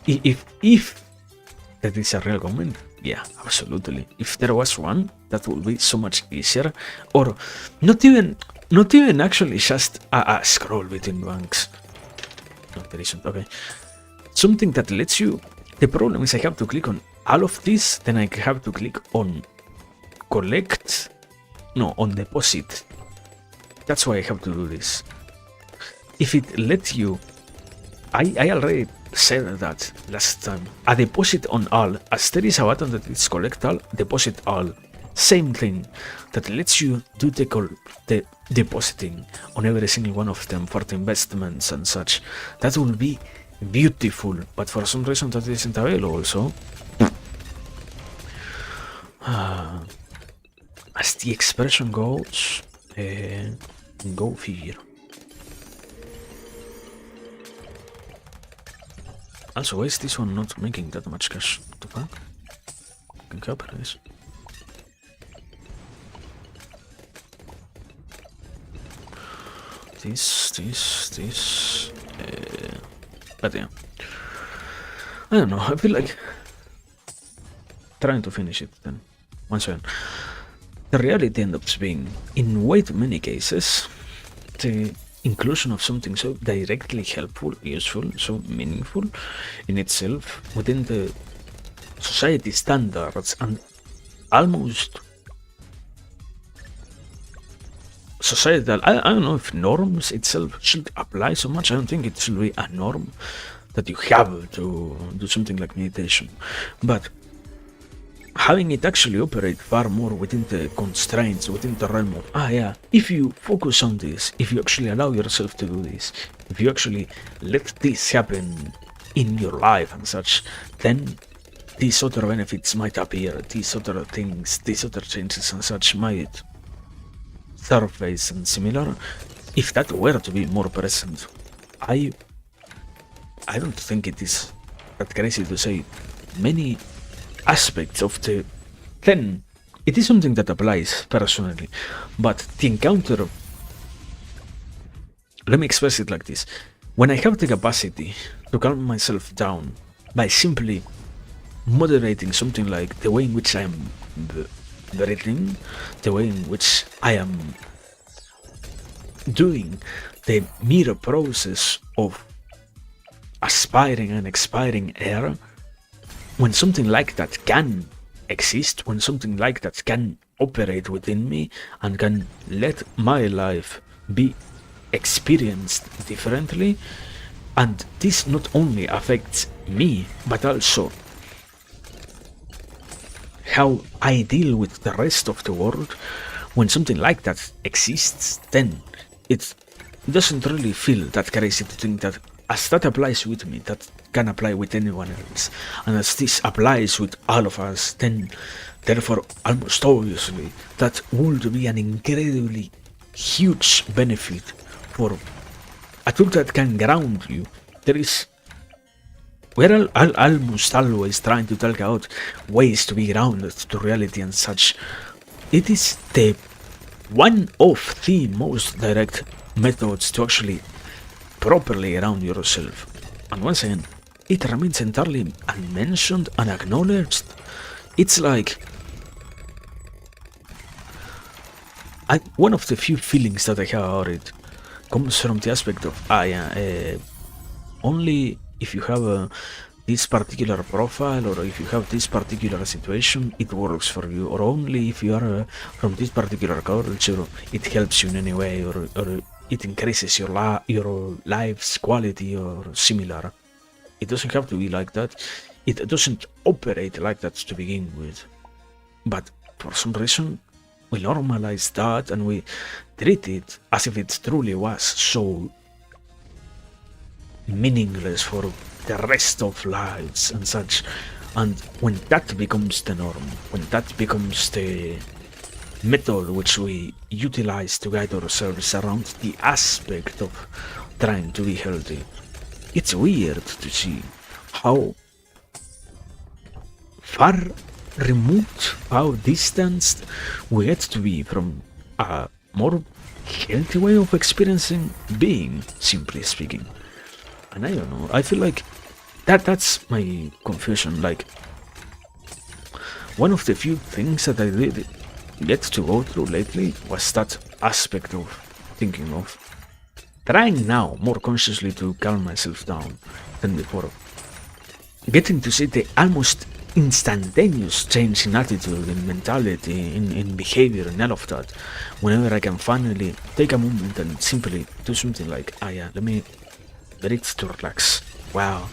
If that is a real comment, yeah, absolutely. If there was one, that would be so much easier. Or not even actually just a scroll between banks. No, there isn't. Okay, something that lets you. The problem is I have to click on all of this, then I have to click on collect. No, on deposit. That's why I have to do this. If it lets you, I already said that last time. A deposit on all, as there is a button that is collect all, deposit all. Same thing, that lets you do the depositing on every single one of them for the investments and such. That will be beautiful, but for some reason that isn't available, so. As the expression goes, go figure. Also, why is this one not making that much cash? What the fuck? Can help this. This. But yeah. I don't know, I feel like trying to finish it then. Once again. The reality ends up being, in way too many cases, the inclusion of something so directly helpful, useful, so meaningful in itself within the society standards and almost societal, I don't know if norms itself should apply so much. I don't think it should be a norm that you have to do something like meditation, but having it actually operate far more within the constraints, within the realm of, if you focus on this, if you actually allow yourself to do this, if you actually let this happen in your life and such, then these other benefits might appear, these other things, these other changes and such might surface and similar. If that were to be more present, I don't think it is that crazy to say many aspects of the, then it is something that applies personally, but the encounter, let me express it like this: when I have the capacity to calm myself down by simply moderating something like the way in which I am breathing, the way in which I am doing the mere process of aspiring and expiring air, when something like that can exist, when something like that can operate within me and can let my life be experienced differently, and this not only affects me, but also how I deal with the rest of the world, when something like that exists, then it doesn't really feel that crazy to think that as that applies with me, that can apply with anyone else, and as this applies with all of us, then therefore almost obviously that would be an incredibly huge benefit for a tool that can ground you. We're almost always trying to talk about ways to be grounded to reality and such. It is the one of the most direct methods to actually properly ground yourself. And once again, it remains entirely unmentioned, unacknowledged. It's like one of the few feelings that I have about it comes from the aspect of only if you have this particular profile, or if you have this particular situation, it works for you, or only if you are from this particular culture, it helps you in any way, or it increases your life's quality or similar. It doesn't have to be like that. It doesn't operate like that to begin with. But for some reason, we normalize that and we treat it as if it truly was so meaningless for the rest of lives and such. And when that becomes the norm, when that becomes the method which we utilize to guide ourselves around the aspect of trying to be healthy, it's weird to see how far removed, how distanced we get to be from a more healthy way of experiencing being, simply speaking. And I don't know, I feel like that's my confusion. Like, one of the few things that I did get to go through lately was that aspect of thinking of trying now more consciously to calm myself down than before. Getting to see the almost instantaneous change in attitude, in mentality, in behavior, and all of that, whenever I can finally take a moment and simply do something like, yeah, let me breathe to relax. Wow.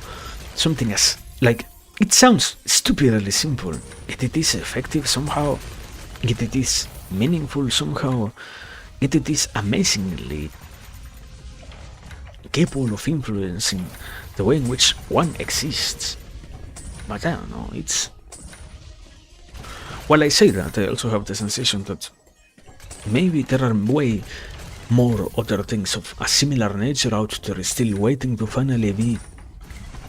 Something as, like, it sounds stupidly simple, yet it is effective somehow, yet it is meaningful somehow, yet it is amazingly capable of influencing the way in which one exists. But I don't know, it's... While I say that, I also have the sensation that maybe there are way more other things of a similar nature out there still waiting to finally be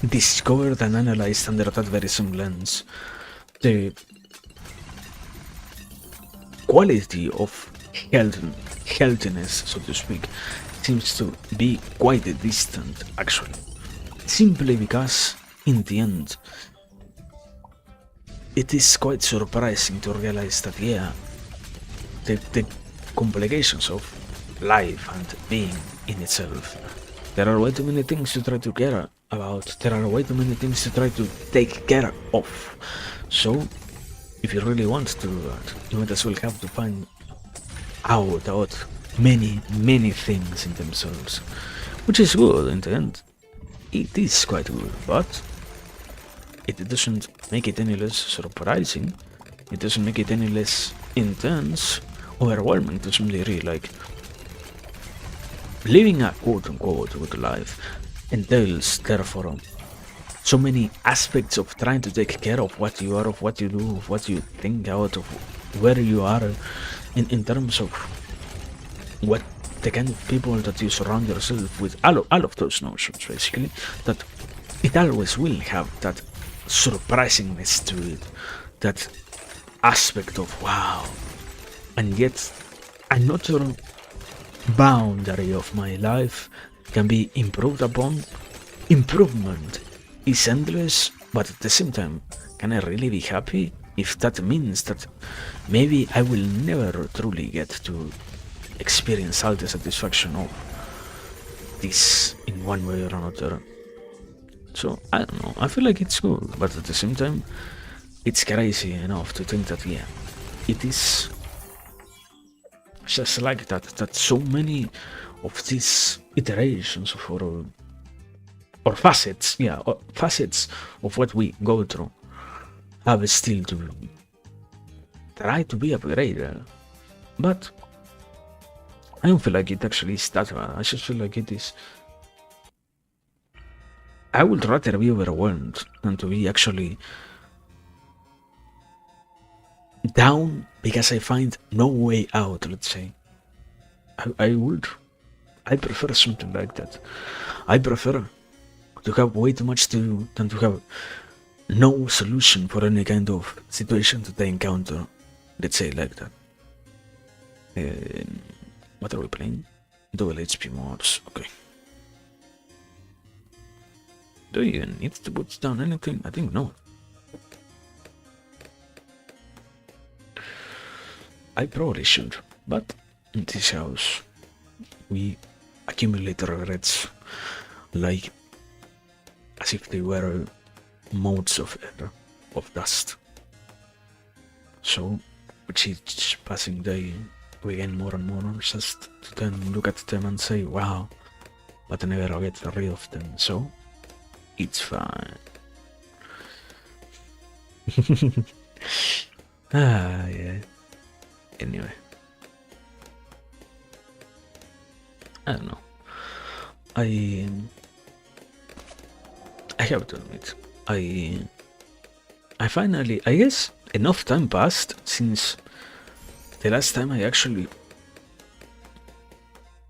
discovered and analyzed under that very same lens. The quality of healthiness, so to speak, seems to be quite distant, actually. Simply because, in the end, it is quite surprising to realize that, yeah, the complications of life and being in itself, there are way too many things to try to care about, there are way too many things to try to take care of. So, if you really want to do that, you might as well have to find out about many, many things in themselves, which is good in the end. It is quite good, but it doesn't make it any less surprising, it doesn't make it any less intense, overwhelming to some degree. Like, living a quote-unquote good life entails, therefore, so many aspects of trying to take care of what you are, of what you do, of what you think out, of where you are, in terms of what the kind of people that you surround yourself with, all of those notions, basically, that it always will have that surprisingness to it, that aspect of wow. And yet, another boundary of my life can be improved upon. Improvement is endless, but at the same time, can I really be happy if that means that maybe I will never truly get to experience all the satisfaction of this in one way or another? So, I don't know, I feel like it's good, but at the same time, it's crazy enough to think that, yeah, it is just like that so many of these iterations of or facets, or facets of what we go through have still to try to be upgraded. But I don't feel like it actually is that bad. I just feel like it is. I would rather be overwhelmed than to be actually down because I find no way out, let's say. I prefer something like that. I prefer to have way too much to do than to have no solution for any kind of situation that I encounter. Let's say like that. What are we playing? Double HP mods, okay. Do you even need to put down anything? I think no. I probably should, but in this house we accumulate regrets like a as if they were motes of air, of dust. So, with each passing day, we gain more and more just to then look at them and say, wow, but I never get rid of them, so it's fine. Yeah. Anyway. I don't know. I have to admit, I finally, I guess enough time passed since the last time I actually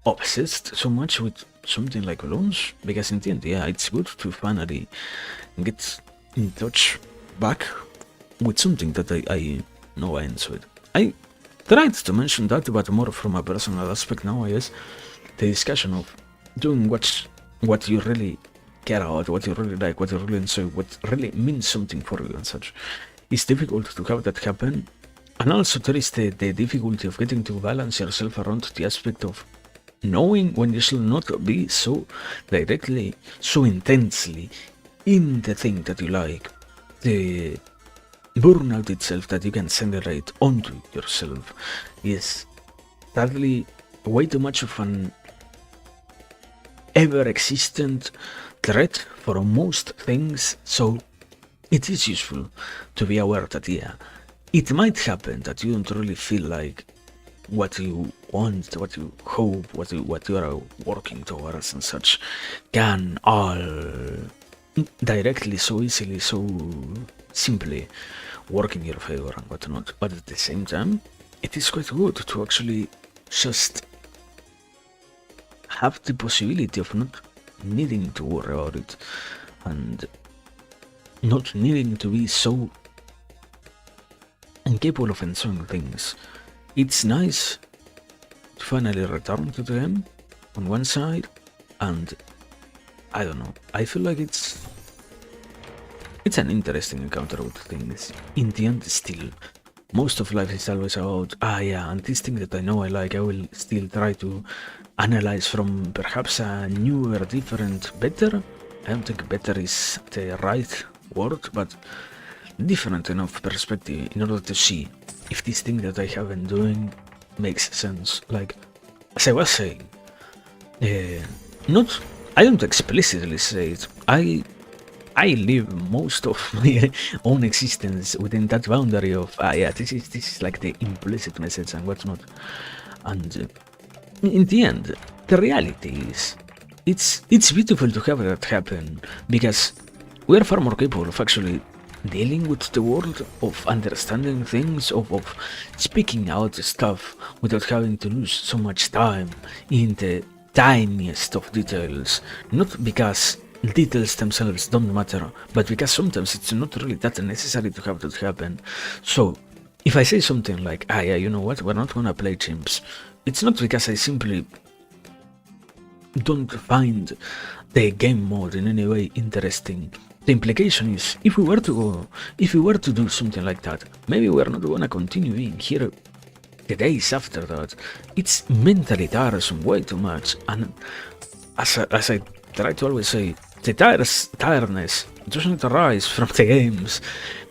obsessed so much with something like Bloons, because in the end, yeah, it's good to finally get in touch back with something that I know I enjoyed. I tried to mention that, but more from a personal aspect now, I guess. The discussion of doing what you really care about, what you really like, what you really enjoy, what really means something for you and such. It's difficult to have that happen. And also there is the difficulty of getting to balance yourself around the aspect of knowing when you should not be so directly, so intensely in the thing that you like. The burnout itself that you can generate onto yourself is sadly way too much of an ever-existent threat for most things, so it is useful to be aware that, yeah, it might happen that you don't really feel like what you want, what you hope, what you are working towards and such can all directly, so easily, so simply work in your favor and whatnot. But at the same time, it is quite good to actually just have the possibility of not needing to worry about it and not needing to be so incapable of enjoying things. It's nice to finally return to them on one side, and I don't know, I feel like it's an interesting encounter with things. In the end, still, most of life is always about, yeah, and this thing that I know I like, I will still try to analyze from perhaps a newer, different, better. I don't think better is the right word, but different enough perspective in order to see if this thing that I have been doing makes sense. Like, as I was saying, I don't explicitly say it. I live most of my own existence within that boundary of, yeah, this is like the implicit message and whatnot. And in the end, the reality is, it's beautiful to have that happen, because we are far more capable of actually dealing with the world, of understanding things, of speaking out stuff without having to lose so much time in the tiniest of details. Not because details themselves don't matter, but because sometimes it's not really that necessary to have that happen. So, if I say something like, yeah, you know what, we're not gonna play chimps, it's not because I simply don't find the game mode in any way interesting. The implication is, if we were to do something like that, maybe we're not gonna continue being here the days after that. It's mentally tiresome way too much, and as I try to always say, the tiredness doesn't arise from the games.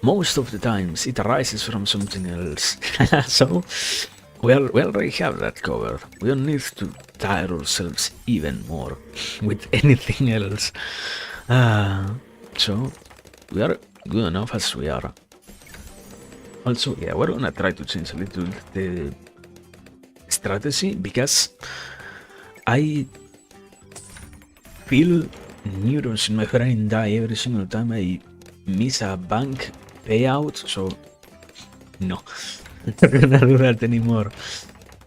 Most of the times it arises from something else. So we already have that covered. We don't need to tire ourselves even more with anything else. So we are good enough as we are. Also, yeah, we're gonna try to change a little the strategy, because I feel neurons in my brain die every single time I miss a bank payout, so no, I'm not gonna do that anymore.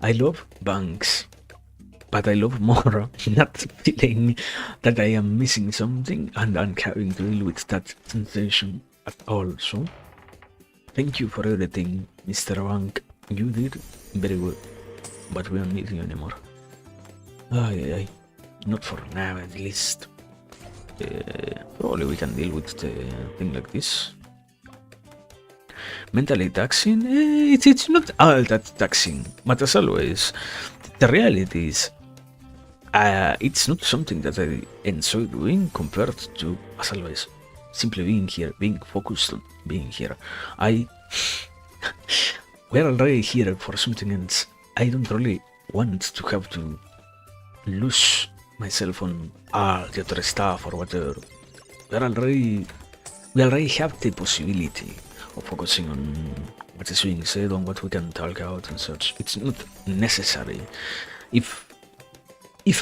I love banks, but I love more not feeling that I am missing something and having to deal with that sensation at all. So thank you for everything, Mr. Bank. You did very good, but we don't need you anymore. Not for now, at least. Probably we can deal with the thing like this. Mentally taxing? It's not all that taxing, but as always, the reality is, it's not something that I enjoy doing compared to as always, simply being here, being focused on being here. We're already here for something else. I don't really want to have to lose myself on all the other stuff or whatever. We already have the possibility of focusing on what is being said, on what we can talk about and such. It's not necessary. If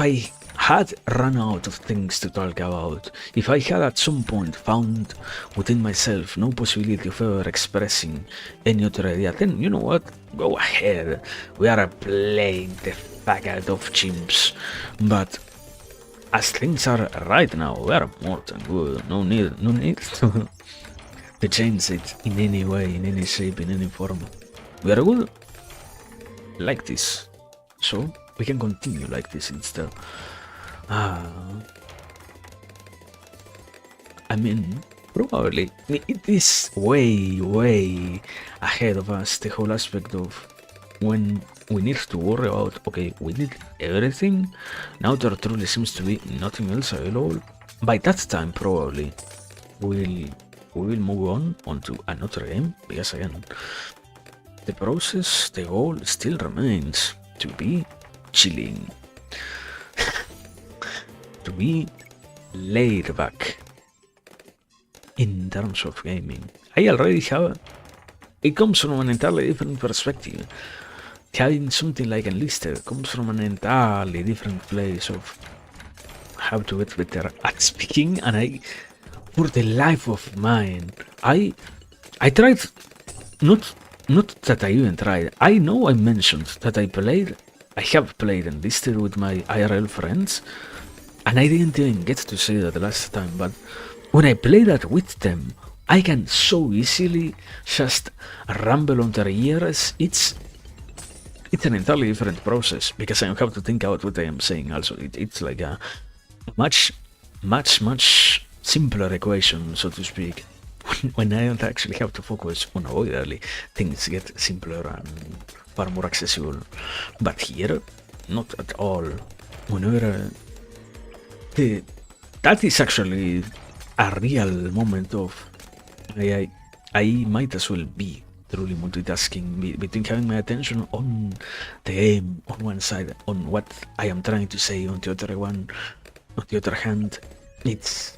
I had run out of things to talk about, if I had at some point found within myself no possibility of ever expressing any other idea, then you know what? Go ahead. We are playing the fuck out of chimps. But as things are right now, we are more than good. No need to change it in any way, in any shape, in any form. We are good like this. So we can continue like this instead. I mean, probably it is way ahead of us, the whole aspect of when we need to worry about, okay, we need everything. Now there truly seems to be nothing else available. By that time, probably, we will move on to another game, because again, the process, the goal still remains to be chilling. To be laid back in terms of gaming. I already have it comes from an entirely different perspective. Having something like Enlisted comes from an entirely different place of how to get better at speaking, and I, for the life of mine, I tried, not that I even tried, I know I mentioned that I have played Enlisted with my IRL friends, and I didn't even get to say that last time, but when I play that with them, I can so easily just ramble on their ears. It's an entirely different process, because I have to think out what I am saying also. It's like a much simpler equation, so to speak. When I don't actually have to focus unavoidably, things get simpler and far more accessible. But here, not at all. Whenever that is actually a real moment of I might as well be truly multitasking between having my attention on the game on one side, on what I am trying to say on the other one. On the other hand, it's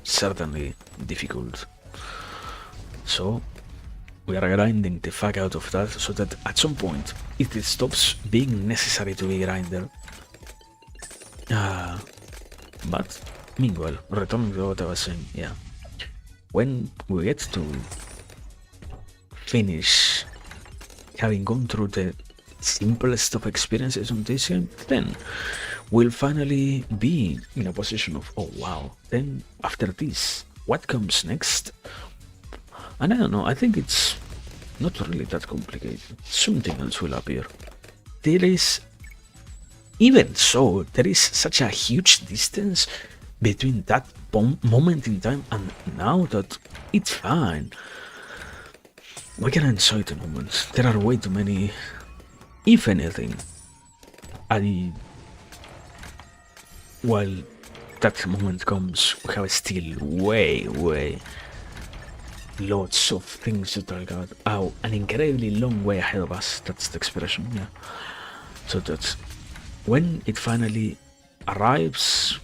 certainly difficult. So we are grinding the fuck out of that, so that at some point it stops being necessary to be grinder. But meanwhile, returning to what I was saying, yeah. When we get to finish having gone through the simplest of experiences on this game, then we'll finally be in a position of, oh wow, then after this, what comes next? And I don't know, I think it's not really that complicated. Something else will appear. Even so, there is such a huge distance between that moment in time and now that it's fine. We can enjoy the moment. There are way too many. If anything, while that moment comes, we have still way lots of things to talk about. Oh, an incredibly long way ahead of us. That's the expression, yeah. So that when it finally arrives,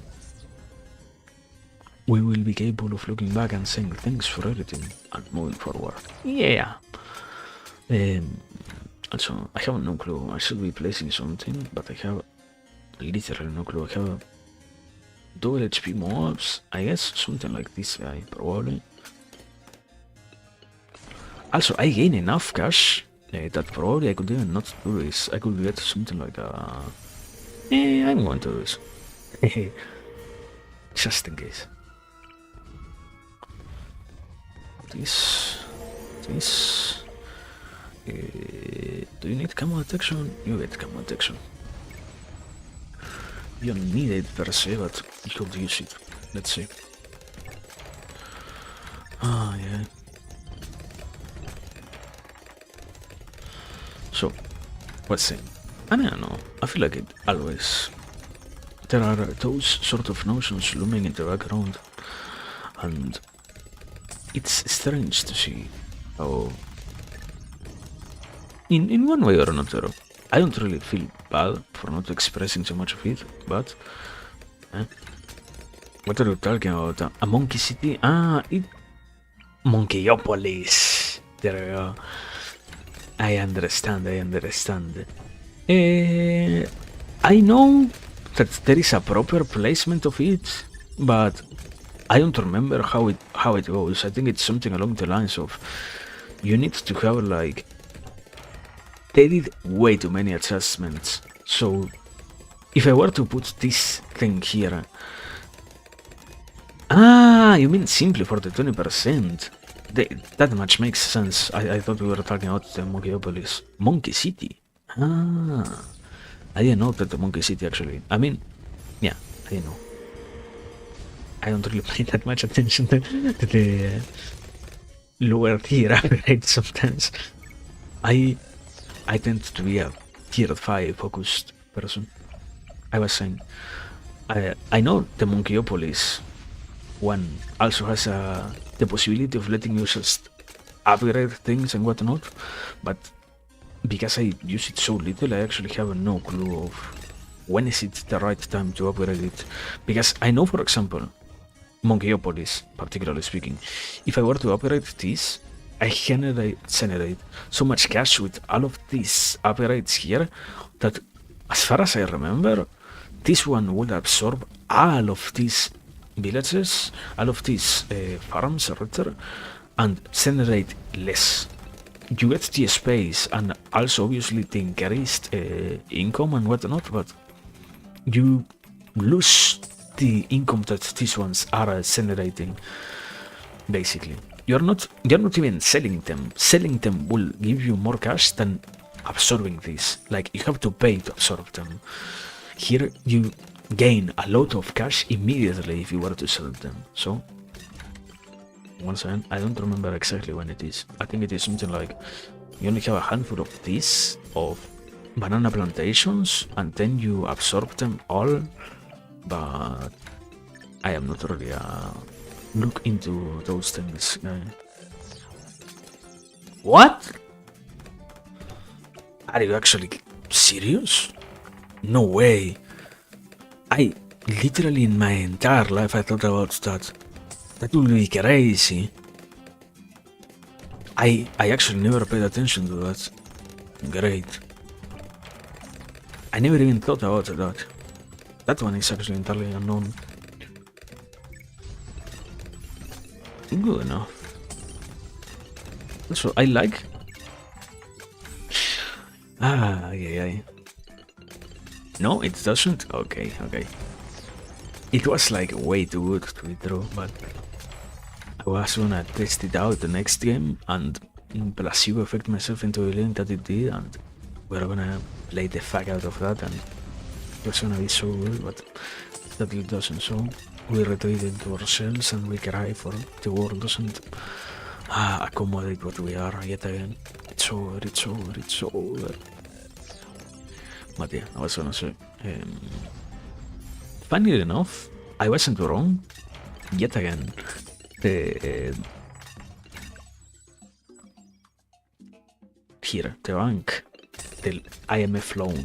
we will be capable of looking back and saying thanks for everything and moving forward. Yeah. Also, I have no clue. I should be placing something, but I have literally no clue. I have double HP mobs. I guess something like this guy, probably. Also, I gain enough cash that probably I could even not do this. I could get something like a... I'm going to do this. Just in case. This. Do you need camo detection? You get camo detection. You don't need it per se, but you could use it. Let's see. Ah, yeah. So, what's it? I don't know. I feel like it always. There are those sort of notions looming in the background. and it's strange to see how, in one way or another, I don't really feel bad for not expressing so much of it, but what are you talking about? A monkey city? Monkeyopolis. There we go. I understand. I know that there is a proper placement of it, but I don't remember how it goes. I think it's something along the lines of you need to have like, they did way too many adjustments. So if I were to put this thing here, you mean simply for the 20%? That much makes sense. I thought we were talking about the Monkeypolis. Monkey City. I didn't know that the Monkey City actually. I mean, yeah, I didn't know. I don't really pay that much attention to the lower tier upgrades sometimes. I tend to be a tier 5 focused person. I was saying, I know the Monkeypolis one also has the possibility of letting you just upgrade things and whatnot, but because I use it so little, I actually have no clue of when is it the right time to upgrade it. Because I know, for example, Monkeypolis, particularly speaking, if I were to upgrade this, I generate so much cash with all of these upgrades here that, as far as I remember, this one would absorb all of these villages, all of these farms, rather, and generate less. You get the space and also obviously the increased income and whatnot, but you lose the income that these ones are generating. Basically, you're not even selling them. Selling them will give you more cash than absorbing this. Like, you have to pay to absorb them. Here you gain a lot of cash immediately if you were to sell them. So once again, I don't remember exactly when it is. I think it is something like you only have a handful of these, of banana plantations, and then you absorb them all. But I am not really look into those things. What? Are you actually serious? No way. I literally in my entire life I thought about that. That would be crazy. I actually never paid attention to that. Great. I never even thought about that. That one is actually entirely unknown. Good enough. That's what I like. Yeah. No, it doesn't? Okay. It was like way too good to be true, but I was gonna test it out the next game and placebo effect myself into believing that it did, and we're gonna play the fuck out of that, and it was gonna be so good, but that it doesn't. So we retreat into ourselves and we cry for the world doesn't accommodate what we are yet again. It's over. But yeah, I was gonna say, funnily enough, I wasn't wrong yet again. The bank, the IMF loan,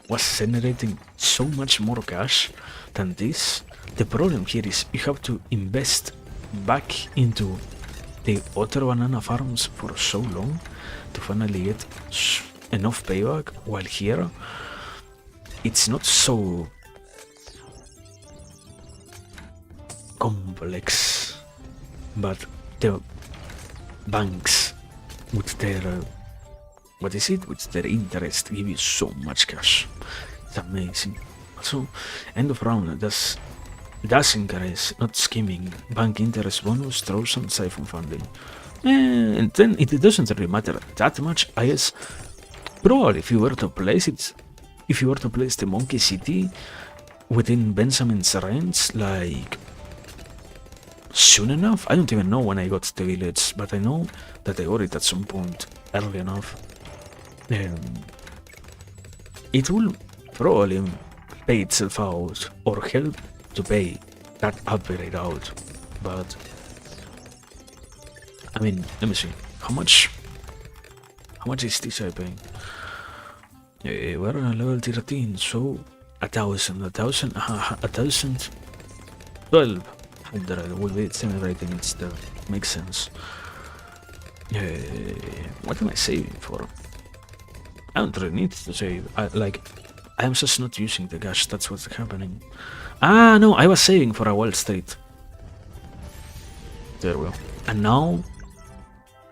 was generating so much more cash than this. The problem here is you have to invest back into the other banana farms for so long to finally get enough payback, while here it's not so complex, but the banks with their with their interest give you so much cash. It's amazing. So end of round does increase, not skimming. Bank interest bonus throws on siphon funding. And then it doesn't really matter that much, I guess. Probably if you were to place the Monkey City within Benjamin's range, like soon enough. I don't even know when I got the village, but I know that I got it at some point early enough. It will probably pay itself out or help to pay that upgrade out, but I mean, let me see. How much is this I paying? We're on level 13, so 1,000, 1,200 will be generating instead. Makes sense. What am I saving for? I don't really need to save. I'm just not using the cash. That's what's happening. Ah, no, I was saving for a wild state. There we go. And now,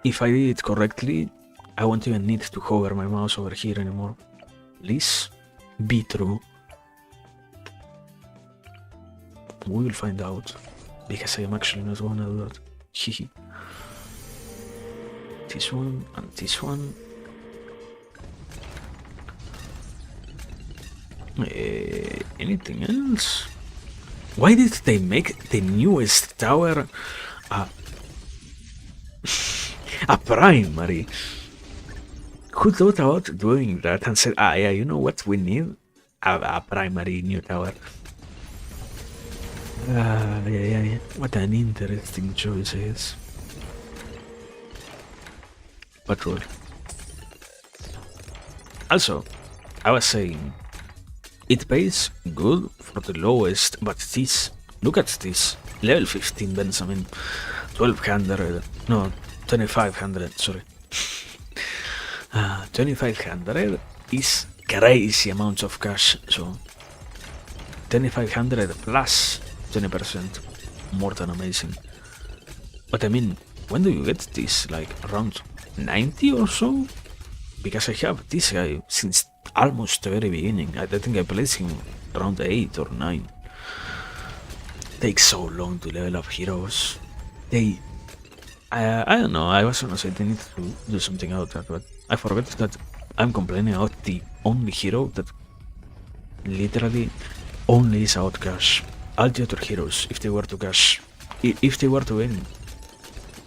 if I did it correctly, I won't even need to hover my mouse over here anymore. Please be true. We will find out, because I am actually not gonna do that. Hehe. This one and this one. Anything else? Why did they make the newest tower a primary? Who thought about doing that and said, yeah, you know what, we need a primary new tower. Yeah. What an interesting choice it is. Patrol. Also, I was saying, it pays good for the lowest, but this, look at this, level 15 Benjamin, 1200, no, 2500, sorry. 2500 is crazy amounts of cash, so 2500 plus 20%, more than amazing. But I mean, when do you get this? Like around 90 or so? Because I have this guy since almost the very beginning. I think I placed him around 8 or 9. Takes so long to level up heroes. I don't know, I was gonna say they need to do something about that, but I forgot that I'm complaining about the only hero that literally only is out cash. All the other heroes, if they were to cash, if they were to win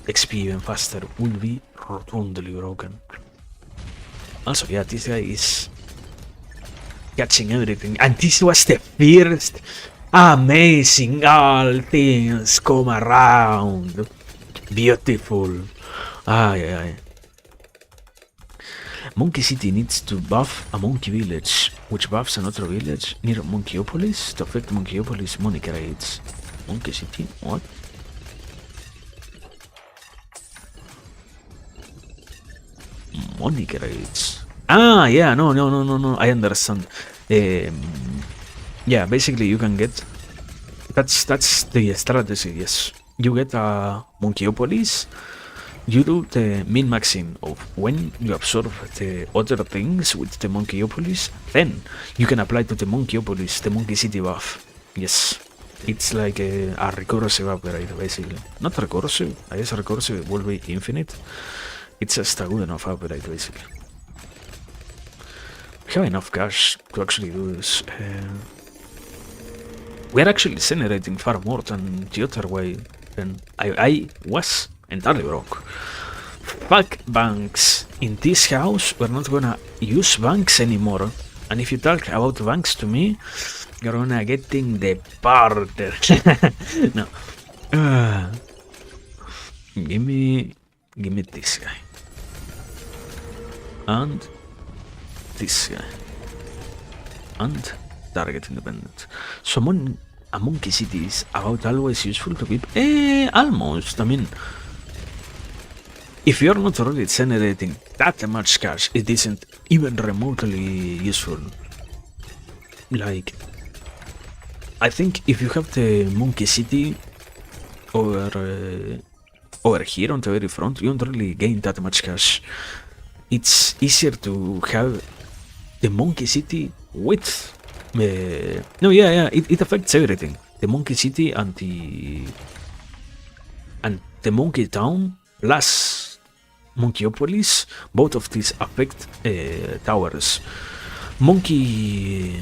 XP even faster, would be rotundly broken. Also, yeah, this guy is catching everything, and this was the first amazing all things come around. Beautiful. Aye. Monkey City needs to buff a monkey village, which buffs another village near Monkeyopolis to affect Monkeyopolis money crates. Monkey City? What? Money crates. Yeah, no, I understand. Yeah, basically you can get... That's the strategy, yes. You get a Monkeyopolis, you do the min-maxing of when you absorb the other things with the Monkeyopolis, then you can apply to the Monkeyopolis the Monkey City buff. Yes, it's like a recursive upgrade, basically. Not recursive, I guess recursive will be infinite. It's just a good enough upgrade, basically. We have enough cash to actually do this. We're actually generating far more than the other way. And I was entirely broke. Fuck banks. In this house, we're not gonna use banks anymore. And if you talk about banks to me, you're gonna get in the border. No. Give me this guy. And this guy. And target independent. Someone... A Monkey City is about always useful to keep. Almost. I mean, if you're not already generating that much cash, it isn't even remotely useful. Like, I think if you have the Monkey City over here on the very front, you don't really gain that much cash. It's easier to have the Monkey City with... no, yeah, it affects everything. The Monkey City and the Monkey Town plus Monkeyopolis, both of these affect towers. Monkey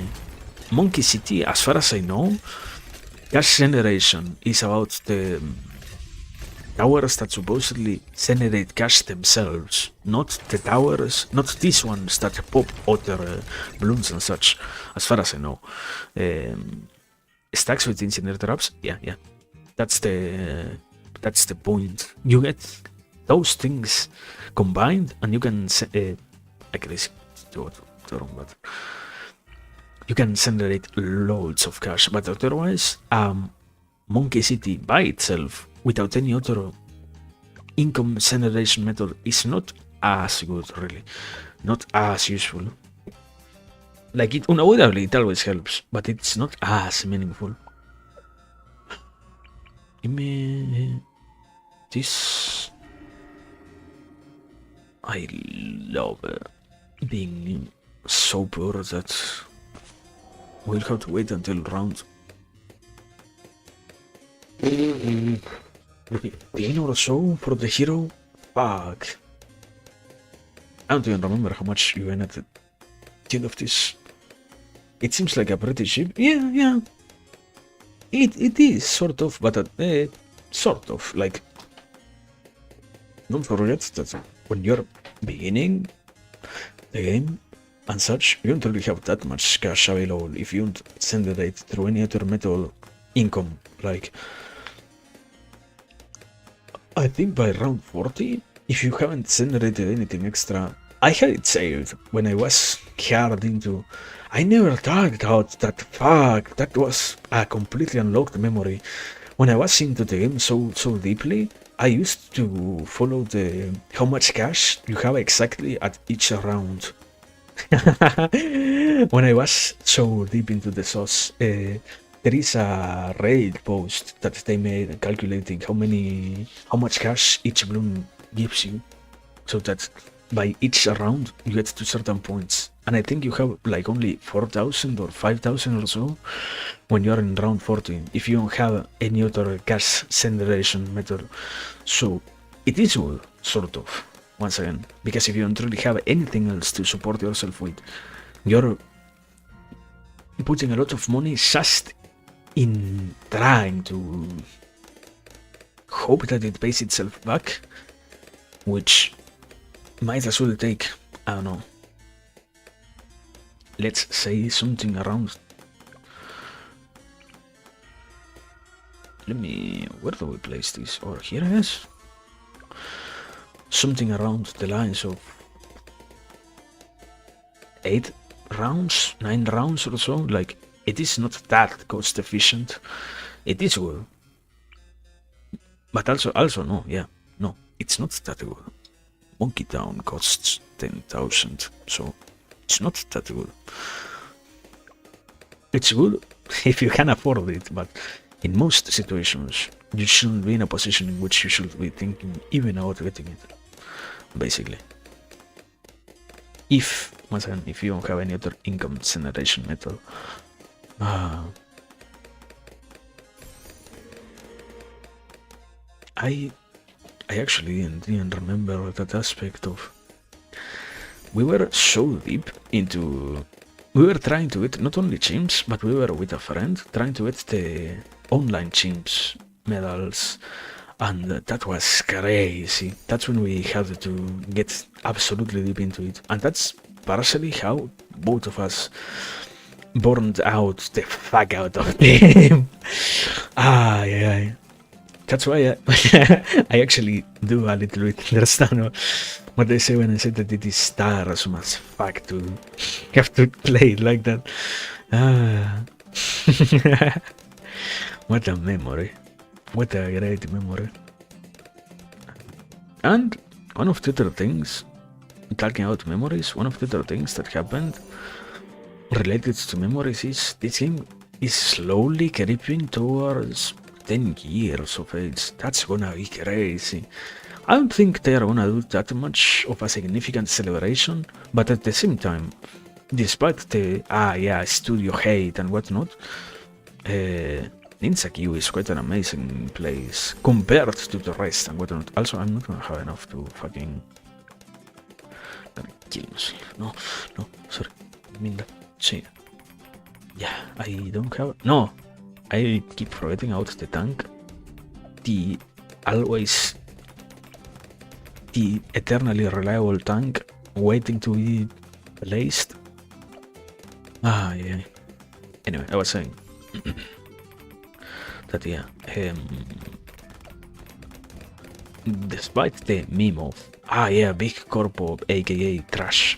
City, as far as I know, cash generation is about the towers that supposedly generate cash themselves, not the towers, not these ones that pop other balloons and such, as far as I know. Stacks with engineer traps, yeah. That's the point. You get those things combined, and you can like this, but you can generate loads of cash. But otherwise, Monkey City by itself, without any other income generation method, is not as good, really, not as useful. Like, it unavoidably, it always helps, but it's not as meaningful. Give me this. I love being so poor that we'll have to wait until round 15 or so for the hero. Fuck. I don't even remember how much you earned at the end of this. It seems like a pretty cheap. Yeah. It is sort of, but sort of like. Don't forget that when you're beginning the game and such, you don't really have that much cash available if you don't generate through any other method income. Like, I think by round 40, if you haven't generated anything extra, I had it saved when I was hard into. I never talked about that. Fuck, that was a completely unlocked memory. When I was into the game so deeply, I used to follow the how much cash you have exactly at each round. When I was so deep into the sauce, there is a Reddit post that they made calculating how much cash each bloom gives you, so that by each round you get to certain points. And I think you have like only 4,000 or 5,000 or so when you're in round 14 if you don't have any other cash generation method. So it is good, sort of, once again, because if you don't really have anything else to support yourself with, you're putting a lot of money just in trying to hope that it pays itself back, which might as well take, I don't know, let's say something around. Where do we place this? Or here, I guess? Something around the lines of 8 rounds, 9 rounds or so. Like, it is not that cost efficient. It is good. But also no, it's not that good. Monkey Town costs 10,000, so it's not that good. It's good if you can afford it, but in most situations, you shouldn't be in a position in which you should be thinking even about getting it, basically. Once again, if you don't have any other income generation method. I actually didn't remember that aspect of. We were so deep into. We were trying to get not only chimps, but we were with a friend trying to get the online chimps medals, and that was crazy. That's when we had to get absolutely deep into it, and that's partially how both of us burned out the fuck out of the game. Yeah. That's why I actually do a little bit understand what they say when I say that it is tiresome as fuck to have to play it like that. What a memory. What a great memory. And one of the other things, talking about memories, one of the other things that happened related to memories is this game is slowly creeping towards 10 years of age. That's gonna be crazy. I don't think they are gonna do that much of a significant celebration, but at the same time, despite the studio hate and whatnot, Ninja Q is quite an amazing place compared to the rest and whatnot. Also, I'm not gonna have enough to fucking kill myself. No, sorry. I mean that. See. Yeah, I don't have. No, I keep forgetting out the tank. The eternally reliable tank waiting to be placed. Yeah. Anyway, I was saying that despite the meme of, big corpo, aka trash,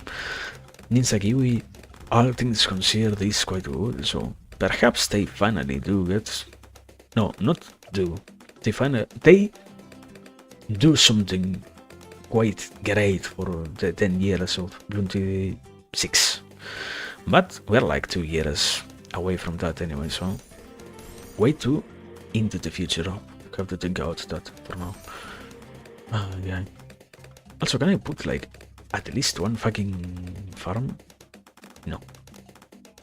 Ninja Kiwi, all things considered, is quite good, so perhaps they finally do get... No, not do. They do something quite great for the 10 years of Bloons TD 6. But we're like 2 years away from that anyway, so way too into the future. Have to think out that for now. Yeah. Also, can I put like at least one fucking farm? No.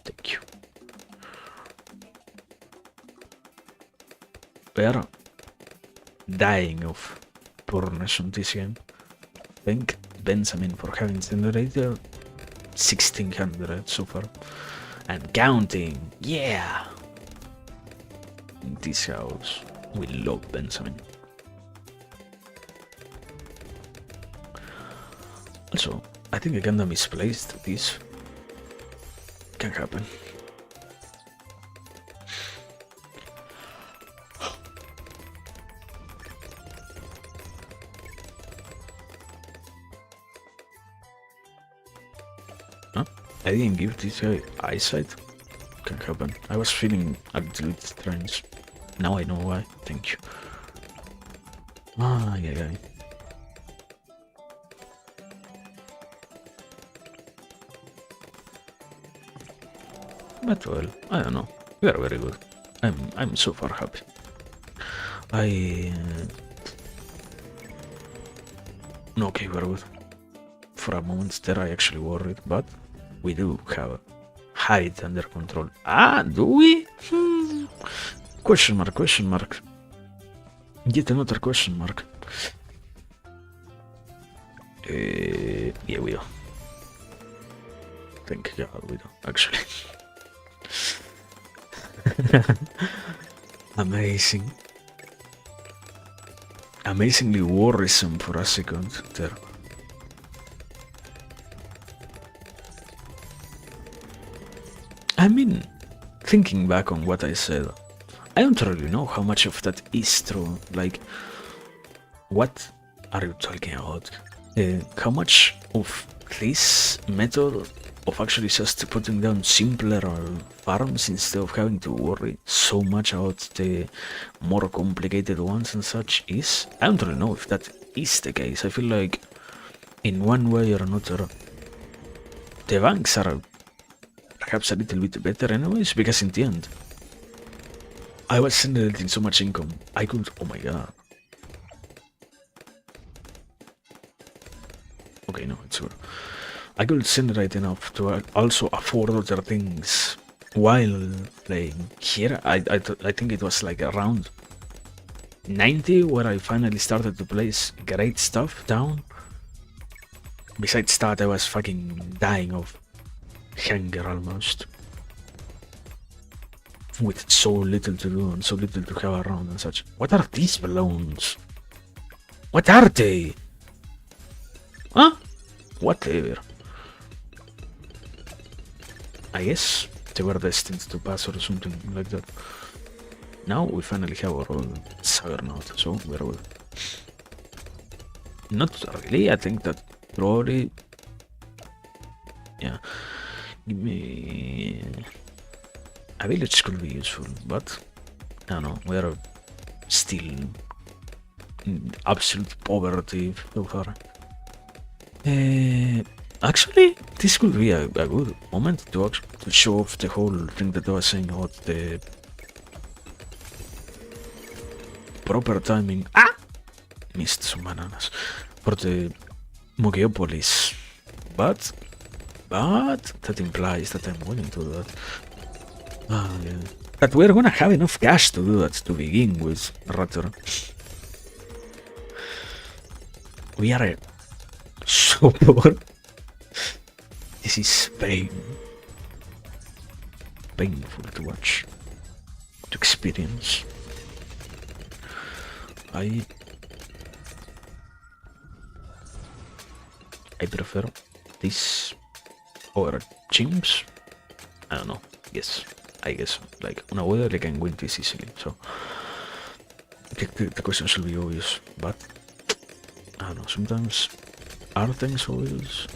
Thank you. We are dying of poorness on this game. Thank Benjamin for having generated 1600 so far. And counting. Yeah! In this house, we love Benjamin. Also, I think I kinda misplaced this. Can happen. Huh? I didn't give this guy eyesight. Can happen. I was feeling a little bit strange. Now I know why. Thank you. Yeah. But well, I don't know. We are very good. I'm so far happy. Okay, we're good. For a moment there I actually worried, but we do have it under control. Do we? Question mark. Yet another question mark. Yeah, we do. Thank God we do, actually. Amazing. Amazingly worrisome for a second there. I mean, thinking back on what I said, I don't really know how much of that is true. Like, what are you talking about? How much of this method of actually just putting down simpler farms instead of having to worry so much about the more complicated ones and such is? I don't really know if that is the case. I feel like in one way or another, the banks are perhaps a little bit better anyways, because in the end, I was generating so much income, I could, oh my god. Okay, no, it's good. I could generate enough to also afford other things while playing. Here, I think it was like around 90 where I finally started to place great stuff down. Besides that, I was fucking dying of hunger almost. With so little to do and so little to have around and such. What are these balloons? What are they? Huh? Whatever. I guess they were destined to pass or something like that. Now we finally have our own Juggernaut, so we're good. Not really, I think that probably... Yeah. Give me... A village could be useful, but... I don't know, we are still in absolute poverty so far. Actually, this could be a good moment to show off the whole thing that I was saying about the proper timing. Missed some bananas for the Mogiopolis, but that implies that I'm willing to do that. Yeah. But we're gonna have enough cash to do that to begin with, rather. We are so poor. This is painful to watch, to experience. I prefer this over chimps. I don't know. Yes, I guess like on a weather they can win this easily. So the question should be obvious, but I don't know, sometimes are things always.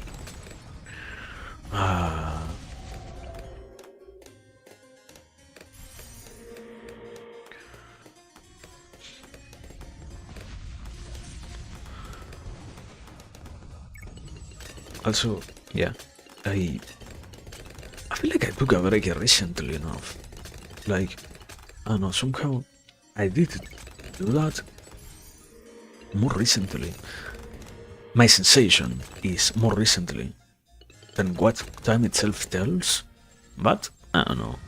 Also, yeah, I feel like I took a break recently enough. Like, I don't know, somehow I did do that more recently. My sensation is more recently than what time itself tells, but I don't know.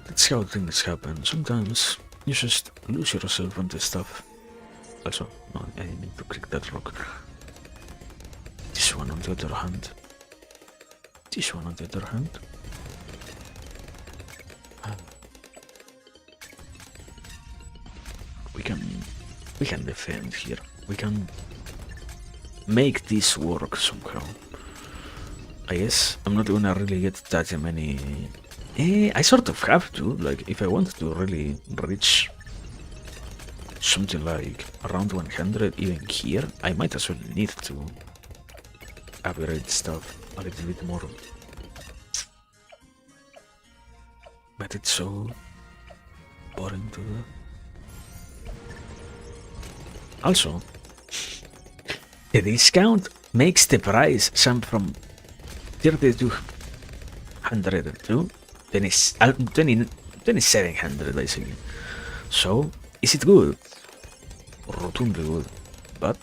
That's how things happen. Sometimes you just lose yourself on this stuff. Also, no, I need to click that rock. This one on the other hand. This one on the other hand. We can defend here. We can make this work somehow. I guess I'm not gonna really get that many. I sort of have to. Like, if I want to really reach something like around 100 even here, I might as well need to upgrade stuff a little bit more. But it's so boring to do. Also, the discount makes the price jump from 30 to 100 to 2700 basically. So, is it good? Rotundly good. But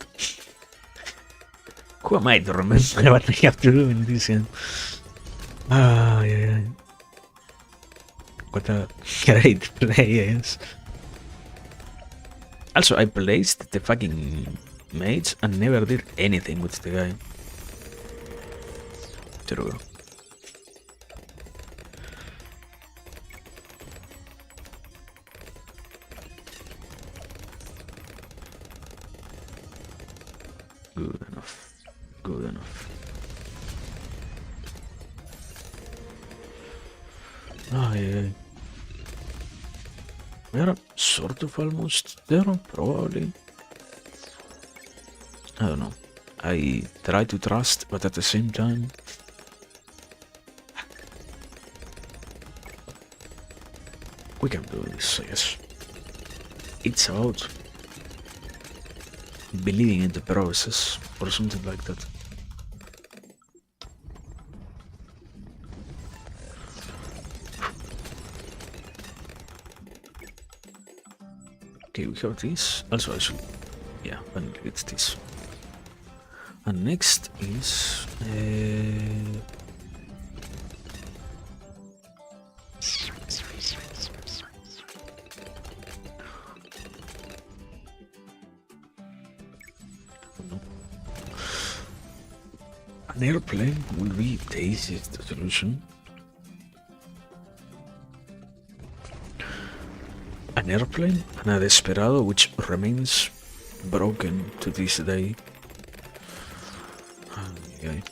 who am I to remember what I have to do in this game? Yeah. What a great play, yes. Also, I placed the fucking mage and never did anything with the guy. True. Good enough. Good enough. Yeah. We are sort of almost there, probably. I don't know. I try to trust, but at the same time, we can do this, I guess. It's about believing in the process, or something like that. Okay, we have this. Also, I should, yeah, finally get this. And next is an airplane will be the easiest solution. An airplane and a Desperado which remains broken to this day. Okay.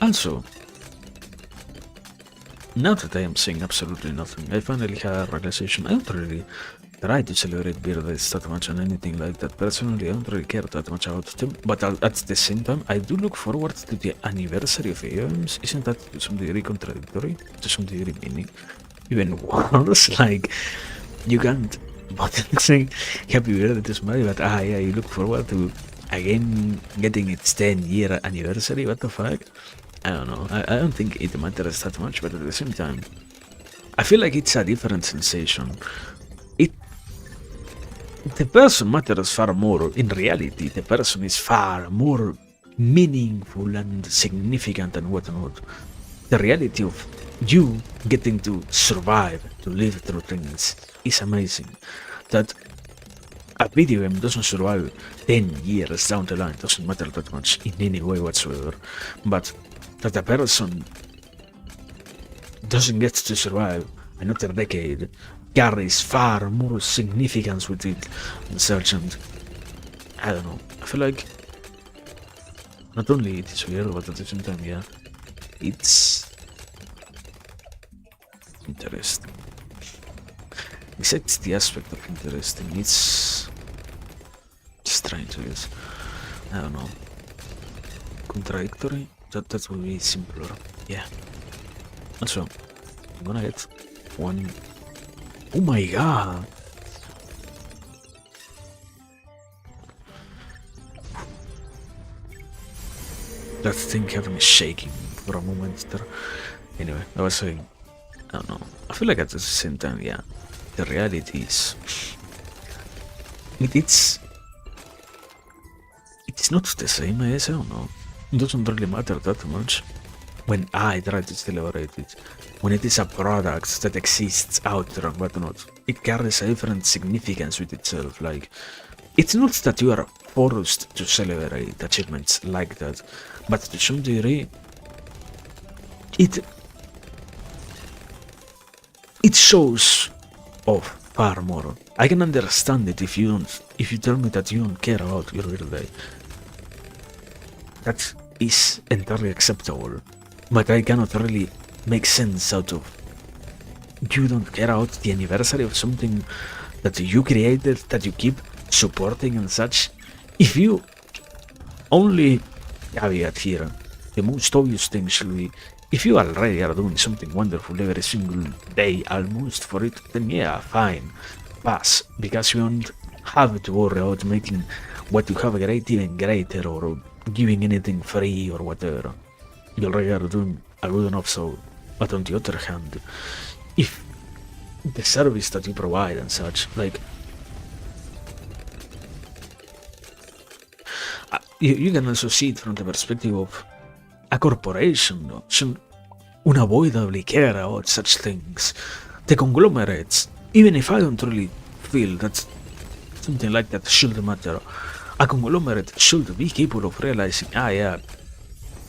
Also, now that I am saying absolutely nothing, I finally had a realization. I don't really try to celebrate birthdays that much and anything like that. Personally, I don't really care that much about them. But at the same time, I do look forward to the anniversary of games. Isn't that to some degree contradictory? To some degree meaning even worse? Like, you can't but say happy birthday to somebody, but yeah, you look forward to a game getting its 10-year anniversary. What the fuck? I don't know. I don't think it matters that much, but at the same time, I feel like it's a different sensation. The person matters far more. In reality, the person is far more meaningful and significant and whatnot. The reality of you getting to survive, to live through things, is amazing. That a video game doesn't survive 10 years down the line doesn't matter that much in any way whatsoever. But that a person doesn't get to survive another decade carries far more significance with it than Sergeant. I don't know. I feel like not only it is weird, but at the same time, yeah, it's interesting. Besides the aspect of interesting, it's strange, I guess. I don't know. Contradictory? That would be simpler. Yeah. Also, I'm gonna get one. Oh my god! That thing had me shaking for a moment there. Anyway, I was saying, I don't know. I feel like at the same time, yeah, the reality is, it's not the same, I guess. I don't know. It doesn't really matter that much when I try to celebrate it. When it is a product that exists out there and whatnot, it carries a different significance with itself. Like, it's not that you are forced to celebrate achievements like that, but to some degree, it shows off far more. I can understand it if you tell me that you don't care about your birthday. That is entirely acceptable, but I cannot really make sense out of you don't care about the anniversary of something that you created, that you keep supporting and such. If you only caveat here, the most obvious thing should be, if you already are doing something wonderful every single day almost for it, then yeah, fine, pass, because you don't have to worry about making what you have great even greater or giving anything free or whatever. You already are doing a good enough, so. But on the other hand, if the service that you provide and such, like, you can also see it from the perspective of a corporation should unavoidably care about such things. The conglomerates, even if I don't really feel that something like that should matter, a conglomerate should be capable of realizing, yeah,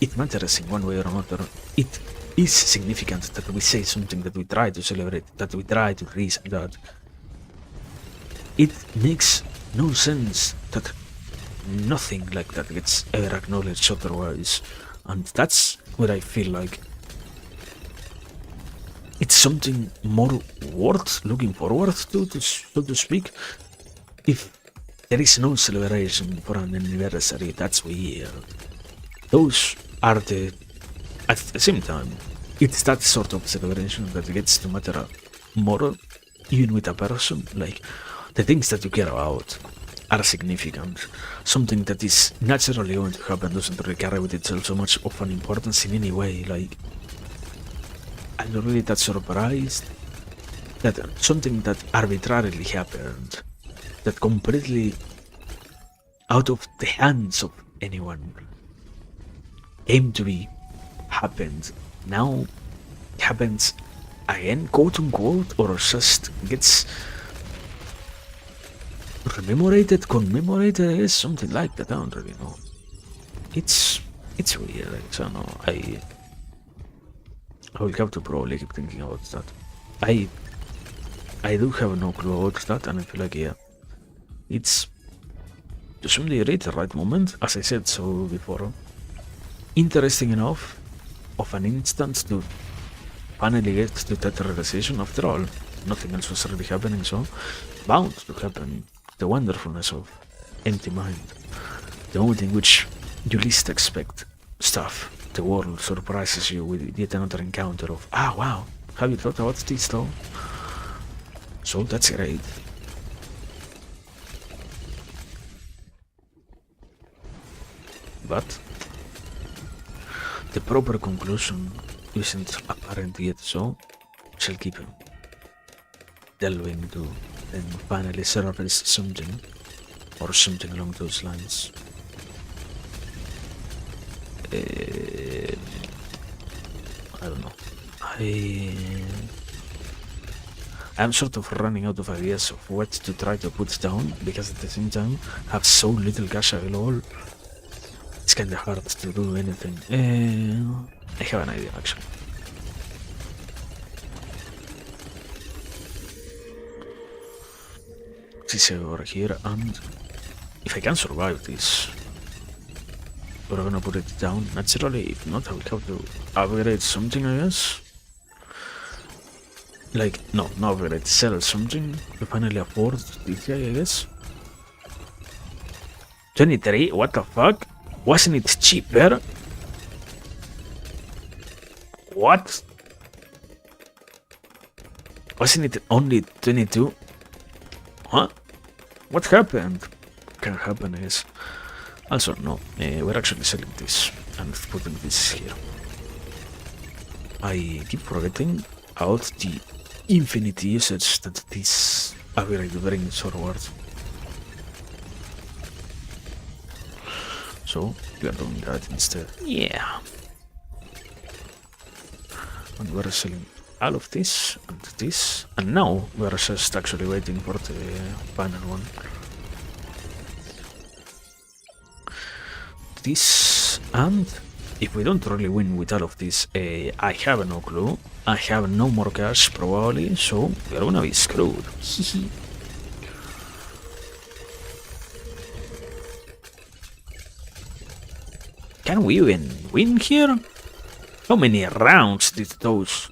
it matters in one way or another. It is significant that we say something, that we try to celebrate, that we try to reason that. It makes no sense that nothing like that gets ever acknowledged otherwise. And that's what I feel like. It's something more worth looking forward to, so to speak. If there is no celebration for an anniversary, that's weird. Those are at the same time, it's that sort of celebration that gets to matter more, even with a person. Like, the things that you care about are significant. Something that is naturally going to happen doesn't really carry with itself so much of an importance in any way. Like, I'm really that surprised that something that arbitrarily happened, that completely out of the hands of anyone, came to be, happened, now happens again, quote unquote, or just gets commemorated, I guess, something like that. I don't really know. It's weird. I don't know. I will have to probably keep thinking about that. I do have no clue about that, and I feel like, yeah, it's to some degree the right moment, as I said so before. Interesting enough of an instance to finally get to that realization. After all, nothing else was really happening, so bound to happen. The wonderfulness of empty mind, the moment in which you least expect stuff. The world surprises you with yet another encounter of, wow, have you thought about this though? So that's great. But the proper conclusion isn't apparent yet, so shall keep delving to then finally surface something, or something along those lines. I don't know. I'm sort of running out of ideas of what to try to put down, because at the same time I have so little cash available. It's kinda hard to do anything. I have an idea actually. This is over here, and if I can survive this, we're gonna put it down naturally. If not, I will have to upgrade something, I guess. Like, no, not upgrade, sell something to finally afford this guy, I guess. 23? What the fuck? Wasn't it cheaper? What? Wasn't it only 22? Huh? What happened? What can happen is... Also, no, we're actually selling this and putting this here. I keep forgetting about the infinite usage that this upgrade brings forward. So, we are doing that instead. Yeah. And we're selling all of this, and now we're just actually waiting for the final one. This, and if we don't really win with all of this, I have no clue. I have no more cash probably, so we're gonna be screwed. Can we even win here? How many rounds did those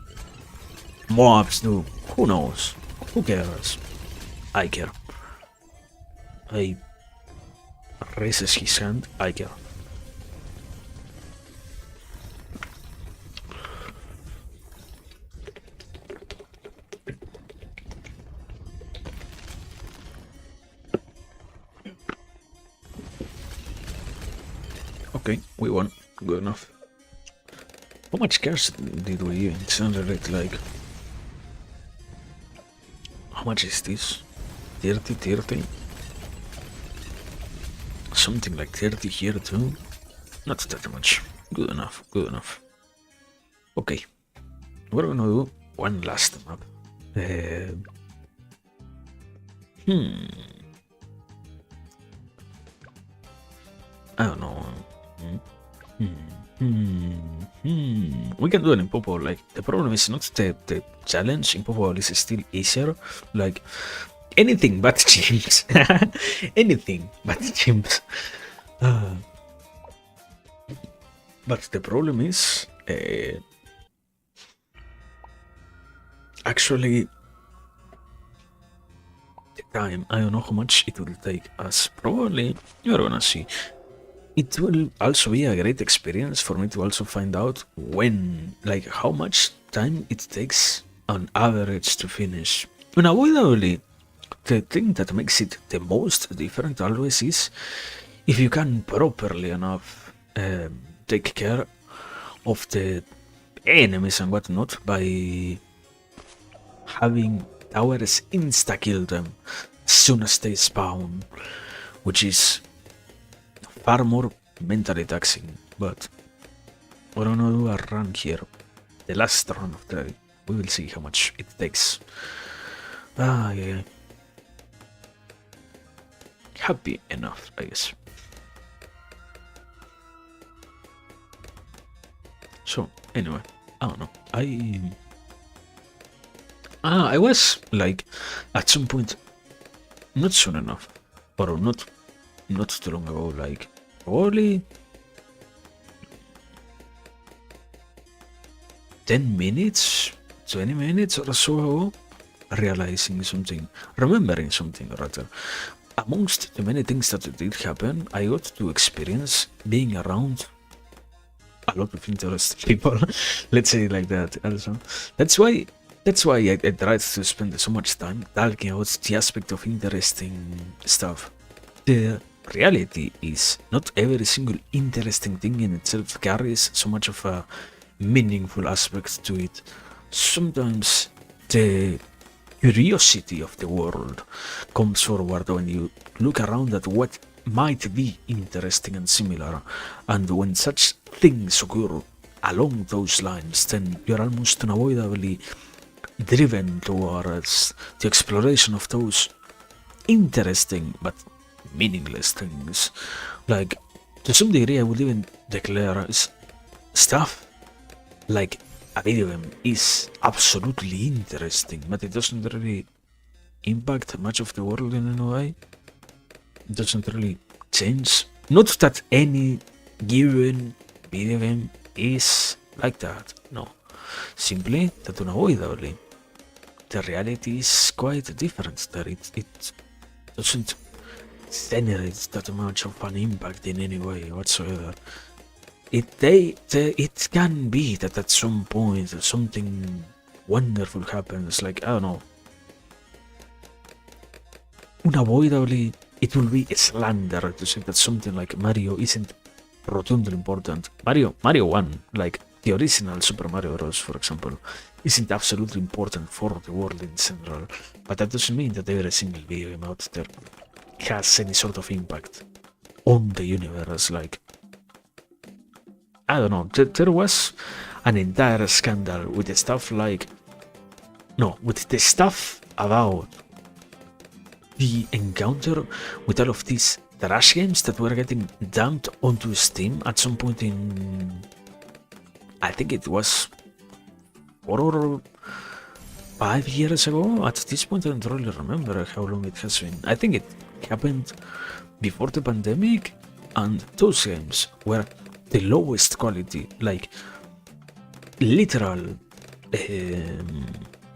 mobs do? Who knows? Who cares? I care. He raises his hand. I care. Okay, we won. Good enough. How much cash did we even generate, like? How much is this? 30? Something like 30 here too? Not that much. Good enough, good enough. Okay. We're gonna do one last map. I don't know. We can do it in Popo. Like, the problem is not the challenge. In Popo is still easier. Like, anything but chimps. Anything but chimps. But the problem is, actually, the time. I don't know how much it will take us. Probably, you're gonna see. It will also be a great experience for me to also find out when, like, how much time it takes on average to finish. Unavoidably, the thing that makes it the most different always is if you can properly enough take care of the enemies and whatnot by having towers insta-kill them as soon as they spawn, which is far more mentally taxing, but we're gonna do a run here. The last run of the day. We will see how much it takes. Yeah. Happy enough, I guess. So, anyway, I don't know. I was, like, at some point, not soon enough, or not too long ago, like, probably 10 minutes, 20 minutes or so ago, remembering something rather. Amongst the many things that did happen, I got to experience being around a lot of interesting people. Let's say it like that. Also, that's why I tried to spend so much time talking about the aspect of interesting stuff. The reality is not every single interesting thing in itself carries so much of a meaningful aspect to it. Sometimes the curiosity of the world comes forward when you look around at what might be interesting and similar, and when such things occur along those lines, then you're almost unavoidably driven towards the exploration of those interesting but meaningless things. Like, to some degree, I would even declare stuff like a video game is absolutely interesting, but it doesn't really impact much of the world in any way. It doesn't really change. Not that any given video game is like that, no. Simply that unavoidably, the reality is quite different there. It doesn't generates that much of an impact in any way whatsoever. It can be that at some point something wonderful happens, like, I don't know, unavoidably it will be a slander to say that something like Mario isn't rotundly important. Mario 1, like the original Super Mario Bros., for example, isn't absolutely important for the world in general, but that doesn't mean that every single video game out there has any sort of impact on the universe. Like, I don't know, there was an entire scandal with the stuff like, no, with the stuff about the encounter with all of these trash games that were getting dumped onto Steam at some point in, I think it was 4 or 5 years ago. At this point, I don't really remember how long it has been. I think it happened before the pandemic, and those games were the lowest quality, like literal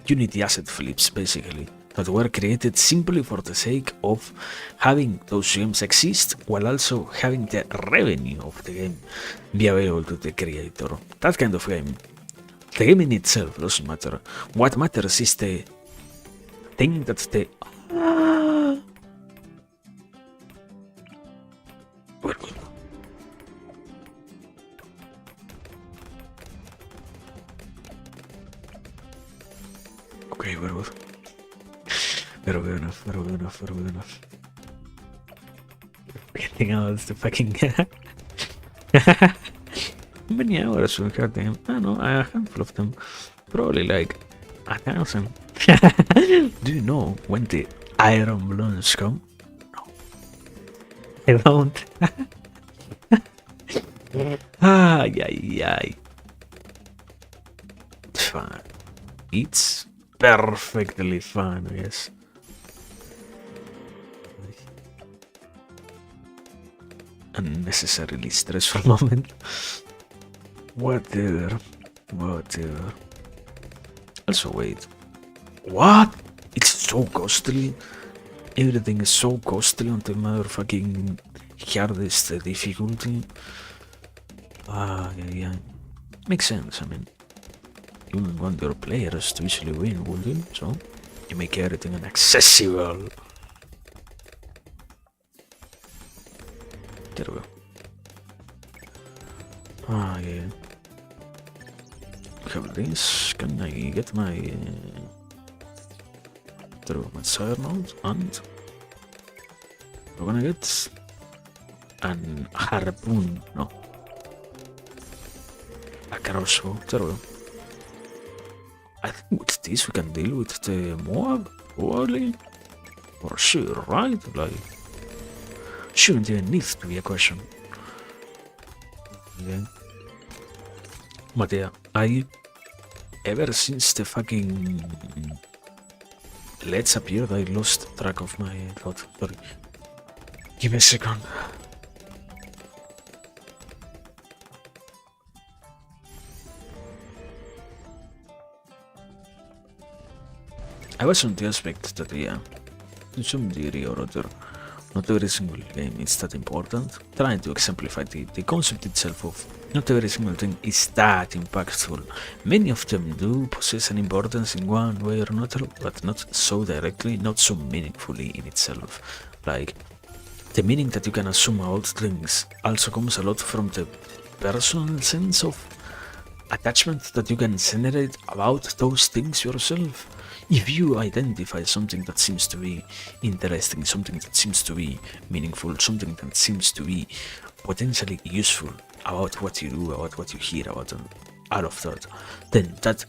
Unity asset flips, basically, that were created simply for the sake of having those games exist while also having the revenue of the game be available to the creator. That kind of game. The game in itself doesn't matter. What matters is the thing that the... Okay, we're good. We're good enough. Anything else to fucking... How many hours we got them? I don't know, a handful of them. Probably like 1,000. Do you know when the iron balloons come? No. I don't. Ay. It's fine. It's perfectly fine, I guess. Unnecessarily stressful moment. Whatever. Also, wait. What? It's so costly. Everything is so costly on the motherfucking hardest difficulty. Yeah. Makes sense, I mean. You wouldn't want your players to easily win, would you? So, you make everything inaccessible. There we go. Yeah. Have this. Can I get my... there we go, my sire mode, and... we're gonna get... an harpoon, no. A crossbow, there we go. I think with this we can deal with the Moab, probably. For sure, right? Like, shouldn't even need to be a question. Yeah. But yeah, ever since the fucking Let's appeared, I lost track of my thought. Sorry. Give me a second. I was on the aspect that, yeah, to some degree or other, not every single game is that important. Trying to exemplify the concept itself of not every single thing is that impactful. Many of them do possess an importance in one way or another, but not so directly, not so meaningfully in itself. Like, the meaning that you can assume about things also comes a lot from the personal sense of attachment that you can generate about those things yourself. If you identify something that seems to be interesting, something that seems to be meaningful, something that seems to be potentially useful about what you do, about what you hear, about all of that, then that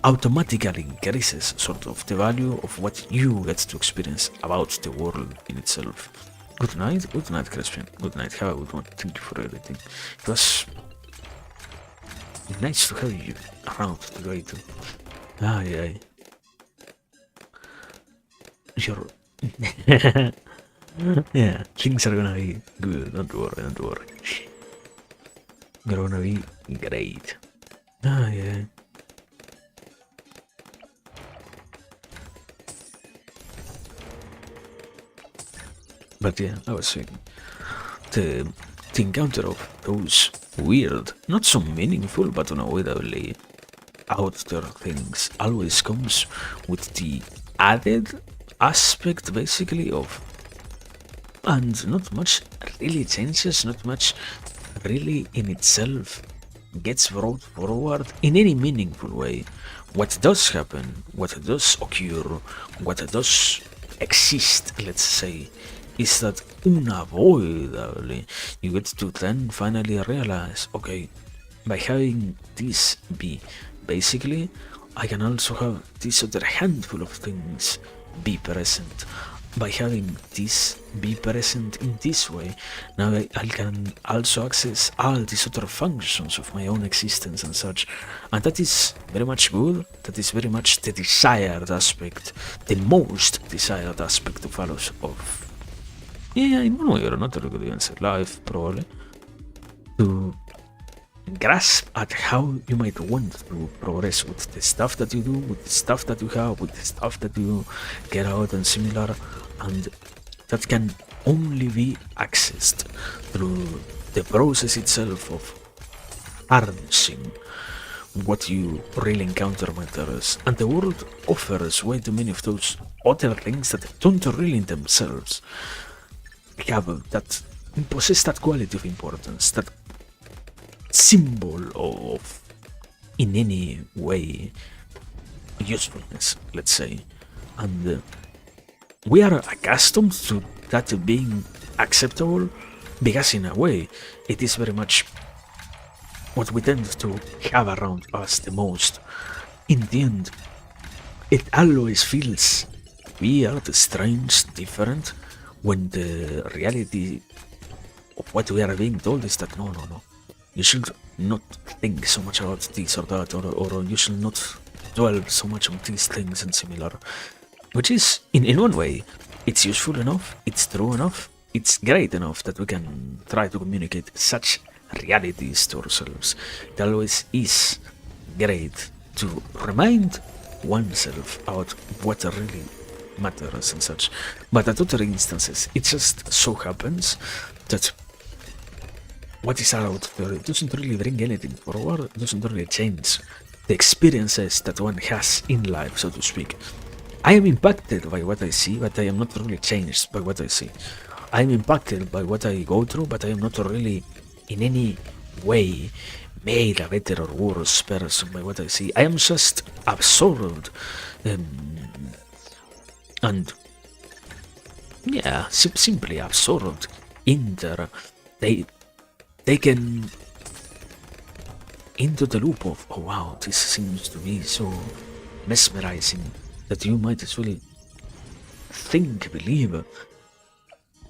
automatically increases sort of the value of what you get to experience about the world in itself. Good night, Crispian. Good night, have a good one. Thank you for everything. It was nice to have you around today too. Yeah. You're... yeah, things are gonna be good, don't worry. They're gonna be great. Yeah. But yeah, I was saying the encounter of those weird, not so meaningful, but unavoidably out there things always comes with the added aspect basically of, and not much really changes, not much really in itself gets brought forward in any meaningful way. What does happen, what does occur, what does exist, let's say, is that unavoidably you get to then finally realize, okay, by having this be basically, I can also have this other handful of things be present. By having this be present in this way, now I can also access all these other functions of my own existence and such. And that is very much good, that is very much the desired aspect, the most desired aspect of all of, yeah, in one way or another, you could even say life, probably, to grasp at how you might want to progress with the stuff that you do, with the stuff that you have, with the stuff that you get out and similar, and that can only be accessed through the process itself of harnessing what you really encounter matters. And the world offers way too many of those other things that don't really in themselves have that, possess that quality of importance, that symbol of, in any way, usefulness, let's say. And we are accustomed to that being acceptable because, in a way, it is very much what we tend to have around us the most. In the end, it always feels weird, strange, different when the reality of what we are being told is that no, you should not think so much about this or that, or you should not dwell so much on these things and similar. Which is, in one way, it's useful enough, it's true enough, it's great enough that we can try to communicate such realities to ourselves. It always is great to remind oneself about what really matters and such. But at other instances, it just so happens that what is out there, it doesn't really bring anything forward, it doesn't really change the experiences that one has in life, so to speak. I am impacted by what I see, but I am not really changed by what I see. I am impacted by what I go through, but I am not really in any way made a better or worse person by what I see. I am just absorbed and yeah, simply absorbed in there. Taken into the loop of, oh wow, this seems to be so mesmerizing that you might as well think, believe,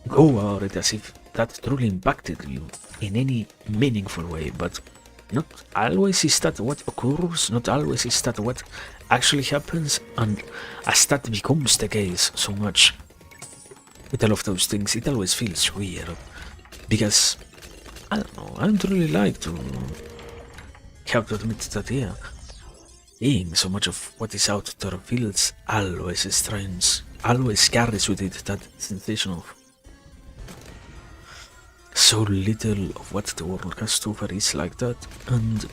go about it as if that truly impacted you in any meaningful way. But not always is that what occurs, not always is that what actually happens, and as that becomes the case so much with all of those things, it always feels weird. Because, I don't know, I don't really like to have to admit that, yeah, being so much of what is out there feels always strange, always carries with it that sensation of so little of what the world has to offer is like that. And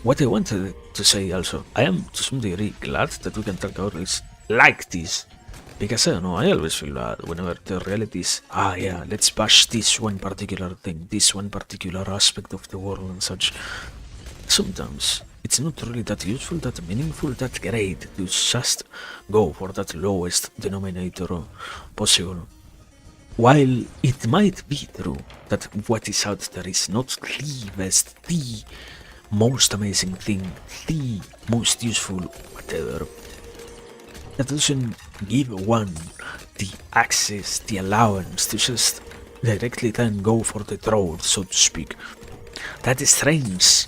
what I wanted to say also, I am to some degree glad that we can talk about this like this, because I don't know, I always feel bad whenever the reality is, yeah, let's bash this one particular thing, this one particular aspect of the world and such. Sometimes it's not really that useful, that meaningful, that great to just go for that lowest denominator possible. While it might be true that what is out there is not the best, the most amazing thing, the most useful, whatever, that doesn't give one the access, the allowance to just directly then go for the throat, so to speak. That is strange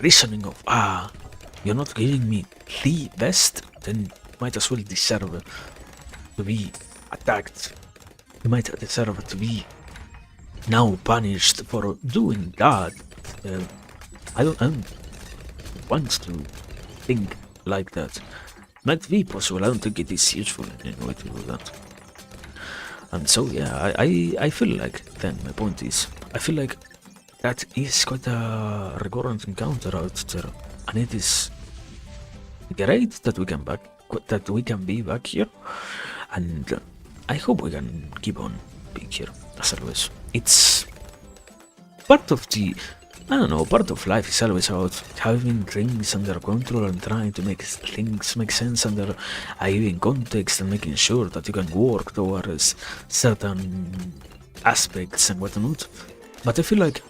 reasoning of, you're not giving me the best, then you might as well deserve to be attacked. You might deserve to be now punished for doing that. I don't want to think like that. Might be possible, I don't think it is useful in any way to do that. And so yeah, I feel like then my point is I feel like that is quite a recurrent encounter out there, and it is great that we can be back here, and I hope we can keep on being here as always. It's part of the I don't know, part of life is always about having things under control and trying to make things make sense under a given context and making sure that you can work towards certain aspects and whatnot. But I feel like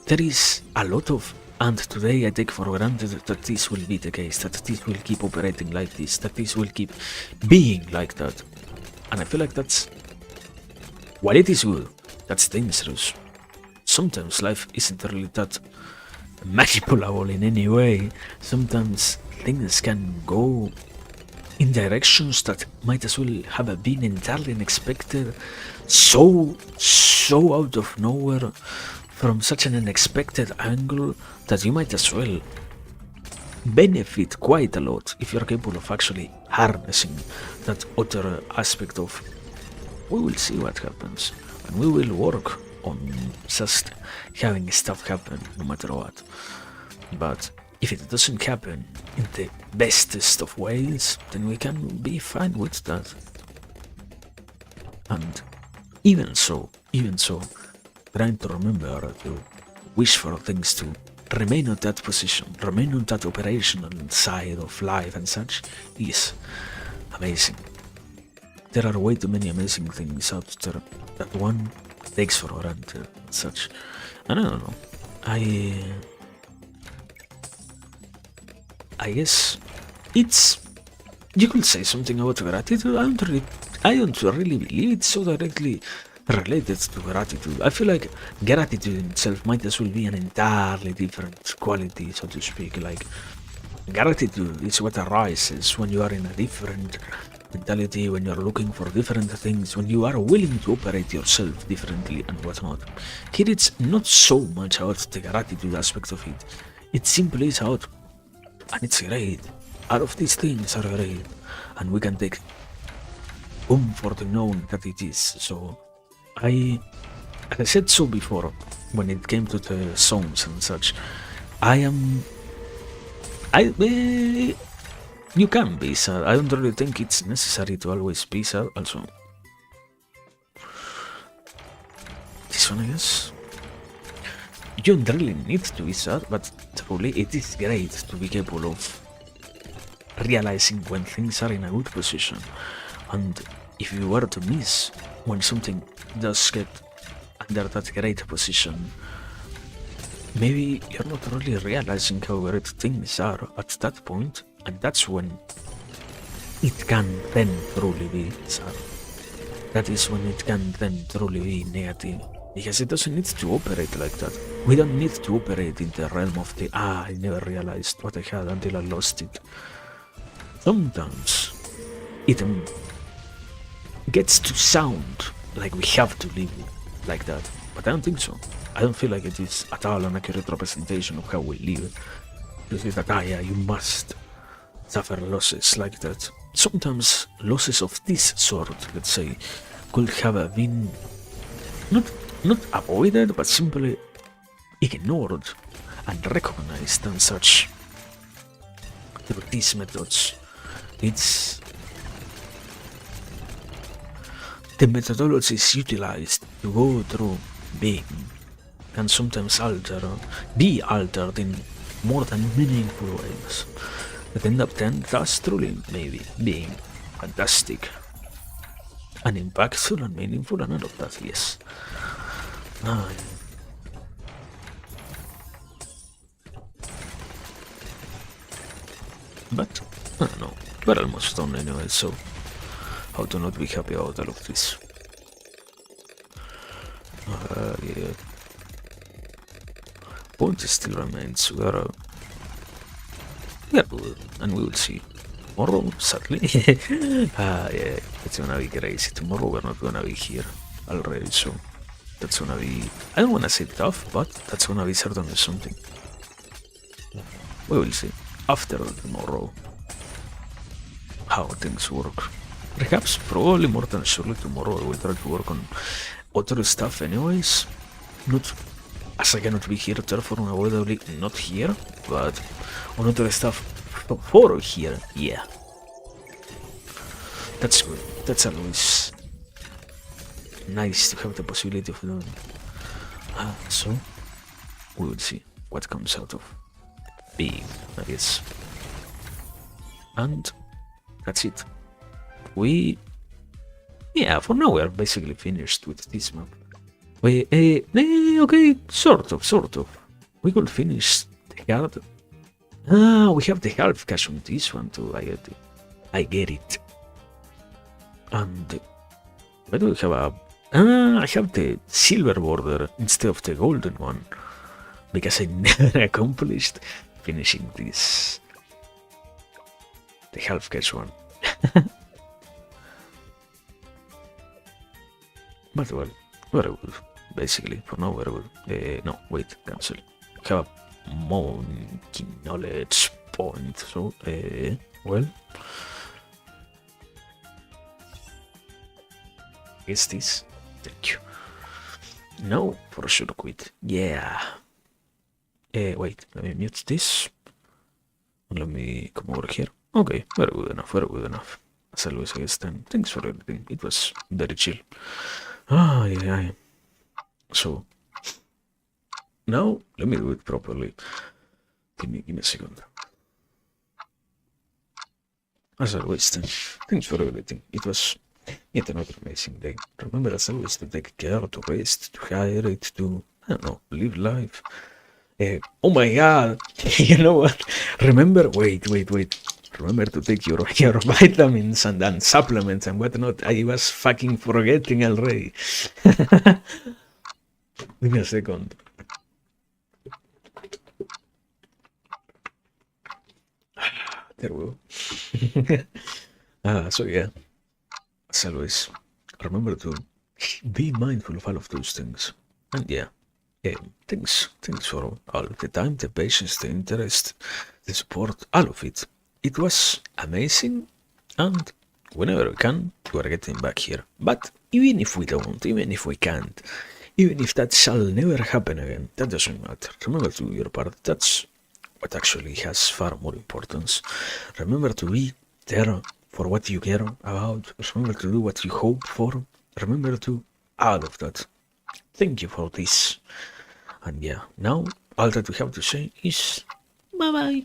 there is a lot of, and today I take for granted that this will be the case, that this will keep operating like this, that this will keep being like that. And I feel like that's, while it is good, that's dangerous. Sometimes life isn't really that manipulable in any way. Sometimes things can go in directions that might as well have been entirely unexpected, so out of nowhere, from such an unexpected angle that you might as well benefit quite a lot if you're capable of actually harnessing that other aspect of we will see what happens and we will work on just having stuff happen no matter what. But if it doesn't happen in the bestest of ways, then we can be fine with that. And even so, trying to remember to wish for things to remain on that position, remain on that operational side of life and such is amazing. There are way too many amazing things out there that one takes for granted and such. And I don't know, I guess it's, you could say something about gratitude. I don't really believe it's so directly related to gratitude. I feel like gratitude itself might as well be an entirely different quality, so to speak. Like, gratitude is what arises when you are in a different mentality, when you're looking for different things, when you are willing to operate yourself differently and whatnot. Here it's not so much about the gratitude aspect of it. It simply is out, and it's great. All of these things are great, and we can take comfort in knowing that it is. So as I said so before, when it came to the songs and such, you can be sad. I don't really think it's necessary to always be sad. Also, this one, I guess, you don't really need to be sad, but truly it is great to be capable of realizing when things are in a good position. And if you were to miss when something does get under that great position, maybe you're not really realizing how great things are at that point, and that's when it can then truly be sad. That is when it can then truly be negative, because it doesn't need to operate like that. We don't need to operate in the realm of the I never realized what I had until I lost it. Sometimes it gets to sound like we have to live like that, but I don't think so. I don't feel like it is at all an accurate representation of how we live. To say that, yeah, you must suffer losses like that. Sometimes losses of this sort, let's say, could have been not avoided, but simply ignored and recognized and such through these methods. It's the methodologies utilized to go through being can sometimes be altered in more than meaningful ways that end up then thus truly maybe being fantastic and impactful and meaningful and all of that, yes. But I don't know, we're almost done anyway, so how to not be happy about all of this? Yeah. Point still remains, we are good, and we will see tomorrow, sadly. Yeah, it's gonna be crazy. Tomorrow we're not gonna be here already, so that's gonna be, I don't wanna say tough, but that's gonna be certainly something. We will see after tomorrow how things work. Perhaps, probably more than surely tomorrow I will try to work on other stuff anyways. Not as I cannot be here, therefore unavoidably not here, but on other stuff for here, yeah. That's good. That's always nice to have the possibility of doing. So, we will see what comes out of being, I guess. And that's it. Yeah, for now we are basically finished with this map. Okay, sort of. We could finish the hard. We have the half cash on this one too, I get it. And why do we have a... I have the silver border instead of the golden one. Because I never accomplished finishing this. The half cash one. But well, very good. Basically, for now, very good. No, wait, cancel. Have a monkey knowledge point. So, well. Is this? Thank you. No, for sure quit. Yeah. Wait, let me mute this. And let me come over here. Okay, very good enough. As always, I guess then. Thanks for everything. It was very chill. Yeah. So, now, let me do it properly. Give me a second. As always, then, thanks for everything. It was yet another amazing day. Remember, as always, to take care, to rest, to hydrate, to, I don't know, live life. Oh my god, you know what? Remember, wait. Remember to take your vitamins and supplements and whatnot. I was fucking forgetting already. Give me a second. There we go. So yeah, as always, remember to be mindful of all of those things. And yeah, thanks for all of the time, the patience, the interest, the support, all of it. It was amazing, and whenever we can, we are getting back here. But even if we don't, even if we can't, even if that shall never happen again, that doesn't matter. Remember to do your part. That's what actually has far more importance. Remember to be there for what you care about. Remember to do what you hope for. Remember to all of that. Thank you for this. And yeah, now all that we have to say is bye bye.